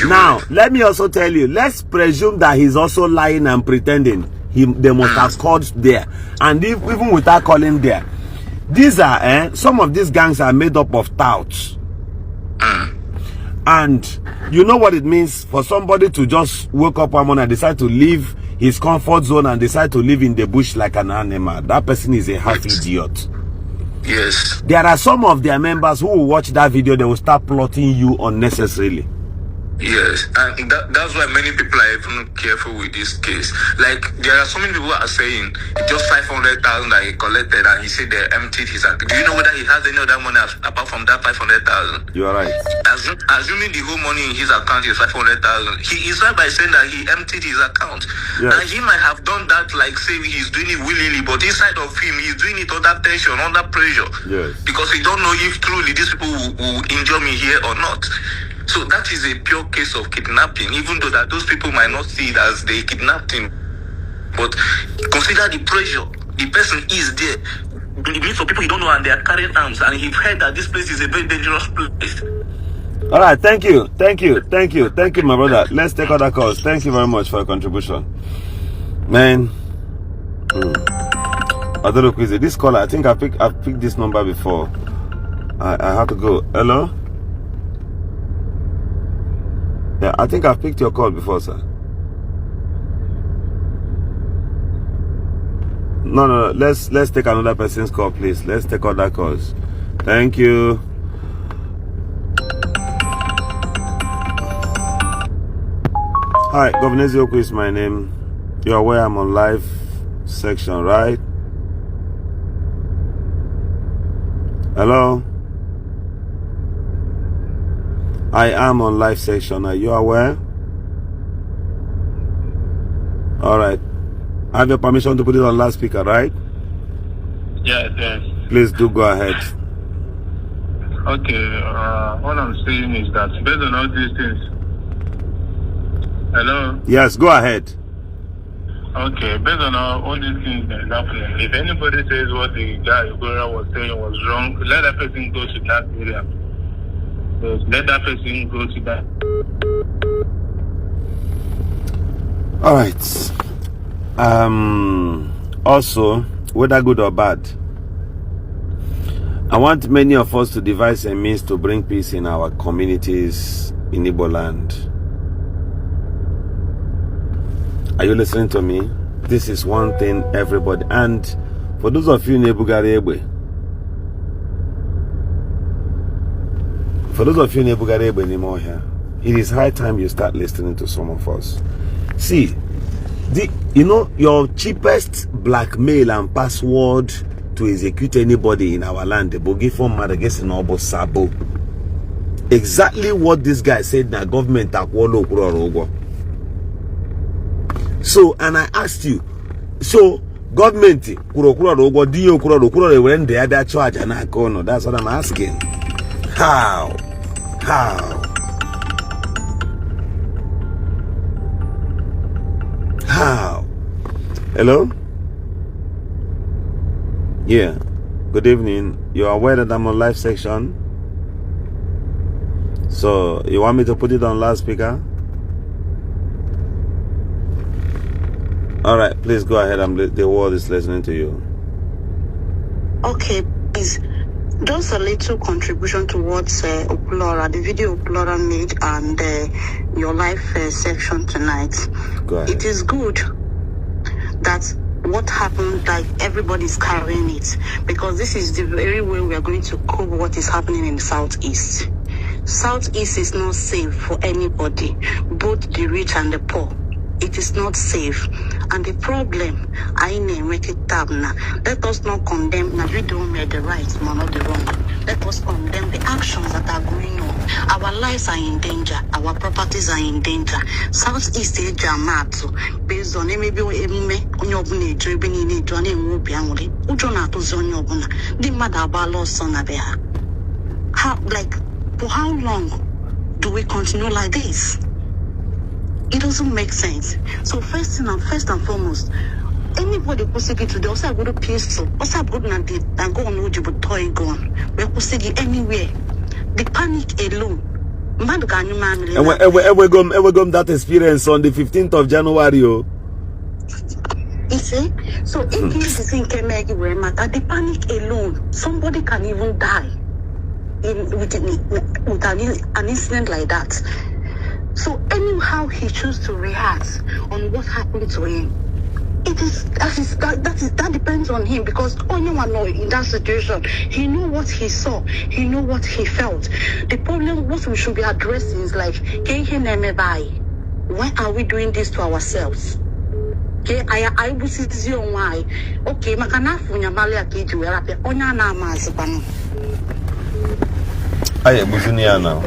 Now, let me also tell you, let's presume that he's also lying and pretending they must have called there. And even without calling there, these are, some of these gangs are made up of touts. And you know what it means for somebody to just wake up one morning and decide to leave his comfort zone and decide to live in the bush like an animal. That person is a half idiot.
Yes.
There are some of their members who will watch that video, they will start plotting you unnecessarily.
Yes, and that's why many people are even careful with this case. Like, there are so many people who are saying just 500,000 that he collected, and he said they emptied his account. Do you know whether he has any other money apart from that 500,000?
You are right.
Assuming the whole money in his account is 500,000, he is right by saying that he emptied his account.
Yes.
And he might have done that, like, say he's doing it willingly, but inside of him, he's doing it under tension, under pressure.
Yes.
Because he don't know if truly these people will injure me here or not. So that is a pure case of kidnapping, even though that those people might not see it as they kidnapped him. But consider the pressure. The person is there. Even for people you don't know, and they are carrying arms, and you've heard that this place is a very dangerous place.
All right, thank you, my brother. Let's take other calls. Thank you very much for your contribution, man. I don't know, Quizzy. This caller, I think I've picked this number before. I have to go. Hello. Yeah, I think I've picked your call before, sir. No. Let's take another person's call, please. Let's take other calls. Thank you. Hi, Governor Eziokwu is my name. You're aware I'm on live section, right? Hello? I am on live section. Are you aware? All right. I have your permission to put it on loudspeaker, right?
Yeah, yes.
Please do go ahead.
Okay, what I'm saying is that based on all these things. Hello?
Yes, go ahead.
Okay, based on all these things that are happening, if anybody says what the guy Okwuluora was saying was wrong, let that person go to that area. So let that person go to that.
All right. Also, whether good or bad, I want many of us to devise a means to bring peace in our communities in Igbo land. Are you listening to me? This is one thing everybody, and for those of you in Ebugaregbe, anymore here, it is high time you start listening to some of us. See, your cheapest blackmail and password to execute anybody in our land, the bogi form Madagascar Nobo Sabo. Exactly what this guy said na government Akwolo Okwuluora. So, and I asked you, so government Okwuluora do you Okwuluora when they had that charge and I go no? That's what I'm asking. How? Hello? Yeah. Good evening. You're aware that I'm on live section? So, you want me to put it on loudspeaker? Alright, please go ahead. The world is listening to you.
Okay, please. Just a little contribution towards Okwuluora, the video Okwuluora made and your live section tonight.
Go ahead.
It is good that what happened, like everybody's carrying it, because this is the very way we are going to cope what is happening in the Southeast. Southeast is not safe for anybody, both the rich and the poor. It is not safe. And the problem, let us not condemn, now we don't make the right, not the wrong. Let us condemn the actions that are going on. Our lives are in danger. Our properties are in danger. Southeast Asia, based on maybe for how long do we continue like this? It doesn't make sense. So first and foremost, anybody who say today, also go to peaceful, also go to and go on with your toy gun. We could say anywhere. The panic alone. Man, can you man?
Ever go that experience on the 15th of January? You
see, so if this is in Kemegi, matter the panic alone, somebody can even die with an incident like that. So anyhow he chose to react on what happened to him, that depends on him, because anyone know in that situation, he knew what he saw, he knew what he felt. The problem, what we should be addressing is like, why are we doing this to ourselves? Okay, I will see you why. Okay, makanafu nyamale akiji werape onya na amazibano.
Aye, buzunia now.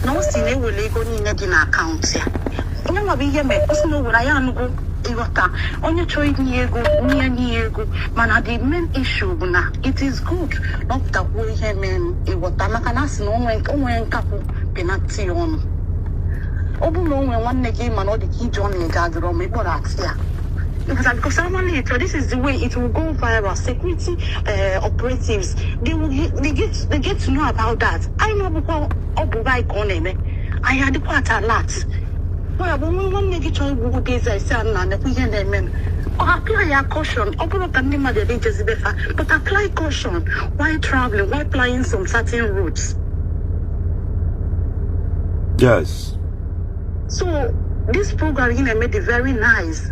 No, see, they will go in the account. You know, we hear me, no, I am go. On your choice, near man, the main issue, it is good. Not that we hear men, it was Tamacanas, no one couple, penalty on. Obu no one game and all the key John and Gadro, maybe that's here. Because someone later, this is the way it will go viral. Security operatives, they get to know about that. I know because I had quite a lot. Well, when one negative Google days I said, apply caution. But apply caution while traveling, while flying some certain routes.
Yes.
So this program made it very nice.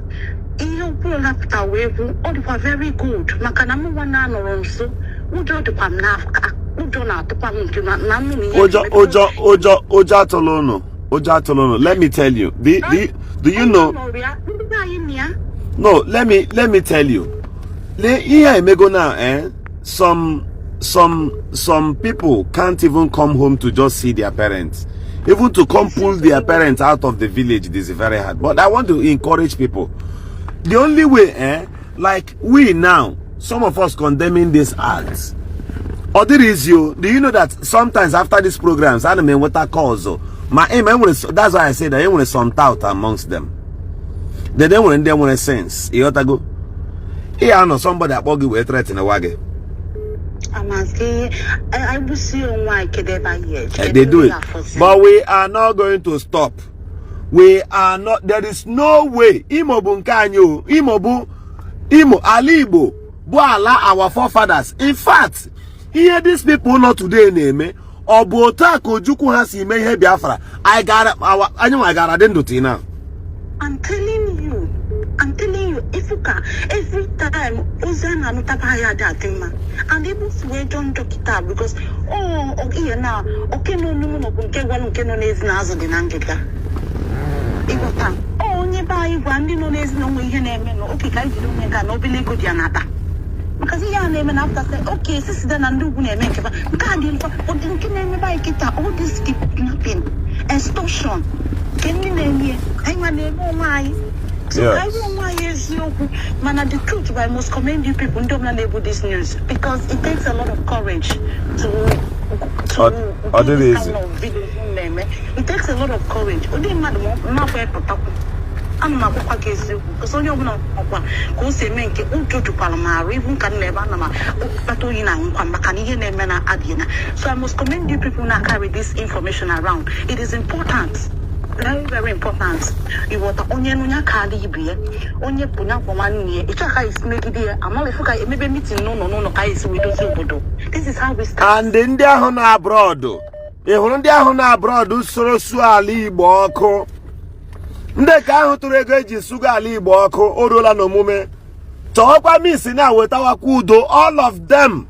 Iyo pull up the wave, all very good. Makanamu wana no so. Ujo the pamnafka. Ujo na the pamnafka.
Oja tolono. let me tell you. Do you know? No, let me tell you. Here may go now, some people can't even come home to just see their parents. Even to come pull their parents out of the village, this is very hard. But I want to encourage people. The only way, like we now, some of us condemning these acts. Or there is you. Do you know that sometimes after these programs, I don't mean what I call so. That's why I say that there was some doubt amongst them. They don't want a sense. You ought to go. Here I know somebody that will give a threat in a wagon.
I'm asking, I will see on why
they do it. But we are not going to stop. We are not. There is no way. Imo bunkanyo, Imo Alibo, Boala, our forefathers. In fact, here these people not today name. Obota Kojuku has ime Biafra. I got a denduti now.
I'm telling you, if you can, every time, Uzana Mutabaya Datima, and able to wait on Dokita because, okay, now, okay, no, one can is Nazo de Nangita. Nearby, one is no way, okay, I don't no believe good Yanata. Because he name and after say, okay, sister, and do make it. Can't deal for what you can name by Kita, all this kidnapping, extortion. Can you name me? I'm a name, oh my. So I don't know why Eziokwu. Man, the truth, I must commend you people don't label this news because it takes a lot of courage to this kind of video. It takes a lot of courage. I'm not going to say because only one of who say men can to Palama, even can never but you know, so I must commend you people now carry this information around. It is important. Very, very important. You want the onion Caribbean, onye Puna for money. It's a high snake idea. I'm only for maybe meeting no, guys, we don't do. This is how we start. And in their honor abroad, so Ali Boko. Nde ka ahụ tụrụ ego eji suga ala Igbo ọkụ o ruola n'omume chọọkwa misi na wetawakwa udo all of them.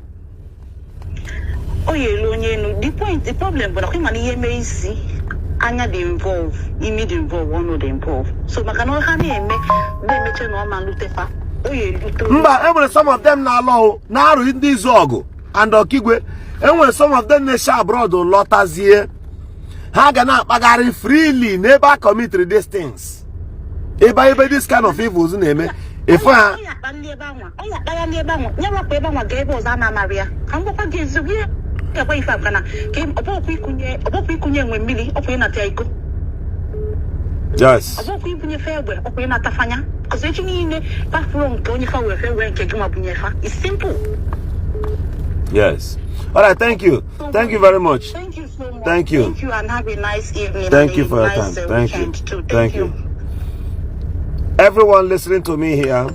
The problem bụ na kwa mana ihe mee isi anya dị involve imi dị involve ọnụ dị involve so maka na ha na-eme na-emeche na ọma lutefa mba enwere some of them na-alọ na-arụ ndị izu ọgụ and ọkigwe enwere some of them na-eche abroad lọtazie ha ga na-akpagharị freely n'ebe committed these things ebe this kind of evils na-eme efu ha yes it's simple. Yes. All right, thank you very much. Thank you so much. Thank you and have a nice evening. Thank you for your time. Thank you. Everyone listening to me here,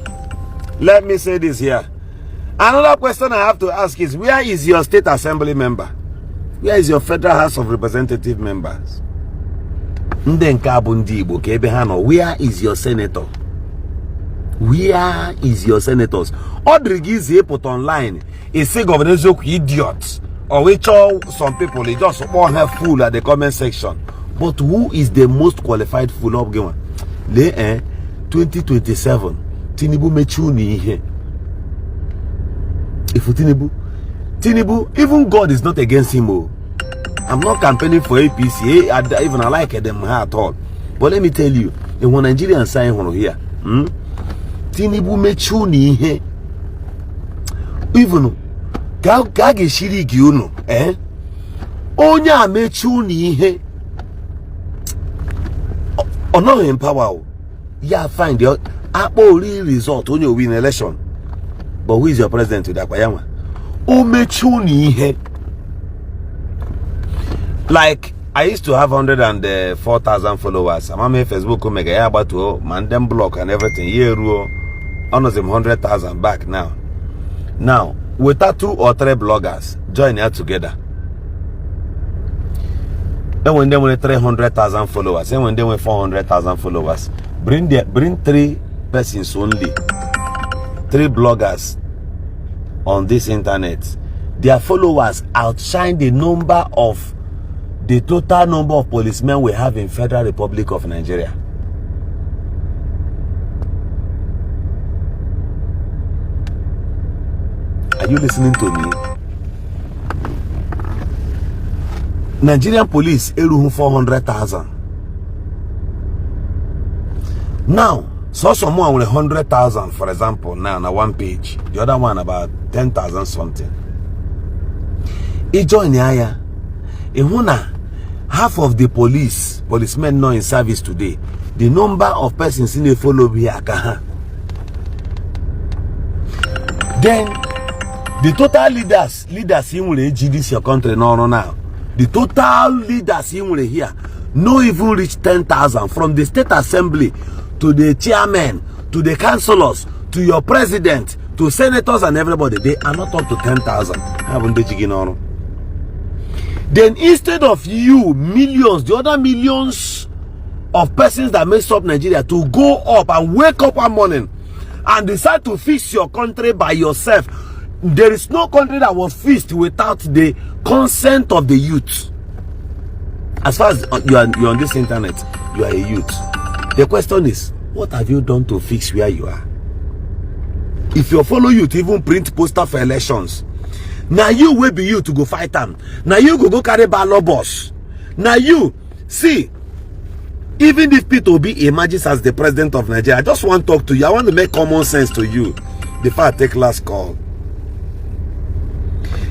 let me say this here. Another question I have to ask is, where is your state assembly member? Where is your federal house of representative members? Where is your senator? Where is your senators? Odrigizi put online is say Governor Eziokwu idiots, or which some people they just all have fool at the comment section. But who is the most qualified fool of game? 2027 Tinubu mechuni here. If Tinubu, even God is not against him. I'm not campaigning for APC. Even I like them at all. But let me tell you, in one Nigerian sign here, Tinubu mechuni here. Even Gage shiri giuno, Onya mechuni here. No empower. Yeah, fine. The Apple result on your win election. But who is your president to that? Like I used to have 104,000 followers. I'm on Facebook, mega about to man them block and everything. Yeah, honors them 100,000 back now. Now, with that 2 or 3 bloggers join here together. And when they were 300,000 followers, and when they were 400,000 followers, bring 3 persons only, 3 bloggers on this internet. Their followers outshine the number of
the total number of policemen we have in Federal Republic of Nigeria. Are you listening to me? Nigerian police, 400,000. Now, so someone with 100,000, for example, now on one page. The other one about 10,000 something. He join here. Half of the policemen not in service today. The number of persons in the follow here. Then the total leaders in this your country now. The total leaders in here no even reach 10,000, from the state assembly to the chairman to the councillors to your president to senators and everybody. They are not up to 10,000. Then instead of you millions, the other millions of persons that makes up Nigeria to go up and wake up one morning and decide to fix your country by yourself, there is no country that was fixed without the consent of the youth. As far as you're on this internet, you are a youth. The question is, what have you done to fix where you are? If you follow youth, even print poster for elections, now you will be you to go fight them. Now you go carry ballot boss. Now you see, even if Peter Obi emerges as the president of Nigeria, I just want to talk to you. I want to make common sense to you before I take last call.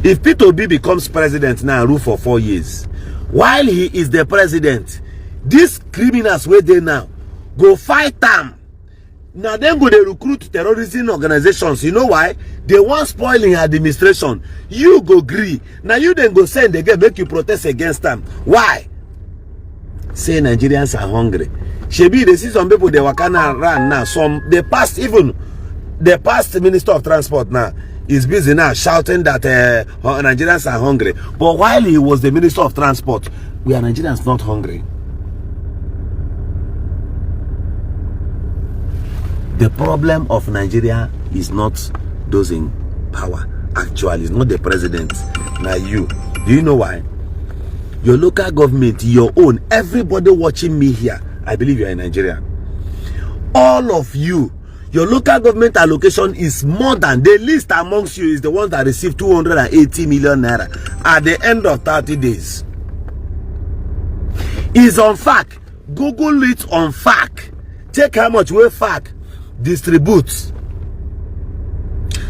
If Peter Obi becomes president now and rule for 4 years, while he is the president, these criminals where they now go fight them. Now then go they recruit terrorism organizations. You know why? They want spoiling administration. You go agree. Now you then go send again, make you protest against them. Why? Say Nigerians are hungry. Shebi, they see some people they were kind of run now. Some the past Minister of Transport now is busy now shouting that Nigerians are hungry. But while he was the Minister of Transport, we are Nigerians not hungry. The problem of Nigeria is not those in power. Actually, it's not the president. Now you. Do you know why? Your local government, your own, everybody watching me here, I believe you are in Nigeria. All of you, your local government allocation is more than the least amongst you is the ones that receive 280 million naira at the end of 30 days. Is on FAC. Google it on FAC. Check how much we FAC distributes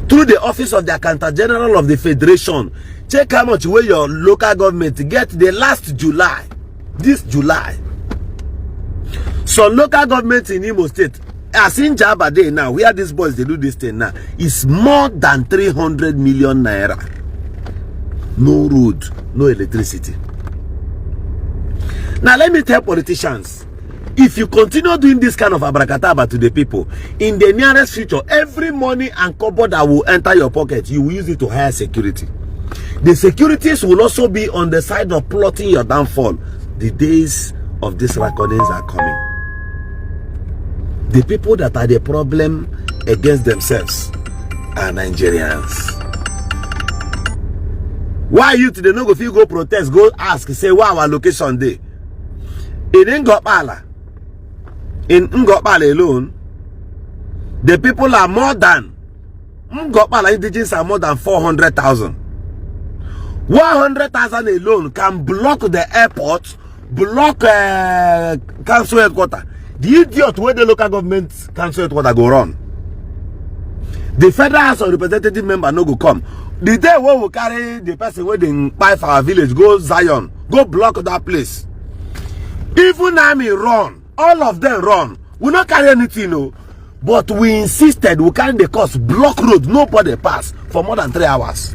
through the office of the Accountant General of the Federation. Check how much will your local government get the last July, this July. So local government in Imo State, as in Jabade now, where these boys they do this thing now, is more than 300 million naira. No road, no electricity. Now let me tell politicians, if you continue doing this kind of abracadabra to the people, in the nearest future, every money and cupboard that will enter your pocket, you will use it to hire security. The securities will also be on the side of plotting your downfall. The days of these reckonings are coming. The people that are the problem against themselves are Nigerians. Why you today no go feel go protest, go ask, say why our location day? In Ngopala alone, the people are more than Ngopala indigenous are more than 400,000. 100,000 alone can block the airport, block council headquarters. The idiot where the local government council headquarters go run. The federal house of representative member no go come. The day where we carry the person where they buy for our village, go Zion, go block that place. Even army run, all of them run. We not carry anything, no. But we insisted we carry the cost, block road, nobody pass for more than 3 hours.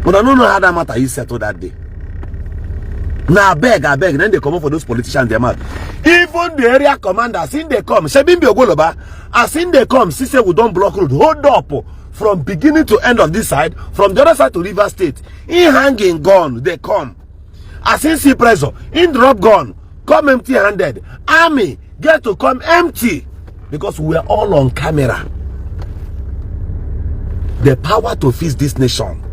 But I don't know how that matter is settled that day. Now I beg, then they come up for those politicians them out. Even the area commanders, in they come, Shebimbi Ogoloba, as in they come, see say we don't block road, hold up from beginning to end of this side, from the other side to River State. In hanging gun, they come. As in see pressure, in drop gun, come empty-handed. Army get to come empty because we are all on camera. The power to fix this nation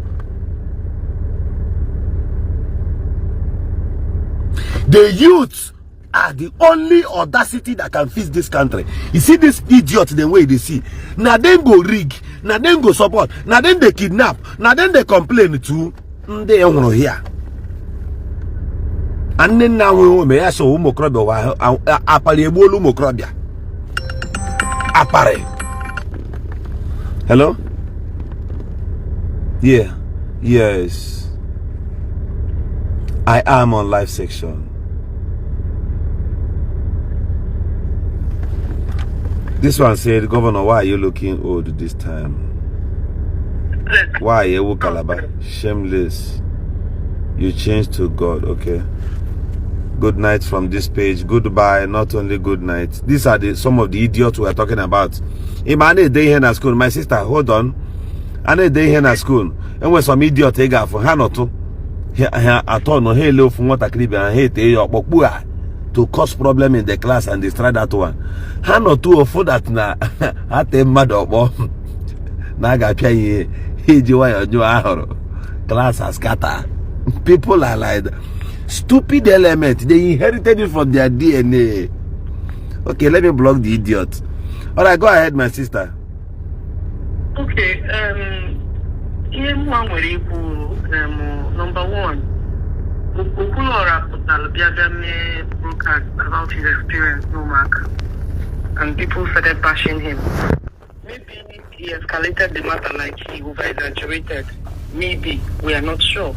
The youth are the only audacity that can fix this country. You see this idiot the way they see. Now then go rig, now then go support, now then they kidnap, now then they complain too. They don't here. And then now we may ask Umukrobia Apariebolu Umukrobia. Apare. Hello? Yeah. Yes. I am on live section. This one said, Governor, why are you looking old this time? Why are you Calabar? Shameless. You changed to God. Okay. Good night from this page. Goodbye. Not only good night. These are some of the idiots we are talking about. Imane day here at school. My sister, hold on. I need day here at school. And when some idiot take out for Hanoto, at all no hello from what I can and hate to cause problem in the class and destroy that one. Hanoto for that na at a mad or Naga pay class has scattered. People are like stupid element. They inherited it from their DNA. Okay, let me block the idiot. All right, go ahead, my sister.
Okay. Number one, Okwuluora broadcast about his experience, no mark, and people started bashing him. Maybe he escalated the matter like he over-exaggerated. Maybe, we are not sure.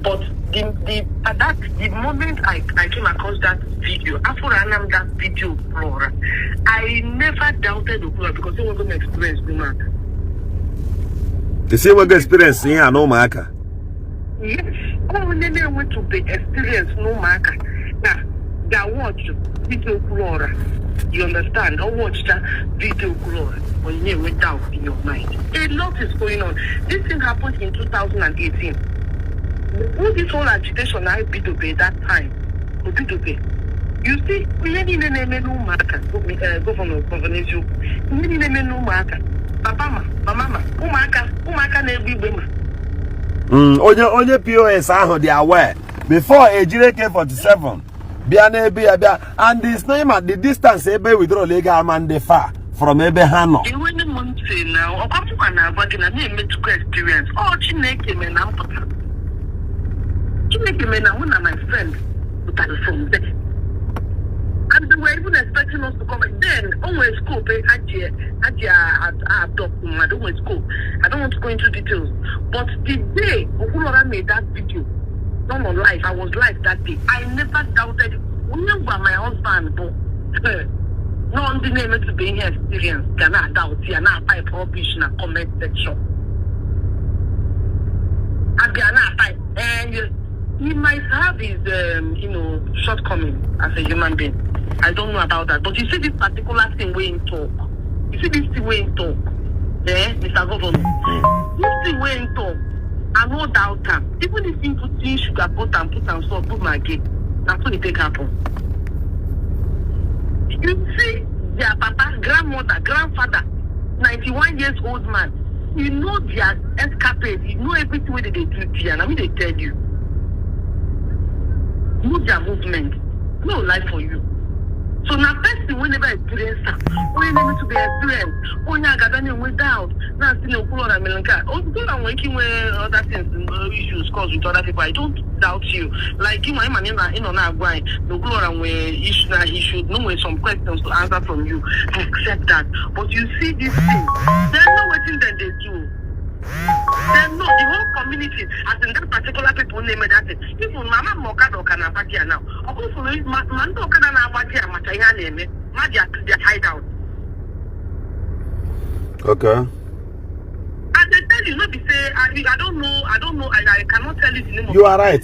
But the moment I came across that video, after I named that video, Flora, I never doubted Okwuluora because he was going to experience the matter.
The same way experience here, no marker.
Yes, all never went to be experience, no marker. Now, that watch video Okwuluora, you understand? I watched that video Okwuluora when you went down in your mind. A lot is going on. This thing happened in 2018. All this whole agitation I beat to pay that time. You see, we had in a no marker, Governor Eziokwu. We had in a no marker. Papa, mama, Umuaka na-egbu igbe
onye POS ahụ dị aware before ejire K47 bịa n'ebe ya bịa, and this name at the distance ebe withdraw legal man dey far from ebe ha nọ.
When the month say now, ọkwa na agwa na na-emetụkwa experience. Oh, Chineke me na mpụta. Chineke me na mụ na my friend pụtara from there. And they were even expecting us to come. Then, always scope, adopt, scope. I don't want to go into details. But the day Okwuluora made that video, not on live, I was live that day. I never doubted it. Remember my husband, but no one didn't able to be here experience. Cannot doubt here, not type rubbish in a comment section. I cannot type. And he might have his, shortcomings as a human being. I don't know about that. But you see this particular thing way in talk. You see this thing way in talk. Mr. Governor. This thing way in talk. I no doubt him. Even if you put in sugar, put and salt, put my gate. That's what it take happen. You see their papa, grandmother, grandfather, 91 years old man. You know their escapade. You know everything what they do here. And I mean they tell you. You know their movement. No life for you. So now person whenever experience that, when you need to be experienced, when you got any without, now still Okwuluora Melanka. Also I'm working with other things, issues caused with other people. I don't doubt you. Like you my man in now going, Okwuluora where he should know some questions to answer from you. I accept that. But you see this thing, there's no waiting that they do. Then no, the whole community, as in that particular people name that thing. People, Mama Mokado can have now. Of course, Mando can have Mataya name, Magia to their hideout.
Okay.
And they tell you, not to say, I don't know, I cannot tell you the name of
You are right.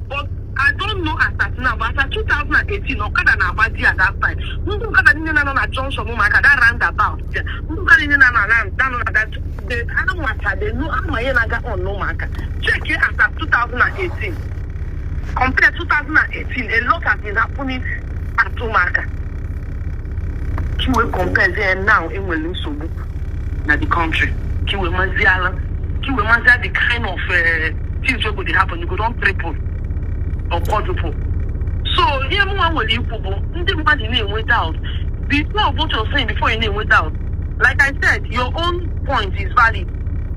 But I don't know as at now, but as 2018, Okada na Abadi at that time. Okada na Johnson Umuaka, that roundabout. Okada na that. I don't want to. They know I'm on no marker. Check it as at 2018. Compared to 2018, a lot has been happening at Umuaka. Can we compare there now in Welusobu, na the country? Can we measure the kind of things that could happen? You could don't triple. or quadruple. So here one will you name without. Before what you're saying before you name without. Like I said, your own point is valid.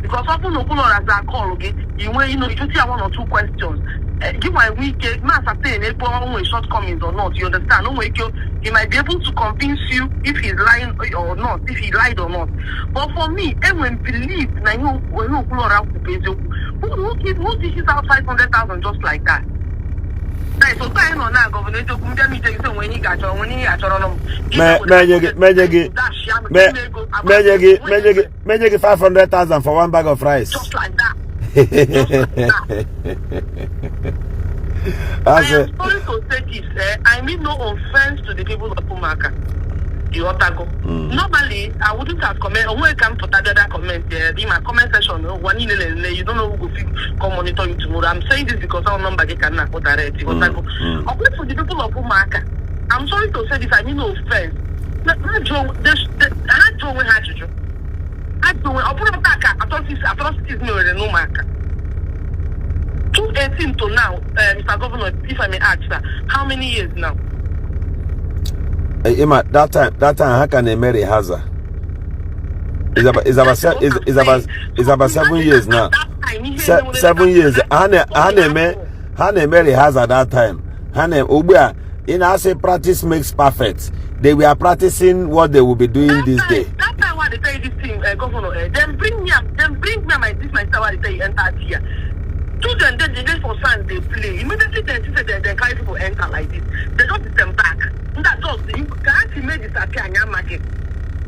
Because often Okwuluora as I call again, you just hear one or two questions. Give my week, master saying shortcomings or not, you understand? No way, he might be able to convince you if he's lying or not, if he lied or not. But for me, everyone believes when Okwuluora who dishes out 500,000 just like that. So time on now, Governor, when he got on,
Make 500,000 for one bag of rice.
Just like that.
I
am sorry to say this. I mean no offense to the people of Umuaka. Normally, I wouldn't have comment. When I come to that other comment, in my comment section, you don't know who will come monitor you tomorrow. I'm saying this because our number they cannot go direct. For the people of Umuaka, I'm sorry to say this. I mean no offense. I don't atrocities no Umuaka. 2018 to now, Mr. Governor, if I may ask, how many years now?
Emma, that time, how can they marry Haza? It's about 7 years now. 7 years. Hane marry Haza that time. Hane Ubia, in I say practice makes perfect. They were practicing what they will be doing this day.
That's why they say this thing, Governor. Then bring me my sister while they say enter here. Children, then they go for sand, they play. Immediately they carry people enter like this. They don't sit them back. That does you can't make this appear in your market.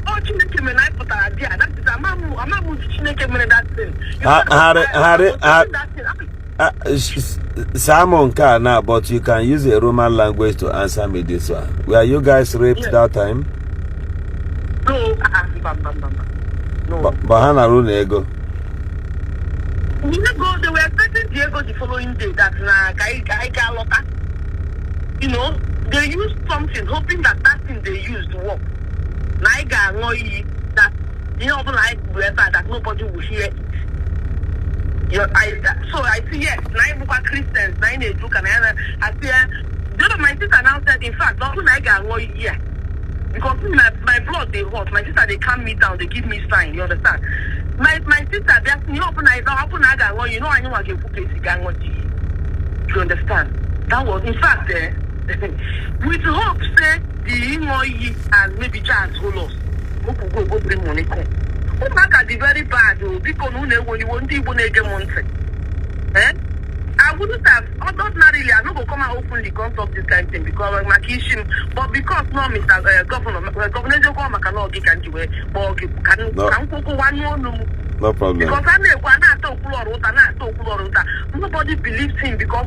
Oh, Chineke me nice put idea. That is I'm not Chineke me that thing.
Simon can now, but you can use a Roman language to answer me this one. Were you guys raped that time?
No,
no. Bahana Runego.
They were expecting Diego the following day that you know, they used something hoping that thing they used to work. That that nobody will hear it. So I see yes, Christians, I see my sister now said in fact because my blood they hot, my sister they calm me down, they give me sign, you understand? My sister they ask me open I you know I know I can put place you understand? That was in fact with hope say the and maybe chance who lost. Go bring money come. Umuaka is very bad because when you want to I wouldn't have ordinarily I don't come out openly come talk this kind of thing because of my issue, but because no Mr. Governor Eziokwu cannot get can
no problem.
Because I know nobody believes him because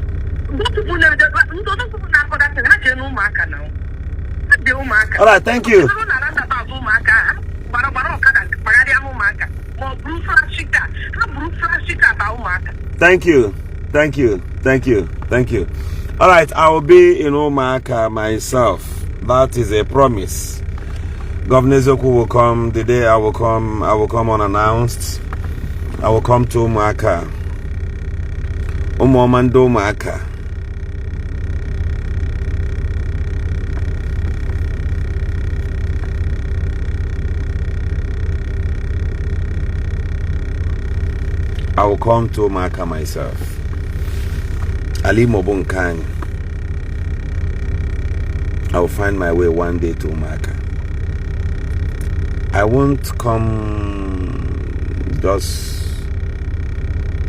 all right, thank you. Thank you. Thank you. Thank you. Thank you. All right, I will be in Umuaka myself. That is a promise. Governor Eziokwu will come the day I will come unannounced. I will come to Umuaka. Umuaka. I will come to Umuaka myself. Ali Debunking. I will find my way one day to Umuaka. I won't come just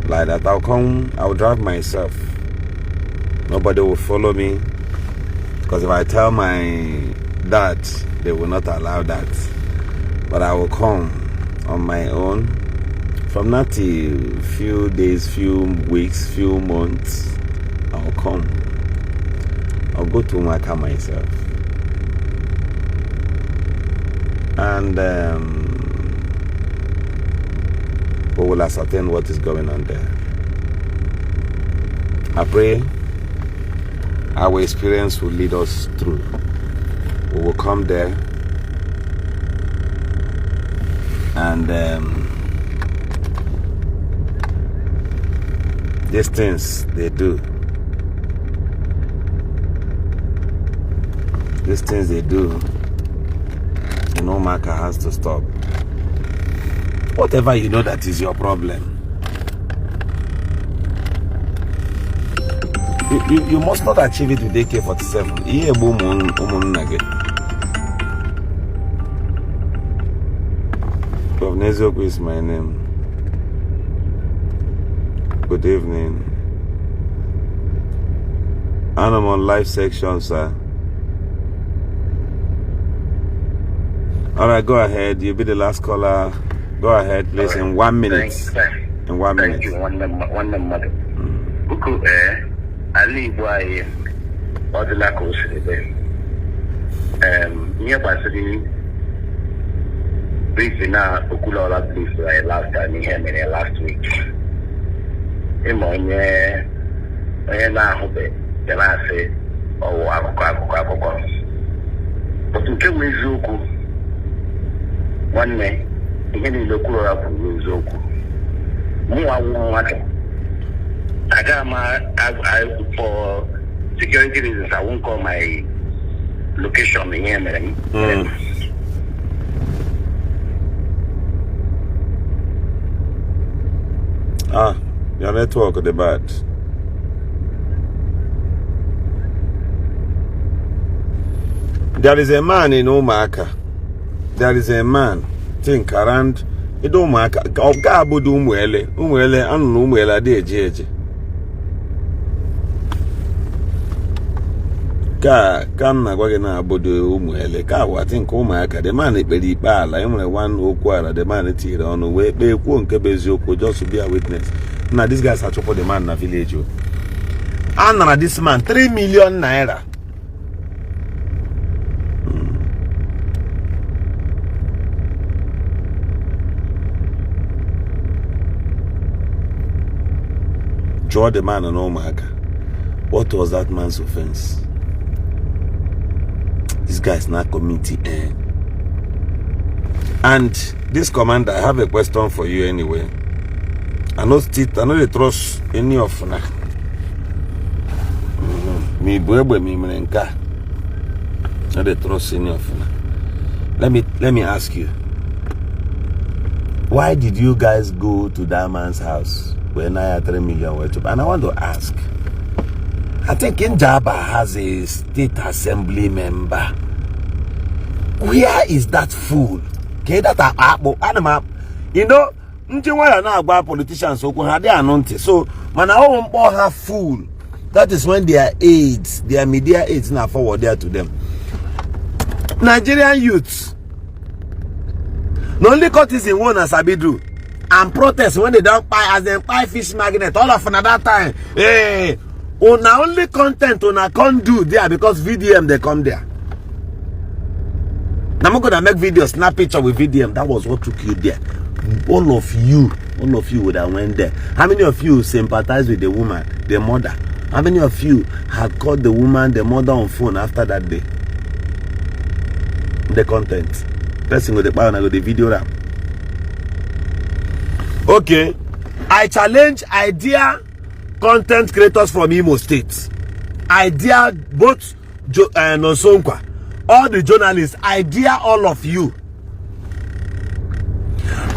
like that. I'll drive myself. Nobody will follow me. Because if I tell my dad, they will not allow that. But I will come on my own. From now till few days, few weeks, few months, I'll come. I'll go to Umuaka myself. And we will ascertain what is going on there. I pray our experience will lead us through. We will come there and these things they do, these things they do, Umuaka has to stop. Whatever you know that is your problem. You must not achieve it with AK-47. Eziokwu is my name. Good evening. And I'm on live section, sir. Alright, go ahead. You'll be the last caller. Go ahead, please, in 1 minute. In 1 minute.
Thank you. One minute. Ali boy, or the lack of nearby city. Briefly now, Okwuluora police last time here last week. Now hope the last say, oh, Akoko. But to get with Eziokwu, one day, again in Okwuluora with Eziokwu. I for security reasons, I won't call my location here, madam.
Your network the bad. There is a man in Umuaka. There is a man. Think around. Umuaka. Ogabudu Umuele. Anu Umuele ade. Come na gwage na abodo Umuele. Ka wa think Umuaka. The man ekpere ikpe ala. Enwere one Okwuluora. The man tiri ọnụ wee kpe kwuo nke bụ eziokwu just to be a witness. Now these guys are for the man in the village. And this man 3 million naira. Draw the man on Umuaka. What was that man's offense? This guy is not committee. And this commander, I have a question for you anyway. I know they trust any of na. Me bwebwe me mrenka. I don't trust any of na. Let me ask you. Why did you guys go to that man's house when I had 3 million worth? And I want to ask. I think Njaba has a state assembly member. Where is that fool? Okay, that animal. You know. Politicians so man I won't have fool. That is when their aides, their media aides now forward there to them. Nigerian youths not only cut is in one as Abidu and protest when they don't buy as they buy fish magnet all of another time. Hey, on only content on a can't do there because VDM they come there. Now I'm gonna make video, snap picture with VDM. That was what took you there. All of you would have went there. How many of you sympathize with the woman, the mother? How many of you had called the woman, the mother on phone after that day? The content. Person with the power and the video ram. Okay. I challenge idea content creators from Imo State. Idea both Nosonkwa. All the journalists, idea all of you.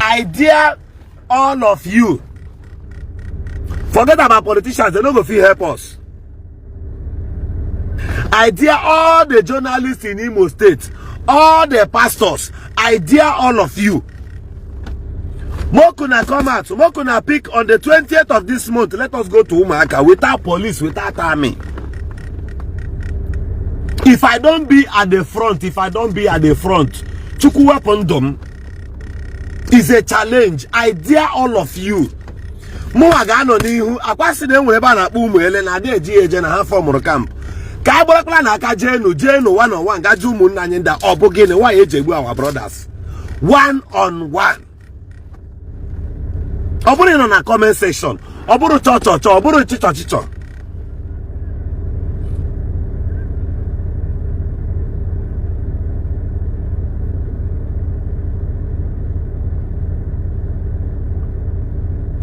Idea all of you. Forget about politicians, they don't go feel help us. Idea all the journalists in Imo State, all the pastors, idea all of you. Mokuna come out, Mokuna pick on the 20th of this month. Let us go to Umuaka without police, without army. If I don't be at the front, Chukuwa Pondom is a challenge. Idea all of you. Muagano nihu akwasi na enwere ba na akpu Umuele na ade eje na ha form camp. Ka agbakla na aka jenu one on one gaju umunna anyị nda obugini why ejegbu our brothers. One on one. Oburu no na comment section. Oburu cho oburu chicho.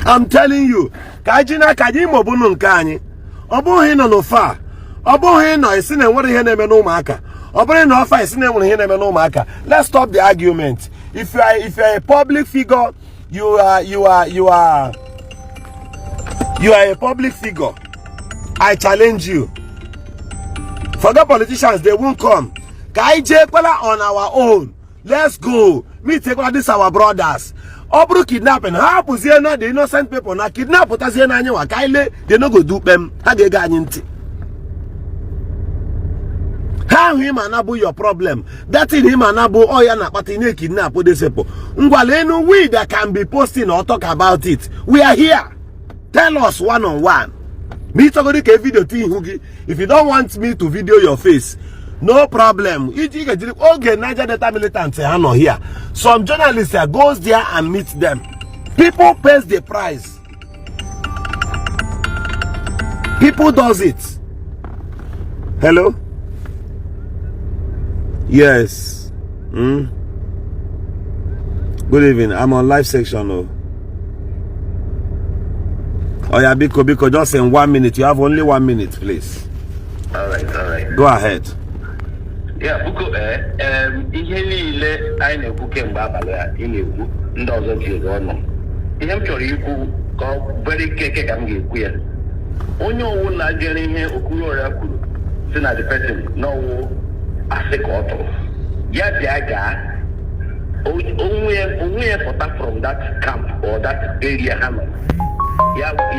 I'm telling you, Kajina Kajimo Bunun Kani, Obohin on Ofa, Obohin, I seen and what he had never no marker, Let's stop the argument. If you are a public figure, you are a public figure. I challenge you. Forget politicians, they won't come. On our own. Let's go. Me take all this our brothers. Obru kidnapping. How pusiena the innocent people na kidnap utaziena nyewa kaile they no go do them. How they ga anyinti. How him anabu your problem? That in him anabu oya na patine kidnap odesepo. Ngwalenu we that can be posting or talk about it. We are here. Tell us one on one. Me talk about video thing. If you don't want me to video your face, no problem. Okay, Niger Delta militants are not here. Some journalists goes there and meet them. People pays the price. People does it. Hello? Yes. Good evening. I'm on live section. Oh yeah, Biko, just in 1 minute. You have only 1 minute, please.
All right.
Go ahead.
Yeah, Buko, ihe niile anyị na-ekwu kemgbe abalị a ị na-ekwu ndị ọzọ ji ego ọnụ. Ihe m chọrọ ikwu ka ọ bere keke ka m ga-ekwu ya. Onye ọwụla jere ihe Okwuluora kwuru si na the person n'ọwụ asị ka ọ tụrụ. Ya bịa gaa onwe ya pụta from that camp or that area ha nọ.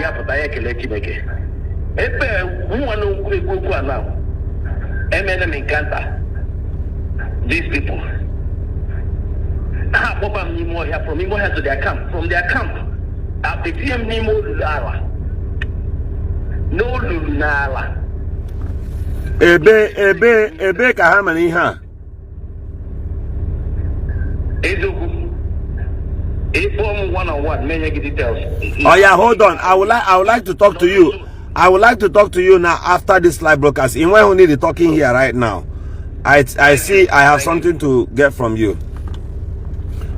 Ya pụta ya ekele Chineke. Ebe nwa na okwu a now. M encounter these people. From Imo to their camp. From their camp, after TM Nimo Lulala. No Lulala.
Ebe kahamani ha.
Eziokwu. Inform one-on-one, many details.
Oh yeah, hold on. I would like to talk to you. I would like to talk to you now after this live broadcast. In where we need the talking here right now. I see I have something to get from you.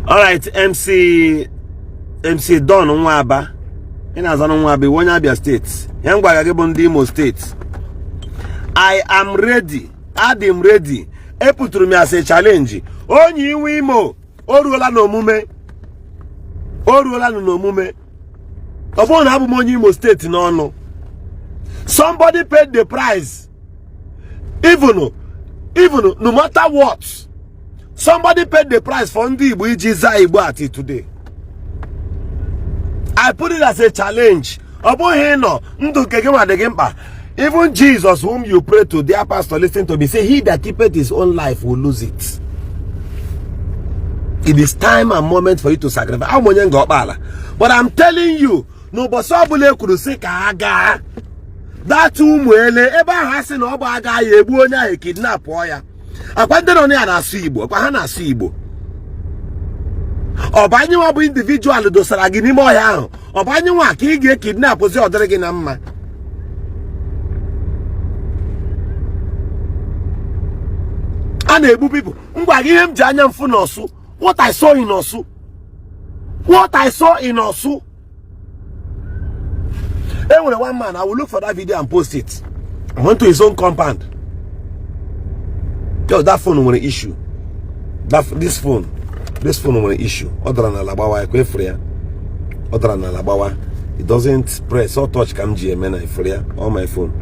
All right, MC Don Nwaba. In Azano Nwabi, Wanyabia State. Yangwa Imo State. I am ready. Adim ready. Eputuru me as a challenge. Onyi Imo. Oruola no mume. Oruola no mume. Obon habu monyi Imo State no. Somebody paid the price. Even no matter what. Somebody paid the price for Ndi Igbo Ijiza Igbo ati today. I put it as a challenge. Even Jesus, whom you pray to, dear pastor, listen to me. Say, he that keepeth his own life will lose it. It is time and moment for you to sacrifice. But I'm telling you, no, but somebody could say, Kaga. That umwele ebe hasi na oba aga ya egbu onye a kidnap ya. Akwande no ne anasu Igbo, akwa ha na-asụ Igbo. Obanye wa bụ individual dosara gị n'ime ọhịa ahụ. Obanye wa ka ị ga-kidnap ozi ọdịrị gị na mma. A na-egbu people. Ngwa gị ihe m ji anya mfu n'Osu. What I saw in Osu. What I saw in Osu. Anyway, one man, I will look for that video and post it. I went to his own compound. Yo, that phone was an issue. This phone was an issue. Other than Alabawa, I quit free. Other than Alabawa, it doesn't press or touch cam GMN free on my phone.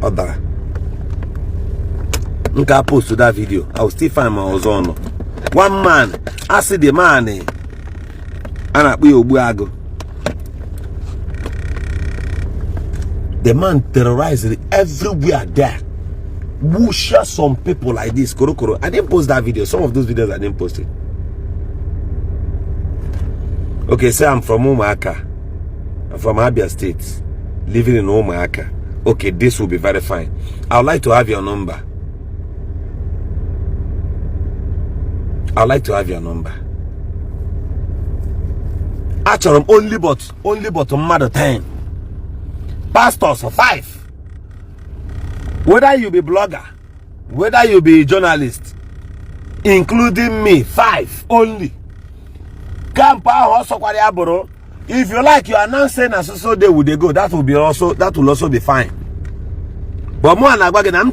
Other. Look, I post to that video. I will still find my ozone. One man, I see the man, and I will. The man terrorized everywhere there. Who share some people like this? Koro. I didn't post that video. Some of those videos I didn't post it. Okay, say I'm from Umuaka. I'm from Abia State. Living in Umuaka. Okay, this will be very fine. I would like to have your number. I would like to have your number. Actually, only but mother 10. Pastors 5. Whether you be blogger, whether you be journalist, including me, 5 only. If you like, you are now saying as so day would they go. That will also be fine. But more than I'm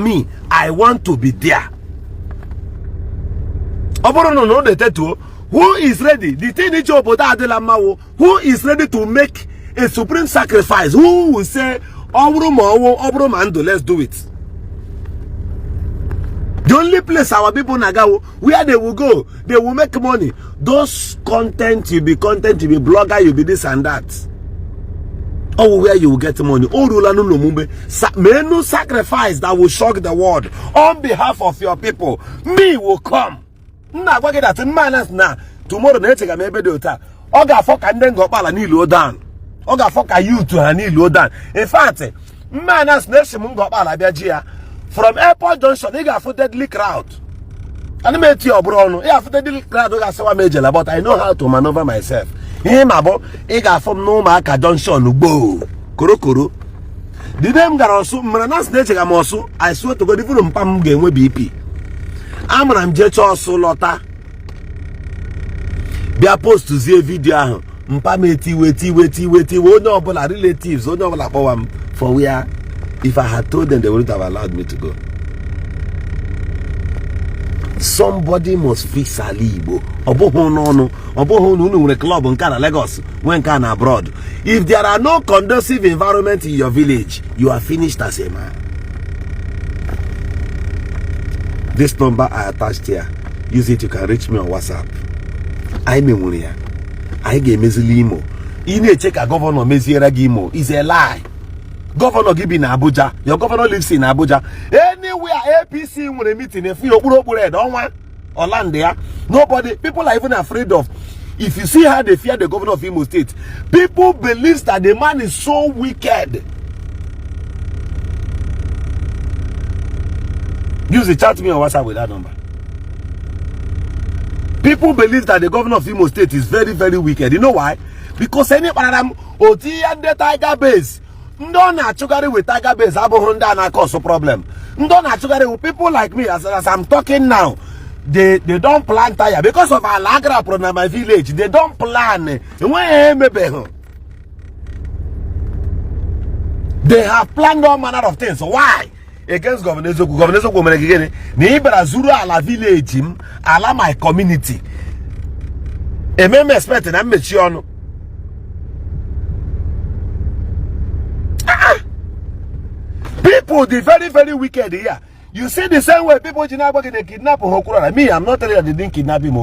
me, I want to be there. No, who is ready? The thing is, who is ready to make a supreme sacrifice? Who will say, let's do it? The only place our people nagawo, where they will go, they will make money. Those content, you be blogger, you be this and that. Oh, where you will get money. Oh, no sacrifice that will shock the world on behalf of your people. Me will come. Tomorrow, Oga fuck and then go pala ni low down. Oga fuck you to her ni low down. In fact, manas nation go pala biajia. From airport junction, they got for deadly crowd. And I met your bro. Yeah, for deadly crowd, but I know how to maneuver myself. Him about I got from no mark junction. Bo Kuro. The name got also Mananas nature also. I swear to God, even Pam game with BP. I'm just also Lotta. They are supposed to see a video. Mpameti, wait. Oh no, but our relatives, oh no, for where. If I had told them, they wouldn't have allowed me to go. Somebody must fix Alibo. Obohono club in Kana Lagos, when Kana abroad. If there are no conducive environment in your village, you are finished as a man. This number I attached here, use it, you can reach me on WhatsApp. I'm Umuria. I gave Mezilimo. You need to check a governor Meziera Gimo. It's a lie. Governor Gibi in Abuja. Your governor lives in Abuja. Anywhere APC will meet in a few don't want or land there. Nobody, people are even afraid of. If you see how they fear the governor of Imo State, people believe that the man is so wicked. Use the chat me on WhatsApp with that number. People believe that the governor of Imo State is very, very wicked. You know why? Because any paradigm Oti and the Tiger Base. Don't naturally with Tiger Base, Abu Honda and cause a problem. Don't naturally with people like me, as I'm talking now, they don't plant tire because of Alagra from my village. They don't plan. They have planned all manner of things. Why? Against Governor Eziokwu. Governor Eziokwu again. Neighbor Zuru ala village, ala my community. And me expect and I'm sure. People, the very, very wicked here. You see the same way people they kidnap Okwuluora. Me, I'm not telling you they didn't kidnap him.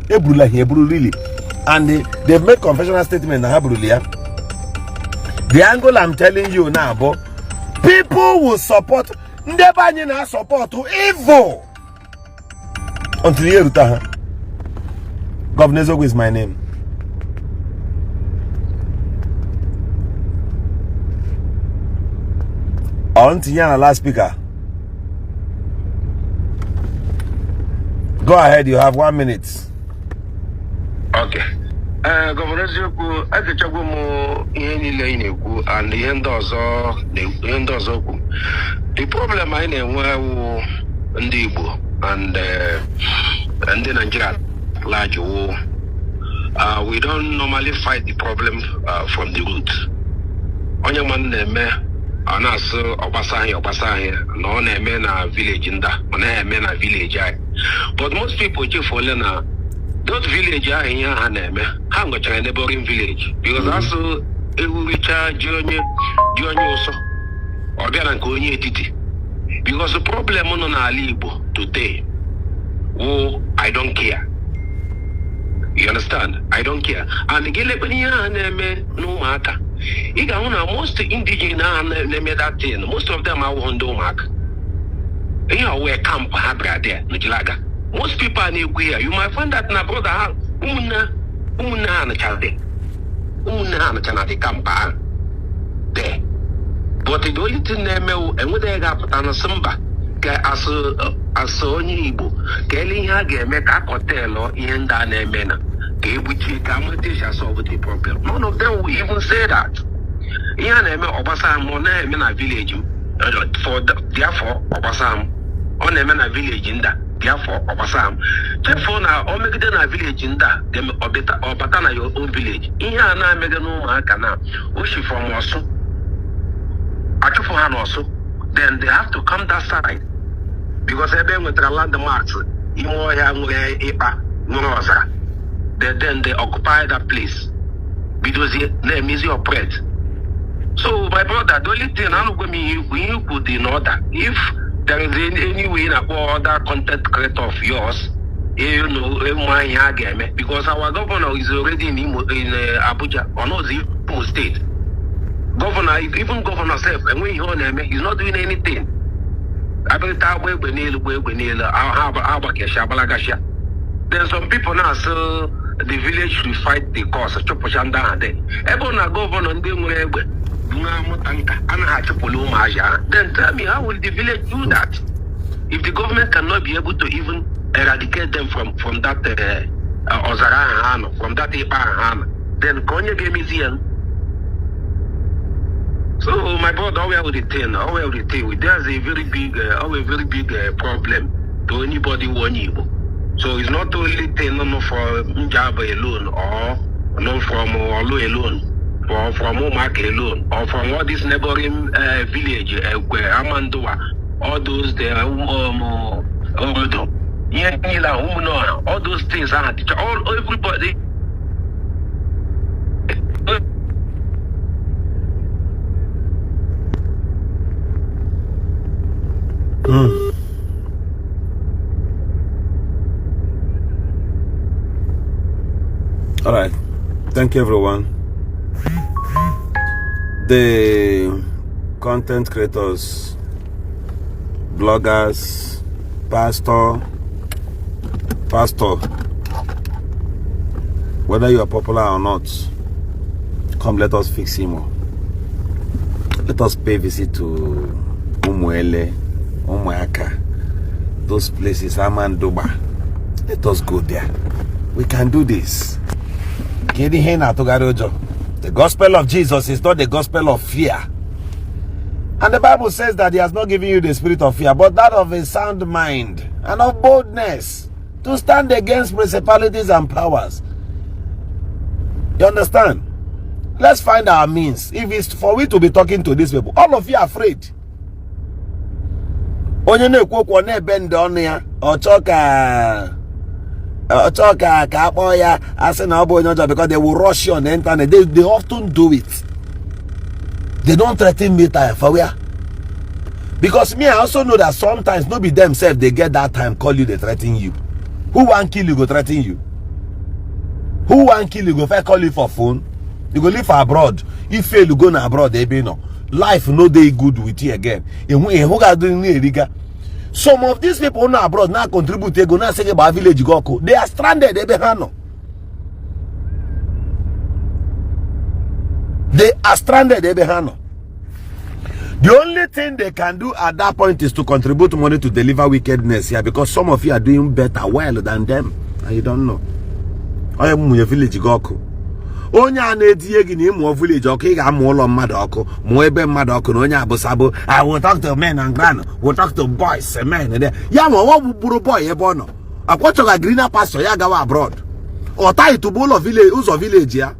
Hebrew really. And they've made confessional statement in Hebrew. The angle I'm telling you now, but people will support. Never support to evil until you return. Governor Eziokwu is my name. On to Yana last speaker. Go ahead, you have 1 minute.
Okay. Governor Eziokwu, I can check more in the and the end of the problem I know in the Igbo and the Nigeria large war. We don't normally fight the problem from the root. On your man and also Obasahi, no name na village in that, on a men a village. But most people just follow now. Those village are in your name, hang a neighboring village. Because also it will reach a journey also. Or get and go near Titi. Because the problem on Alibo today, oh, I don't care. You understand? I don't care. And the Gilebania name no matter. Most indigenous name that thing. Most of them are on Domac. You know where camp Habra there, Nijilaga. Most people are here. You might find that na brother Umna and Chalde. Umna and Chanati Campa there. But the only thing they know and what they got on a samba. As only Igbo, Kelly Hage make a hotel or in that name. Which can solve the problem. None of them will even say that. Ian Obasam on a village for therefore Obasam on a village in that. Therefore Obasam. Therefore now Omega village in that them or Batana your own village. Ian I mega no Makana. Ushi from Osu. Achufohan also. then they have to come that side. Because even with the landmarks, then they occupy that place. Because the name is your bread. So my brother, the only thing I'm going to put in order, if there is any way in other content creator of yours, you know, because our governor is already in Abuja, or not the Imo State. Governor, even governor self, and when he's not doing anything. Then some people now say the village should fight the cause. Then tell me, how will the village do that? If the government cannot be able to even eradicate them from that Ozara, from that Ipa, then Konya gave me the. So my brother, how will retain? There's a very big, problem to anybody who wants Igbo. So it's not only for Njaba alone, or not from Orlu alone, or from Umuaka alone, or from all this neighboring village, Amandoa, all those there, all those things are all everybody.
All right, thank you everyone. The content creators, bloggers, pastor, whether you are popular or not, come, let us fix Imo. Let us pay visit to Umuele, Umuaka, those places, Amandoba. Let us go there. We can do this. The gospel of Jesus is not the gospel of fear. And the Bible says that he has not given you the spirit of fear, but that of a sound mind and of boldness to stand against principalities and powers. You understand? Let's find our means. If it's for we to be talking to these people, all of you are afraid. They will rush you on the internet. They often do it. They don't threaten me for where? Because me, I also know that sometimes nobody themselves they get that time call you, they threaten you. Who want kill you go threaten you? Who want kill you go first call you for phone? You go live abroad. If fail you go na abroad, they be no. Life no day good with you again. Some of these people who are abroad now contribute. They go now say about village go. They are stranded. They are stranded. The only thing they can do at that point is to contribute money to deliver wickedness here, because some of you are doing better well than them and you don't know. I am your village go. Onya na-etinye gị n'ime village ọkụ ị ga-amụ ụlọ mmadụ ọkụ mụ ebe mmadụ ọkụ na onye abụsabụ. I will talk to men and grand, will talk to boys and men there. Ya ma ọ bụrụ boy ebe ọ nọ akwọchọga greener pasture ya gawa abroad ọ taghị tụbụ ụlọ village ụzọ village ya.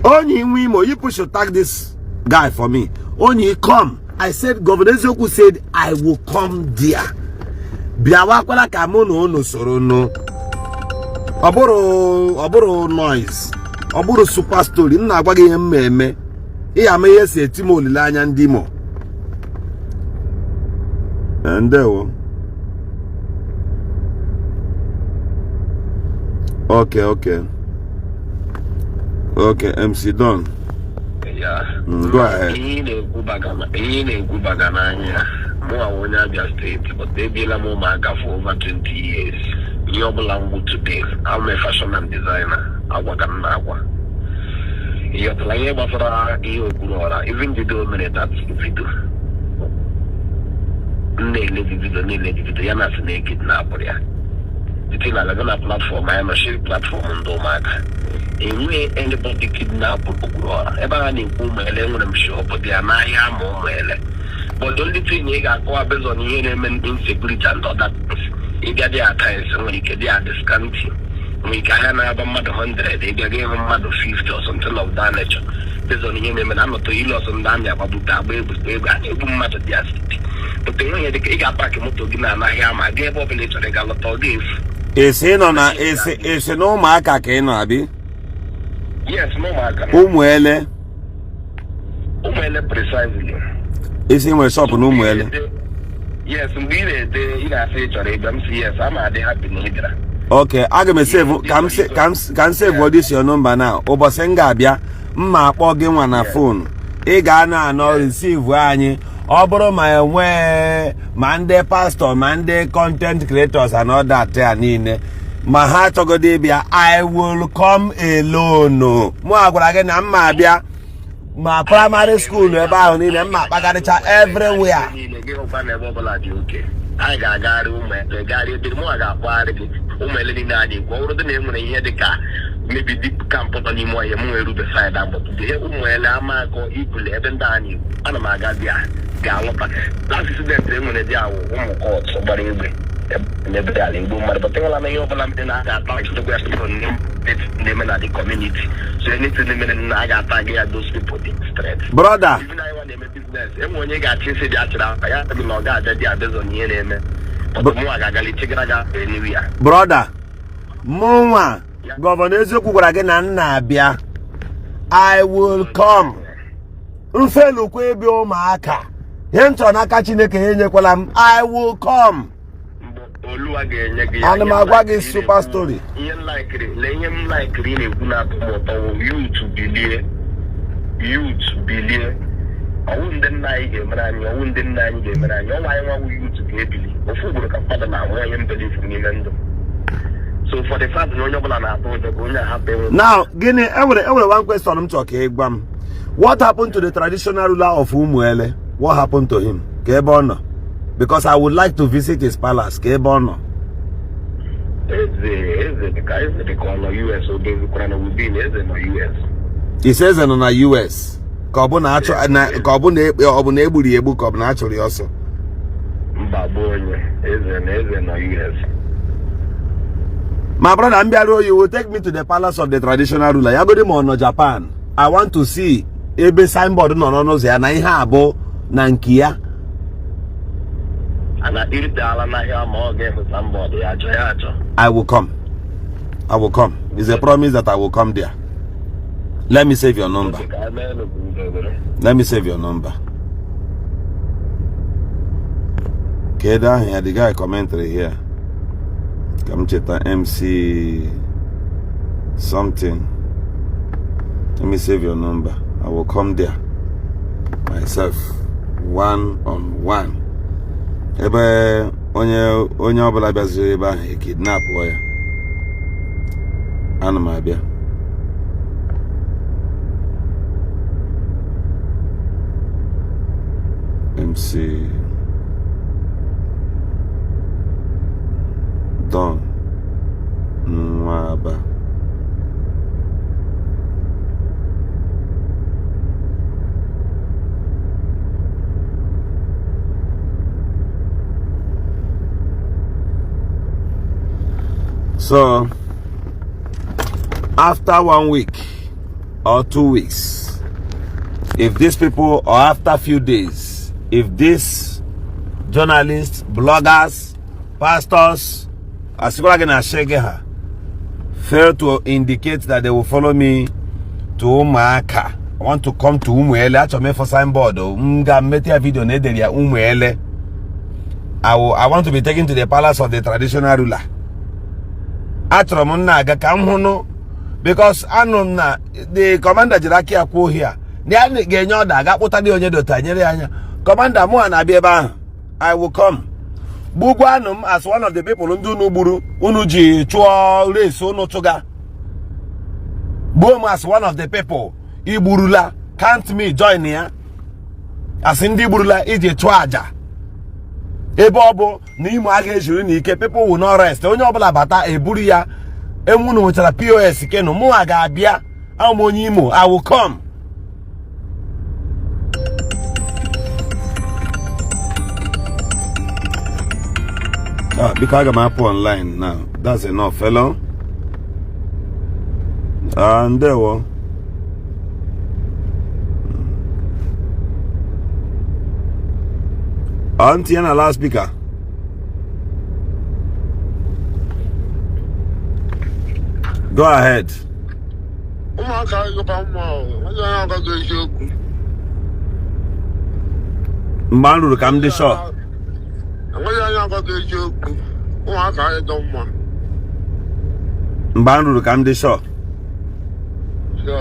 Onye inwe Imo, you should tag this guy for me. Onye come, I said Governor Eziokwu said I will come there. Biawa kwala ka mụ na unu soro no. Ọbụrụ noise. Ọbụrụ super story. Nna agwa gị ihe mmemme. Ihe ama ihe si eti m olileanya ndị Imo. Ndewo. Okay, MC Don.
Yeah.
Go ahead.
But they be for over 20 years. Today, I'm a fashion and designer. Even video minute that's video. Platform, I am a share platform on Domaka. Anybody kidnap Okwuluora. I'm sure, but they are my but the only thing you got based on insecurity and all that, you get their times when you get their discounting. We can have a mother 100, they gave him mother 50 or something of that nature. There's only him and I'm not to you or some damn Yababuta, baby, I matter just. But the way they got back in Motogina, I gave up a little, they got a lot of this.
Is he no Umuaka Keno, Abi?
Yes, no Maka.
Umuele
precisely.
Is he my shop in Umuele?
Yes, indeed, they yes, I'm happy.
Okay, I can save what is your number now. Obosenga bia, mma akpọ gị nwa na phone. Ị ga na no receive anyị. Ọ bụrụ ma enwe ma ndị pastor, ma ndị content creators and all that niile. Ma ha chọgode bịa, I will come alone. Mụ agwara gị na mma abịa ma primary school ebe ahụ niile mma akpakarịcha everywhere.
I got maybe deep camp on the more beside that, but the Umuela go equally even done you. And my God, Gallop. That's the when they are court, so but never darling, but I may overlap the night to question from name the community. So you need to limit and I got those people straight.
Brother.
Even I want to make business. And when you got to say that, I have to know that they are based on your name.
Brother, Mama, Governor Eziokwu gwara gị na nna abịa. I will come. Mfelu kwa ebe ụmụaka. Ihe ntọ n'aka Chineke enyekwala m. I will come. Ana m agwa gị super story.
You to believe. I wouldn't deny him, and I wouldn't deny him, and I know I want you to be able to now, I am believing. So for the fact that you're
now, Guinea, every one question I'm talking about. What happened to the traditional ruler of Umuele? What happened to him? Kebono. Because I would like to visit his palace. Kebono. He says in the US. Kobuna ebu Kobuna actually also. My brother Ambiaro, you will take me to the palace of the traditional ruler. You go to Mono Japan. I want to see ebe signboard no zia na ihe abo na nkia. I will come. I will come. It's a promise that I will come there. Let me save your number. Let me save your number. Okay, down here, the guy commentary here. Come check the MC something. Let me save your number. I will come there myself, one-on-one. Ebe onye obula biaziri ebe ahụ kidnap ya. Ana m abịa. MC Don Nwaba. So after 1 week or 2 weeks, if these people, or after a few days, if these journalists, bloggers, pastors, fail to indicate that they will follow me to Umuaka, I want to come to Umuele. Actually, for signboard, Umuele. I want to be taken to the palace of the traditional ruler. Because the commander Jiraki Akwo here. Commander I will come. Bugwanum as one of the people Unuji Chua race Unotoga. Boom as one of the people. Iburula can't me join here. As Indi Burula is a Chwaja. Ebobo Nimo Ageshuni, people will not rest. Only Bata Eburia Emunu with a POS Keno Muaga Bia Amonimo. I will come. Because I'm up online now. That's enough, fellow. And there were. Auntie and a last speaker. Go ahead. Manu come the shop. Manu come the shop. The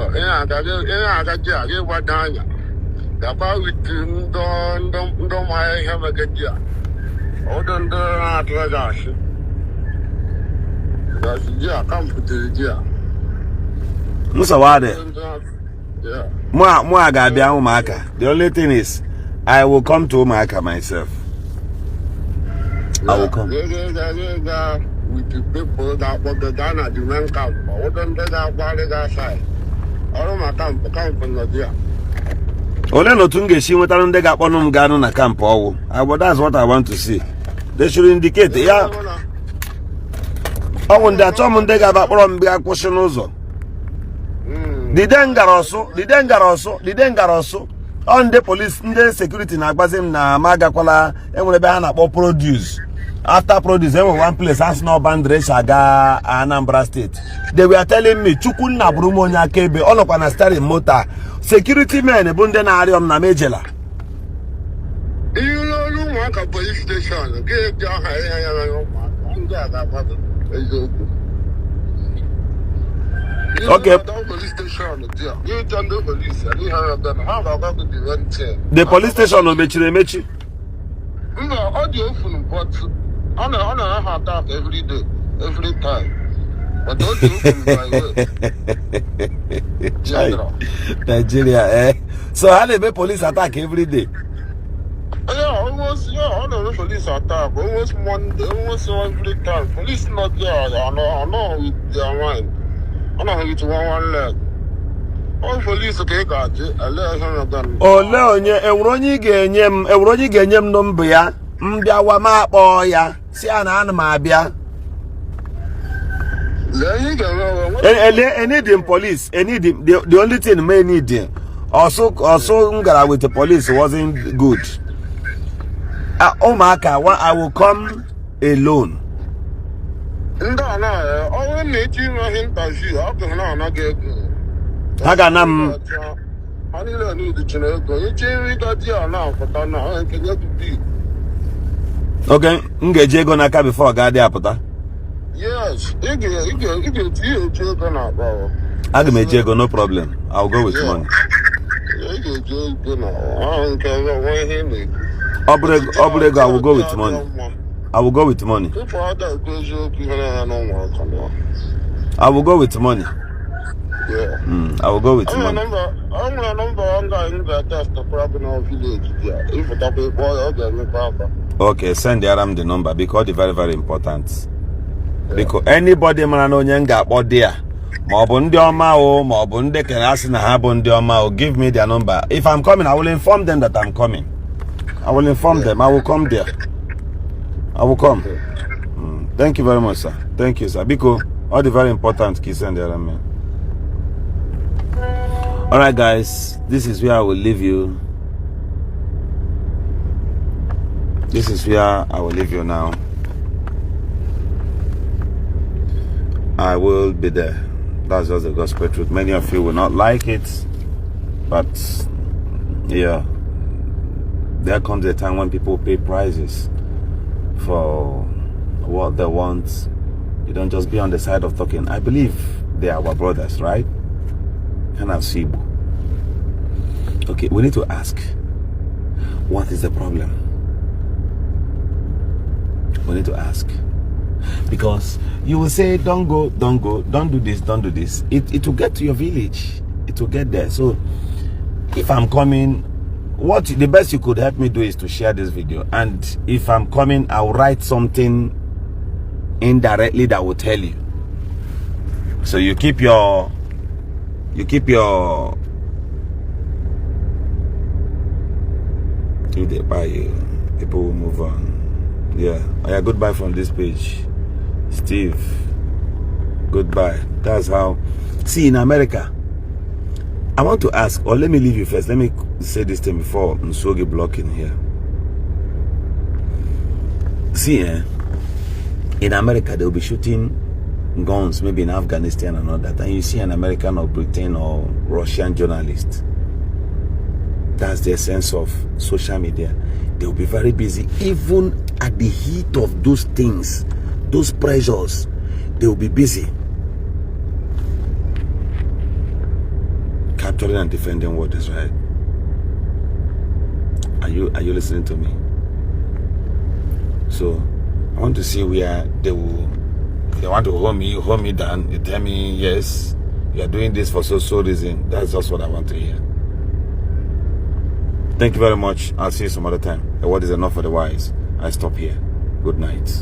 only thing is, I will come to Umuaka myself. I will come.
With the people that were the Ghana, the men camp, or wouldn't they have that side? I don't know, camp from the deer.
Ole no tunge shi weta nde ga kponu m ganu na camp owu. That's what I want to see. They should indicate ya. Owu nde acho m nde ga ba kporo m bia kwushi n'ụzọ. Dide ngaroso. On the police, the security na agbazi m na magakwala enwere be ha na akpọ produce. After produce, they were one place as no boundary Shaga Anambra State. They were telling me, Chukun na Brumonya Kebe, all of an steering motor. Security men, Bunden Arium na Majela.
You know, Umuaka police station, get down
okay. The police station will Mechi.
No, audio phone, but on a attack every day, every time. But don't
Nigeria, eh? So how they make police attack every day?
Yeah, almost, on a police attack, almost Monday, almost every time. Police not there, I know with their mind. I know it's one leg. All police okay, got it. I let him again.
Oh, Leonie, Euronyi Genyem Numbia, Mbia Wama Boya, Siana Mabia. Any police, the only thing may need them. Also Ngara with the police wasn't good. Umuaka, I will come alone. Haganam. Okay, Ngeje gonna come before God apota.
Yes,
Agmejego, no problem. I'll go with money. Obrego, I will go with money. I will go with money. I will go with money.
Yeah.
I will go with money. Okay, send the Aram the number because it's very, very important. Yeah. Because anybody man onyenga out there, give me their number. If I'm coming, I will inform them that I'm coming. I will inform them. I will come there. I will come. Thank you very much, sir. Thank you, sir. Because all the very important keys and the Aram. All right, guys, this is where I will leave you. This is where I will leave you now. I will be there. That's just the gospel truth. Many of you will not like it, but yeah, there comes a time when people pay prices for what they want. You don't just be on the side of talking. I believe they are our brothers, right? And I'll see. Okay, we need to ask, what is the problem? We need to ask. Because you will say, don't go, don't do this, don't do this. It will get to your village. It will get there. So if I'm coming, the best you could help me do is to share this video. And if I'm coming, I'll write something indirectly that will tell you. So you keep your if they buy you, people will move on. Yeah, goodbye from this page. Steve, goodbye. That's how See, in America, I want to ask, or let me leave you first. Let me say this thing before Nsogi blocking here. See, in America, they'll be shooting guns, maybe in Afghanistan and all that, and you see an American or Britain or Russian journalist. That's their sense of social media. They'll be very busy, even at the heat of those things, those pressures. They'll be busy capturing and defending what is right. Are you listening to me? So I want to see where they want to hold me down. They tell me, yes, you are doing this for so reason. That's just what I want to hear. Thank you very much. I'll see you some other time. The word is enough for the wise. I stop here. Good night.